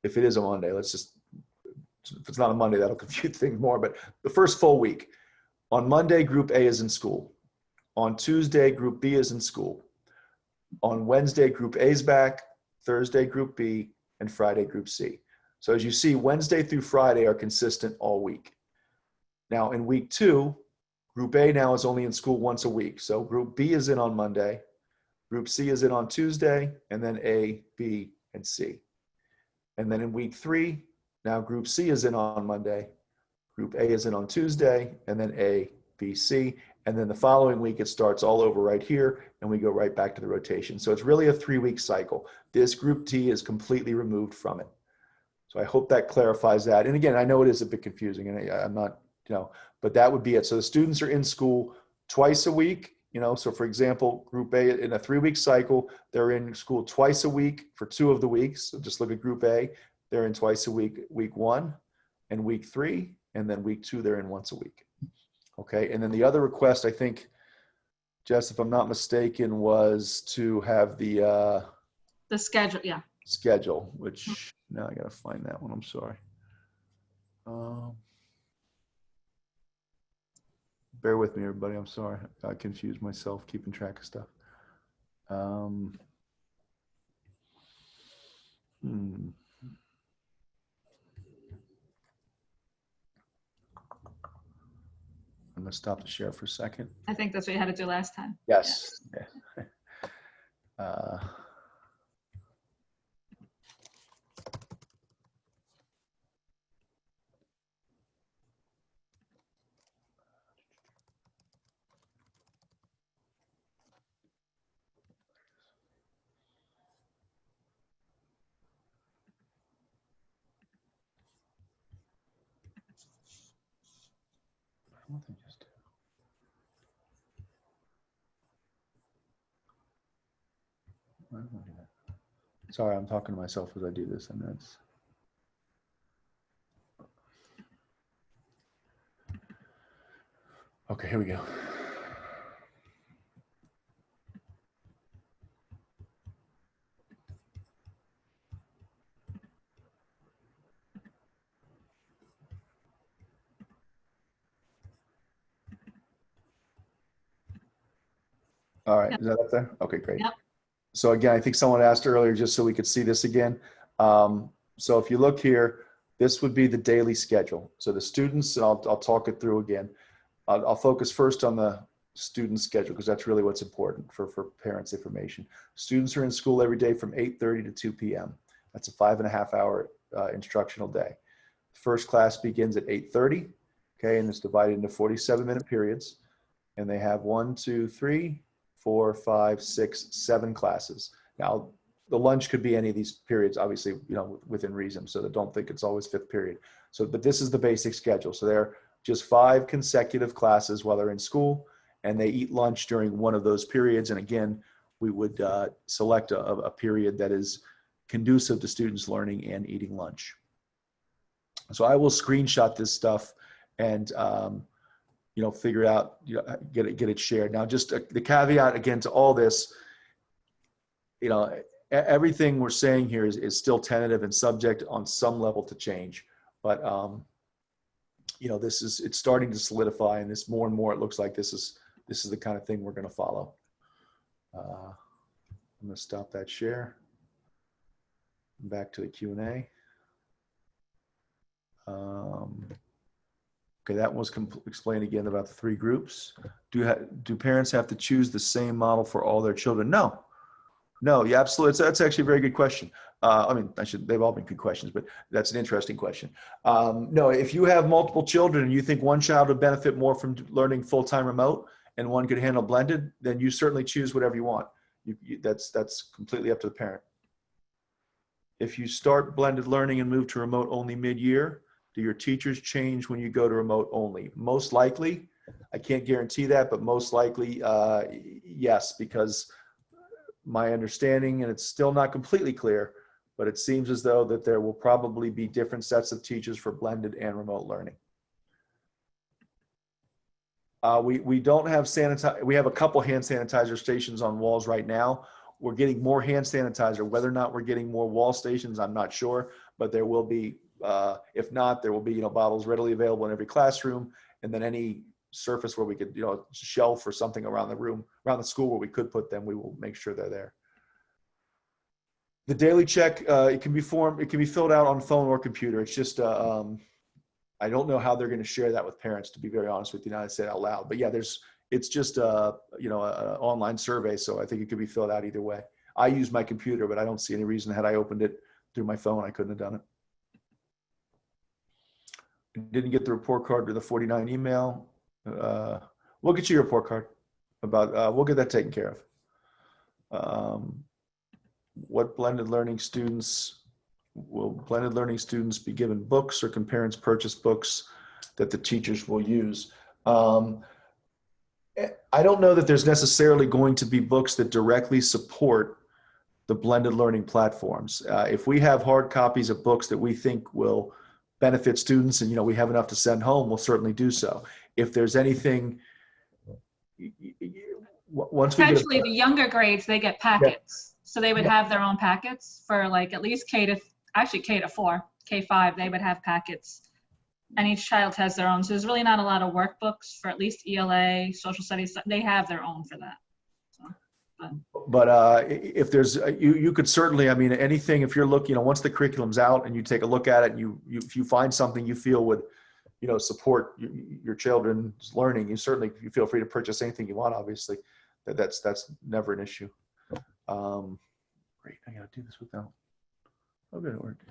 S3: if it is a Monday, if it's not a Monday, that'll confuse things more, but the first full week. On Monday, Group A is in school. On Tuesday, Group B is in school. On Wednesday, Group A is back. Thursday, Group B, and Friday, Group C. So as you see, Wednesday through Friday are consistent all week. Now in week 2, Group A now is only in school once a week. So Group B is in on Monday, Group C is in on Tuesday, and then A, B, and C. And then in week 3, now Group C is in on Monday, Group A is in on Tuesday, and then A, B, C. And then the following week, it starts all over right here, and we go right back to the rotation. So it's really a 3-week cycle. This group T is completely removed from it. So I hope that clarifies that. And again, I know it is a bit confusing, and I'm not, but that would be it. So the students are in school twice a week, so for example, group A in a 3-week cycle, they're in school twice a week for 2 of the weeks. So just look at group A, they're in twice a week, week 1 and week 3, and then week 2, they're in once a week. Okay, and then the other request, I think, Jess, if I'm not mistaken, was to have the
S2: schedule, yeah.
S3: Schedule, which now I gotta find that one. I'm sorry. Bear with me, everybody. I'm sorry. I confused myself keeping track of stuff. I'm gonna stop the share for a second.
S2: I think that's what you had to do last time.
S3: Yes. Yeah. Sorry, I'm talking to myself as I do this, and that's. Okay, here we go. All right, is that up there? Okay, great.
S2: Yep.
S3: So again, I think someone asked earlier, just so we could see this again. So if you look here, this would be the daily schedule. So the students, and I'll talk it through again. I'll focus first on the student schedule because that's really what's important for parents' information. Students are in school every day from 8:30 to 2 p.m. That's a 5.5-hour instructional day. First class begins at 8:30, okay, and it's divided into 47-minute periods. And they have 1, 2, 3, 4, 5, 6, 7 classes. Now, the lunch could be any of these periods, obviously, within reason, so that don't think it's always 5th period. So, but this is the basic schedule. So they're just 5 consecutive classes while they're in school, and they eat lunch during one of those periods. And again, we would select a period that is conducive to students learning and eating lunch. So I will screenshot this stuff and figure it out, get it shared. Now, just the caveat again to all this, everything we're saying here is still tentative and subject on some level to change. But it's starting to solidify, and this more and more it looks like this is the kind of thing we're going to follow. I'm going to stop that share. Back to the Q&A. Okay, that was explained again about the 3 groups. Do parents have to choose the same model for all their children? No, yeah, absolutely. That's actually a very good question. They've all been good questions, but that's an interesting question. No, if you have multiple children and you think one child would benefit more from learning full-time remote and one could handle blended, then you certainly choose whatever you want. That's completely up to the parent. If you start blended learning and move to remote only mid-year, do your teachers change when you go to remote only? Most likely. I can't guarantee that, but most likely, yes, because my understanding, and it's still not completely clear, but it seems as though that there will probably be different sets of teachers for blended and remote learning. We don't have we have a couple hand sanitizer stations on walls right now. We're getting more hand sanitizer. Whether or not we're getting more wall stations, I'm not sure, but there will be, if not, there will be, bottles readily available in every classroom, and then any surface where we could, shelf or something around the room, around the school where we could put them, we will make sure they're there. The daily check, it can be filled out on phone or computer. It's just, I don't know how they're going to share that with parents, to be very honest with you. Now I say it out loud, but yeah, it's just an online survey. So I think it could be filled out either way. I use my computer, but I don't see any reason had I opened it through my phone, I couldn't have done it. Didn't get the report card to the 49 email. We'll get you your report card about, we'll get that taken care of. What blended learning students, will blended learning students be given books, or can parents purchase books that the teachers will use? I don't know that there's necessarily going to be books that directly support the blended learning platforms. If we have hard copies of books that we think will benefit students and, we have enough to send home, we'll certainly do so. If there's anything, once we
S2: Potentially the younger grades, they get packets. So they would have their own packets for like at least K to 4, K5, they would have packets. And each child has their own. So there's really not a lot of workbooks for at least ELA, social studies. They have their own for that.
S3: But if there's, you could certainly, anything, if you're looking, once the curriculum's out and you take a look at it, and if you find something you feel would, support your children's learning, you feel free to purchase anything you want, obviously. That's never an issue. Great, I gotta do this without, okay, it worked.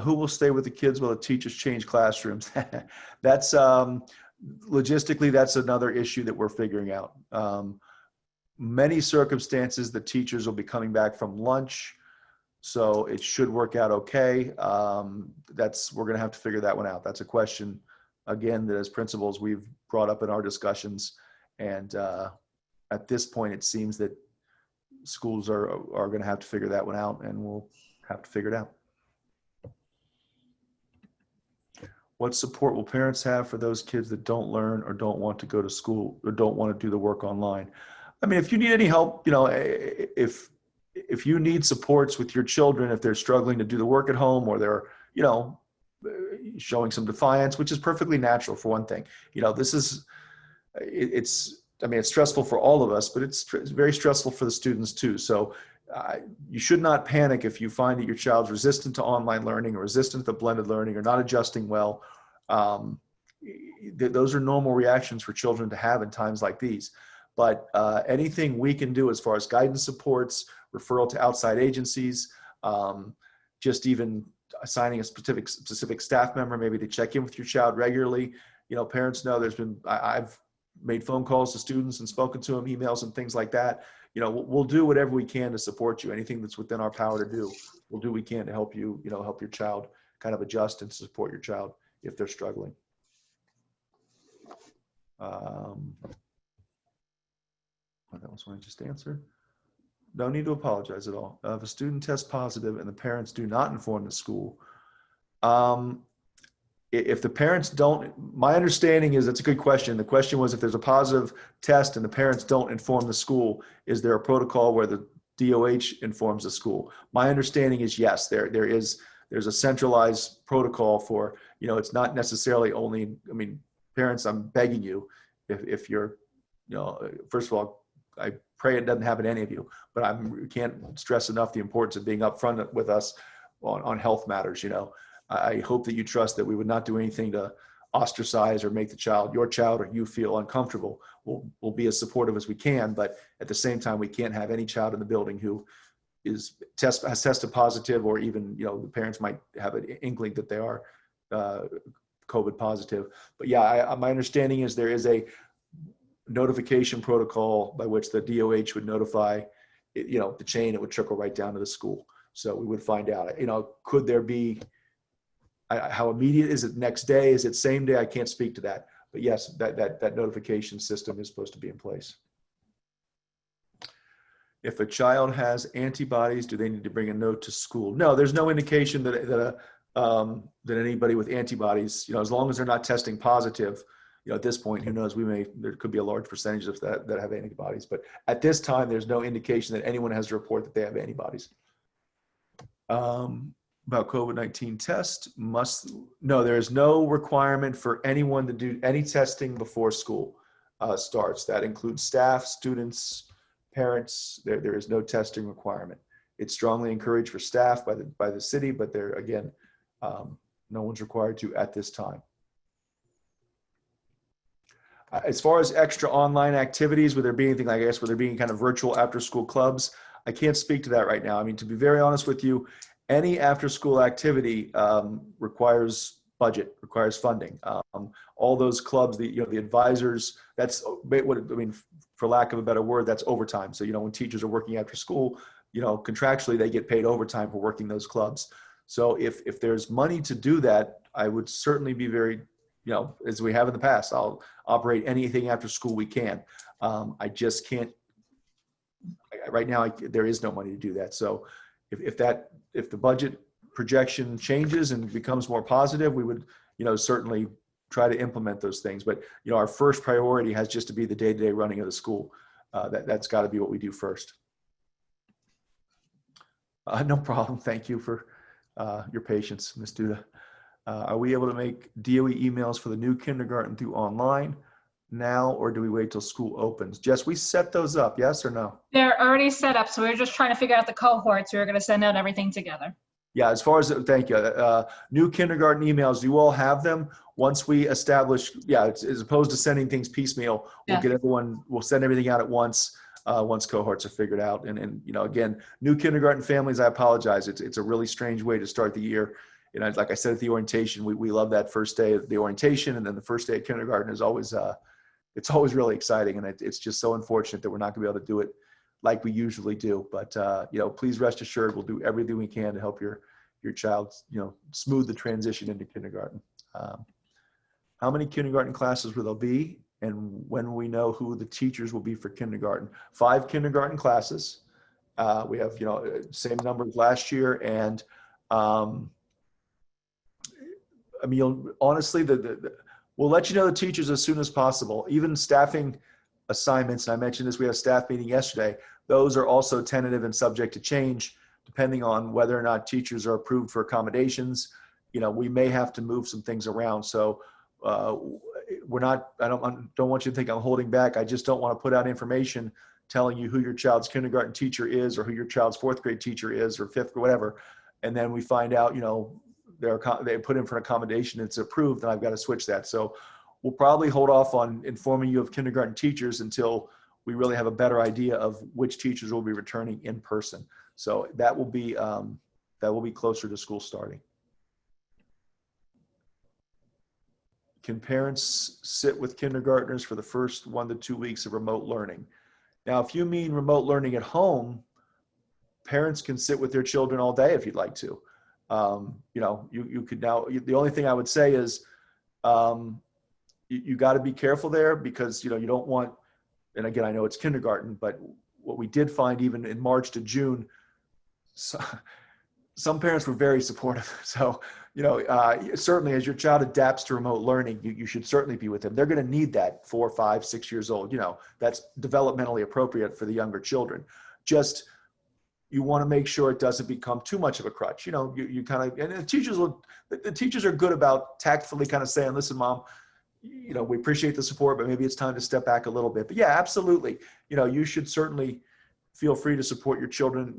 S3: Who will stay with the kids while the teachers change classrooms? That's, logistically, that's another issue that we're figuring out. Many circumstances, the teachers will be coming back from lunch, so it should work out okay. We're gonna have to figure that one out. That's a question, again, that as principals, we've brought up in our discussions. And at this point, it seems that schools are gonna have to figure that one out, and we'll have to figure it out. What support will parents have for those kids that don't learn or don't want to go to school or don't want to do the work online? If you need any help, if you need supports with your children, if they're struggling to do the work at home, or they're, showing some defiance, which is perfectly natural for one thing. It's stressful for all of us, but it's very stressful for the students too. So you should not panic if you find that your child's resistant to online learning or resistant to blended learning or not adjusting well. Those are normal reactions for children to have in times like these. But anything we can do as far as guidance supports, referral to outside agencies, just even assigning a specific staff member, maybe to check in with your child regularly. Parents know I've made phone calls to students and spoken to them, emails and things like that. We'll do whatever we can to support you. Anything that's within our power to do, we'll do what we can to help you, help your child kind of adjust and support your child if they're struggling. That was one I just answered. No need to apologize at all. If a student tests positive and the parents do not inform the school, if the parents don't, my understanding is, that's a good question. The question was, if there's a positive test and the parents don't inform the school, is there a protocol where the DOH informs the school? My understanding is yes, there's a centralized protocol for, it's not necessarily only, parents, I'm begging you, if you're, first of all, I pray it doesn't happen to any of you, but I can't stress enough the importance of being upfront with us on health matters. I hope that you trust that we would not do anything to ostracize or make your child or you feel uncomfortable. We'll be as supportive as we can, but at the same time, we can't have any child in the building who has tested positive, or even, the parents might have an inkling that they are COVID positive. But yeah, my understanding is there is a notification protocol by which the DOH would notify, the chain. It would trickle right down to the school. So we would find out, could there be, how immediate is it? Next day? Is it same day? I can't speak to that, but yes, that notification system is supposed to be in place. If a child has antibodies, do they need to bring a note to school? No, there's no indication that anybody with antibodies, as long as they're not testing positive, at this point, who knows, there could be a large percentage of that have antibodies, but at this time, there's no indication that anyone has to report that they have antibodies. About COVID-19 test, no, there is no requirement for anyone to do any testing before school starts. That includes staff, students, parents. There is no testing requirement. It's strongly encouraged for staff by the city, but there, again, no one's required to at this time. As far as extra online activities, would there be anything, I guess, would there be kind of virtual after school clubs? I can't speak to that right now. To be very honest with you, any after school activity requires budget, requires funding. All those clubs, the advisors, that's what, I mean, for lack of a better word, that's overtime. So, when teachers are working after school, contractually they get paid overtime for working those clubs. So if there's money to do that, I would certainly be very, as we have in the past, I'll operate anything after school we can. I just can't, right now, there is no money to do that. So if the budget projection changes and becomes more positive, we would, certainly try to implement those things. But, our first priority has just to be the day-to-day running of the school. That's got to be what we do first. No problem. Thank you for your patience, Ms. Duda. Are we able to make DOE emails for the new kindergarten through online now, or do we wait till school opens? Jess, we set those up, yes or no?
S2: They're already set up, so we're just trying to figure out the cohorts. We were going to send out everything together.
S3: Yeah, as far as, thank you. New kindergarten emails, you all have them. Once we establish, as opposed to sending things piecemeal, we'll send everything out at once. Once cohorts are figured out. And again, new kindergarten families, I apologize. It's a really strange way to start the year. Like I said at the orientation, we love that first day of the orientation, and then the first day of kindergarten is always, it's always really exciting. And it's just so unfortunate that we're not gonna be able to do it like we usually do. But, please rest assured, we'll do everything we can to help your child, smooth the transition into kindergarten. How many kindergarten classes will there be? And when we know who the teachers will be for kindergarten? 5 kindergarten classes. We have, same number as last year. And honestly, we'll let you know the teachers as soon as possible. Even staffing assignments, and I mentioned this, we had a staff meeting yesterday. Those are also tentative and subject to change, depending on whether or not teachers are approved for accommodations. We may have to move some things around. So we're not, I don't want you to think I'm holding back. I just don't want to put out information telling you who your child's kindergarten teacher is, or who your child's 4th grade teacher is, or 5th or whatever. And then we find out, they put in for an accommodation, it's approved, and I've got to switch that. So we'll probably hold off on informing you of kindergarten teachers until we really have a better idea of which teachers will be returning in person. So that will be closer to school starting. Can parents sit with kindergartners for the first 1 to 2 weeks of remote learning? Now, if you mean remote learning at home, parents can sit with their children all day if you'd like to. You could now, the only thing I would say is you got to be careful there, because, you don't want, and again, I know it's kindergarten, but what we did find even in March to June, some parents were very supportive. So, certainly as your child adapts to remote learning, you should certainly be with them. They're going to need that 4, 5, 6 years old. That's developmentally appropriate for the younger children. Just, you want to make sure it doesn't become too much of a crutch. You kind of, and the teachers are good about tactfully kind of saying, listen, Mom, we appreciate the support, but maybe it's time to step back a little bit. But yeah, absolutely. You should certainly feel free to support your children,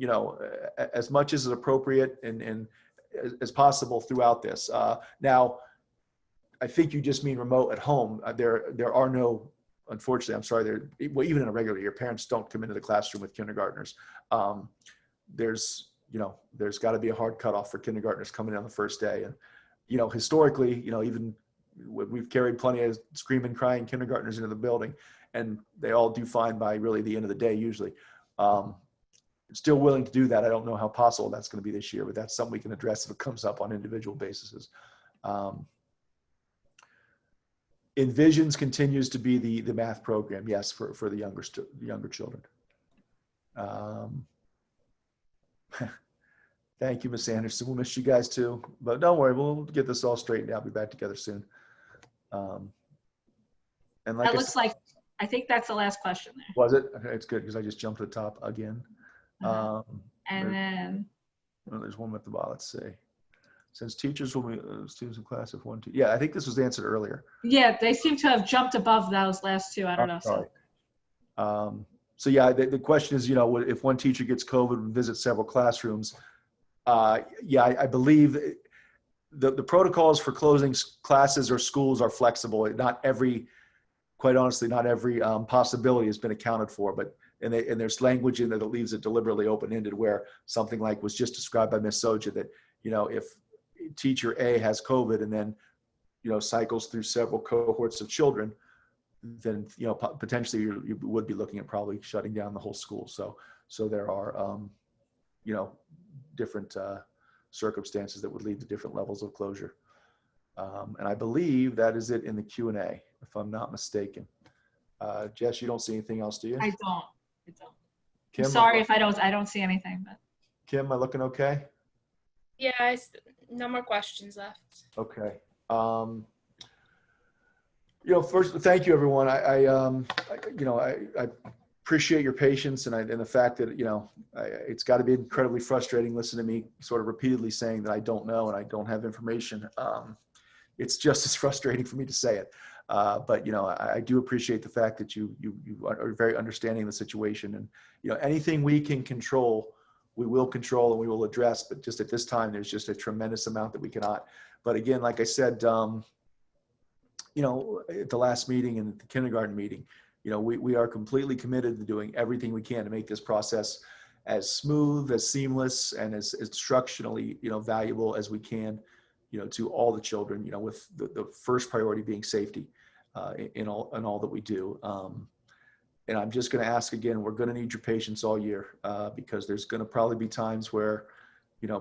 S3: as much as is appropriate and as possible throughout this. Now, I think you just mean remote at home. There are no, unfortunately, I'm sorry, even in a regular year, parents don't come into the classroom with kindergartners. There's got to be a hard cutoff for kindergartners coming in on the first day. And, historically, even we've carried plenty of screaming, crying kindergartners into the building, and they all do fine by really the end of the day, usually. Still willing to do that. I don't know how possible that's going to be this year, but that's something we can address if it comes up on individual basis. Envisions continues to be the math program, yes, for the younger children. Thank you, Ms. Anderson. We'll miss you guys too, but don't worry, we'll get this all straightened out. Be back together soon. And like
S2: that looks like, I think that's the last question there.
S3: Was it? Okay, it's good because I just jumped to the top again.
S2: And then
S3: there's one at the bottom. Let's see. Since teachers will be students in class of 1, 2. Yeah, I think this was answered earlier.
S2: Yeah, they seem to have jumped above those last 2. I don't know.
S3: Sorry. So yeah, the question is, if one teacher gets COVID and visits several classrooms, I believe the protocols for closing classes or schools are flexible. Quite honestly, not every possibility has been accounted for, but and there's language in there that leaves it deliberately open-ended, where something like was just described by Ms. Soja, that teacher A has COVID and then, cycles through several cohorts of children, then, potentially you would be looking at probably shutting down the whole school. So there are, different circumstances that would lead to different levels of closure. And I believe that is it in the Q&A, if I'm not mistaken. Jess, you don't see anything else, do you?
S2: I don't.
S3: Kim,
S2: I'm sorry if I don't see anything, but.
S3: Kim, am I looking okay?
S4: Yeah, no more questions left.
S3: Okay. First, thank you, everyone. I appreciate your patience and the fact that, it's got to be incredibly frustrating listening to me sort of repeatedly saying that I don't know and I don't have information. It's just as frustrating for me to say it. But, I do appreciate the fact that you are very understanding of the situation, and, anything we can control, we will control and we will address, but just at this time, there's just a tremendous amount that we cannot. But again, like I said, at the last meeting and at the kindergarten meeting, we are completely committed to doing everything we can to make this process as smooth, as seamless, and as instructionally, valuable as we can, to all the children, with the first priority being safety in all that we do. And I'm just going to ask again, we're going to need your patience all year because there's going to probably be times where,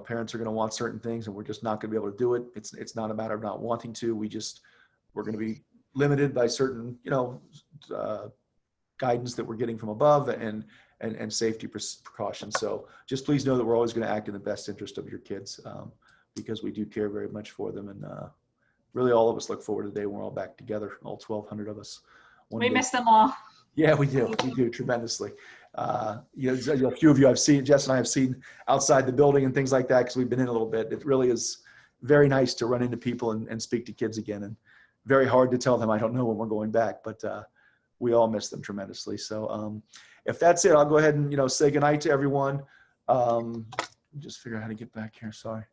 S3: parents are going to want certain things and we're just not going to be able to do it. It's not a matter of not wanting to. We're going to be limited by certain, guidance that we're getting from above and safety precautions. So just please know that we're always going to act in the best interest of your kids because we do care very much for them. And really all of us look forward to the day when we're all back together, all 1,200 of us.
S2: We miss them all.
S3: Yeah, we do. We do tremendously. A few of you I've seen, Jess and I have seen outside the building and things like that because we've been in a little bit. It really is very nice to run into people and speak to kids again, and very hard to tell them I don't know when we're going back, but we all miss them tremendously. So if that's it, I'll go ahead and, say goodnight to everyone. Just figure out how to get back here. Sorry.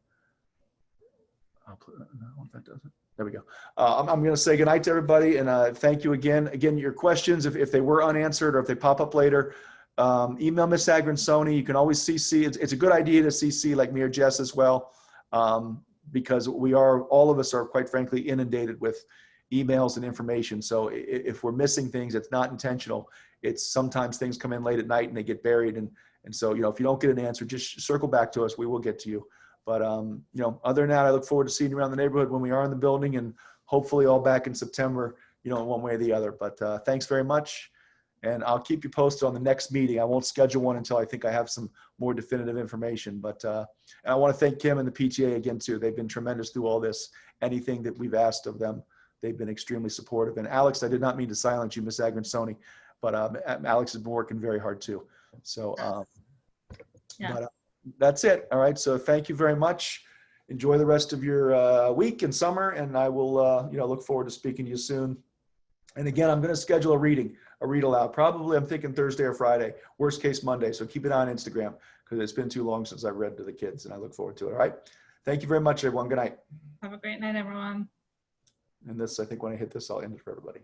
S3: I'll put no, that doesn't. There we go. I'm going to say goodnight to everybody and thank you again. Again, your questions, if they were unanswered or if they pop up later, email Miss Agransoni. You can always CC. It's a good idea to CC like me or Jess as well, because all of us are quite frankly inundated with emails and information. So if we're missing things, it's not intentional. It's sometimes things come in late at night and they get buried. And so, if you don't get an answer, just circle back to us. We will get to you. But, other than that, I look forward to seeing you around the neighborhood when we are in the building and hopefully all back in September, in one way or the other. But thanks very much. And I'll keep you posted on the next meeting. I won't schedule one until I think I have some more definitive information. But and I want to thank Kim and the PTA again, too. They've been tremendous through all this. Anything that we've asked of them, they've been extremely supportive. And Alex, I did not mean to silence you, Miss Agransoni, but Alex has been working very hard, too. So,
S2: Yeah.
S3: But that's it. All right. So thank you very much. Enjoy the rest of your week and summer. And I will, look forward to speaking to you soon. And again, I'm going to schedule a read aloud. Probably I'm thinking Thursday or Friday, worst case Monday. So keep it on Instagram because it's been too long since I've read to the kids and I look forward to it. All right. Thank you very much, everyone. Good night.
S2: Have a great night, everyone.
S3: And this, I think when I hit this, I'll end it for everybody.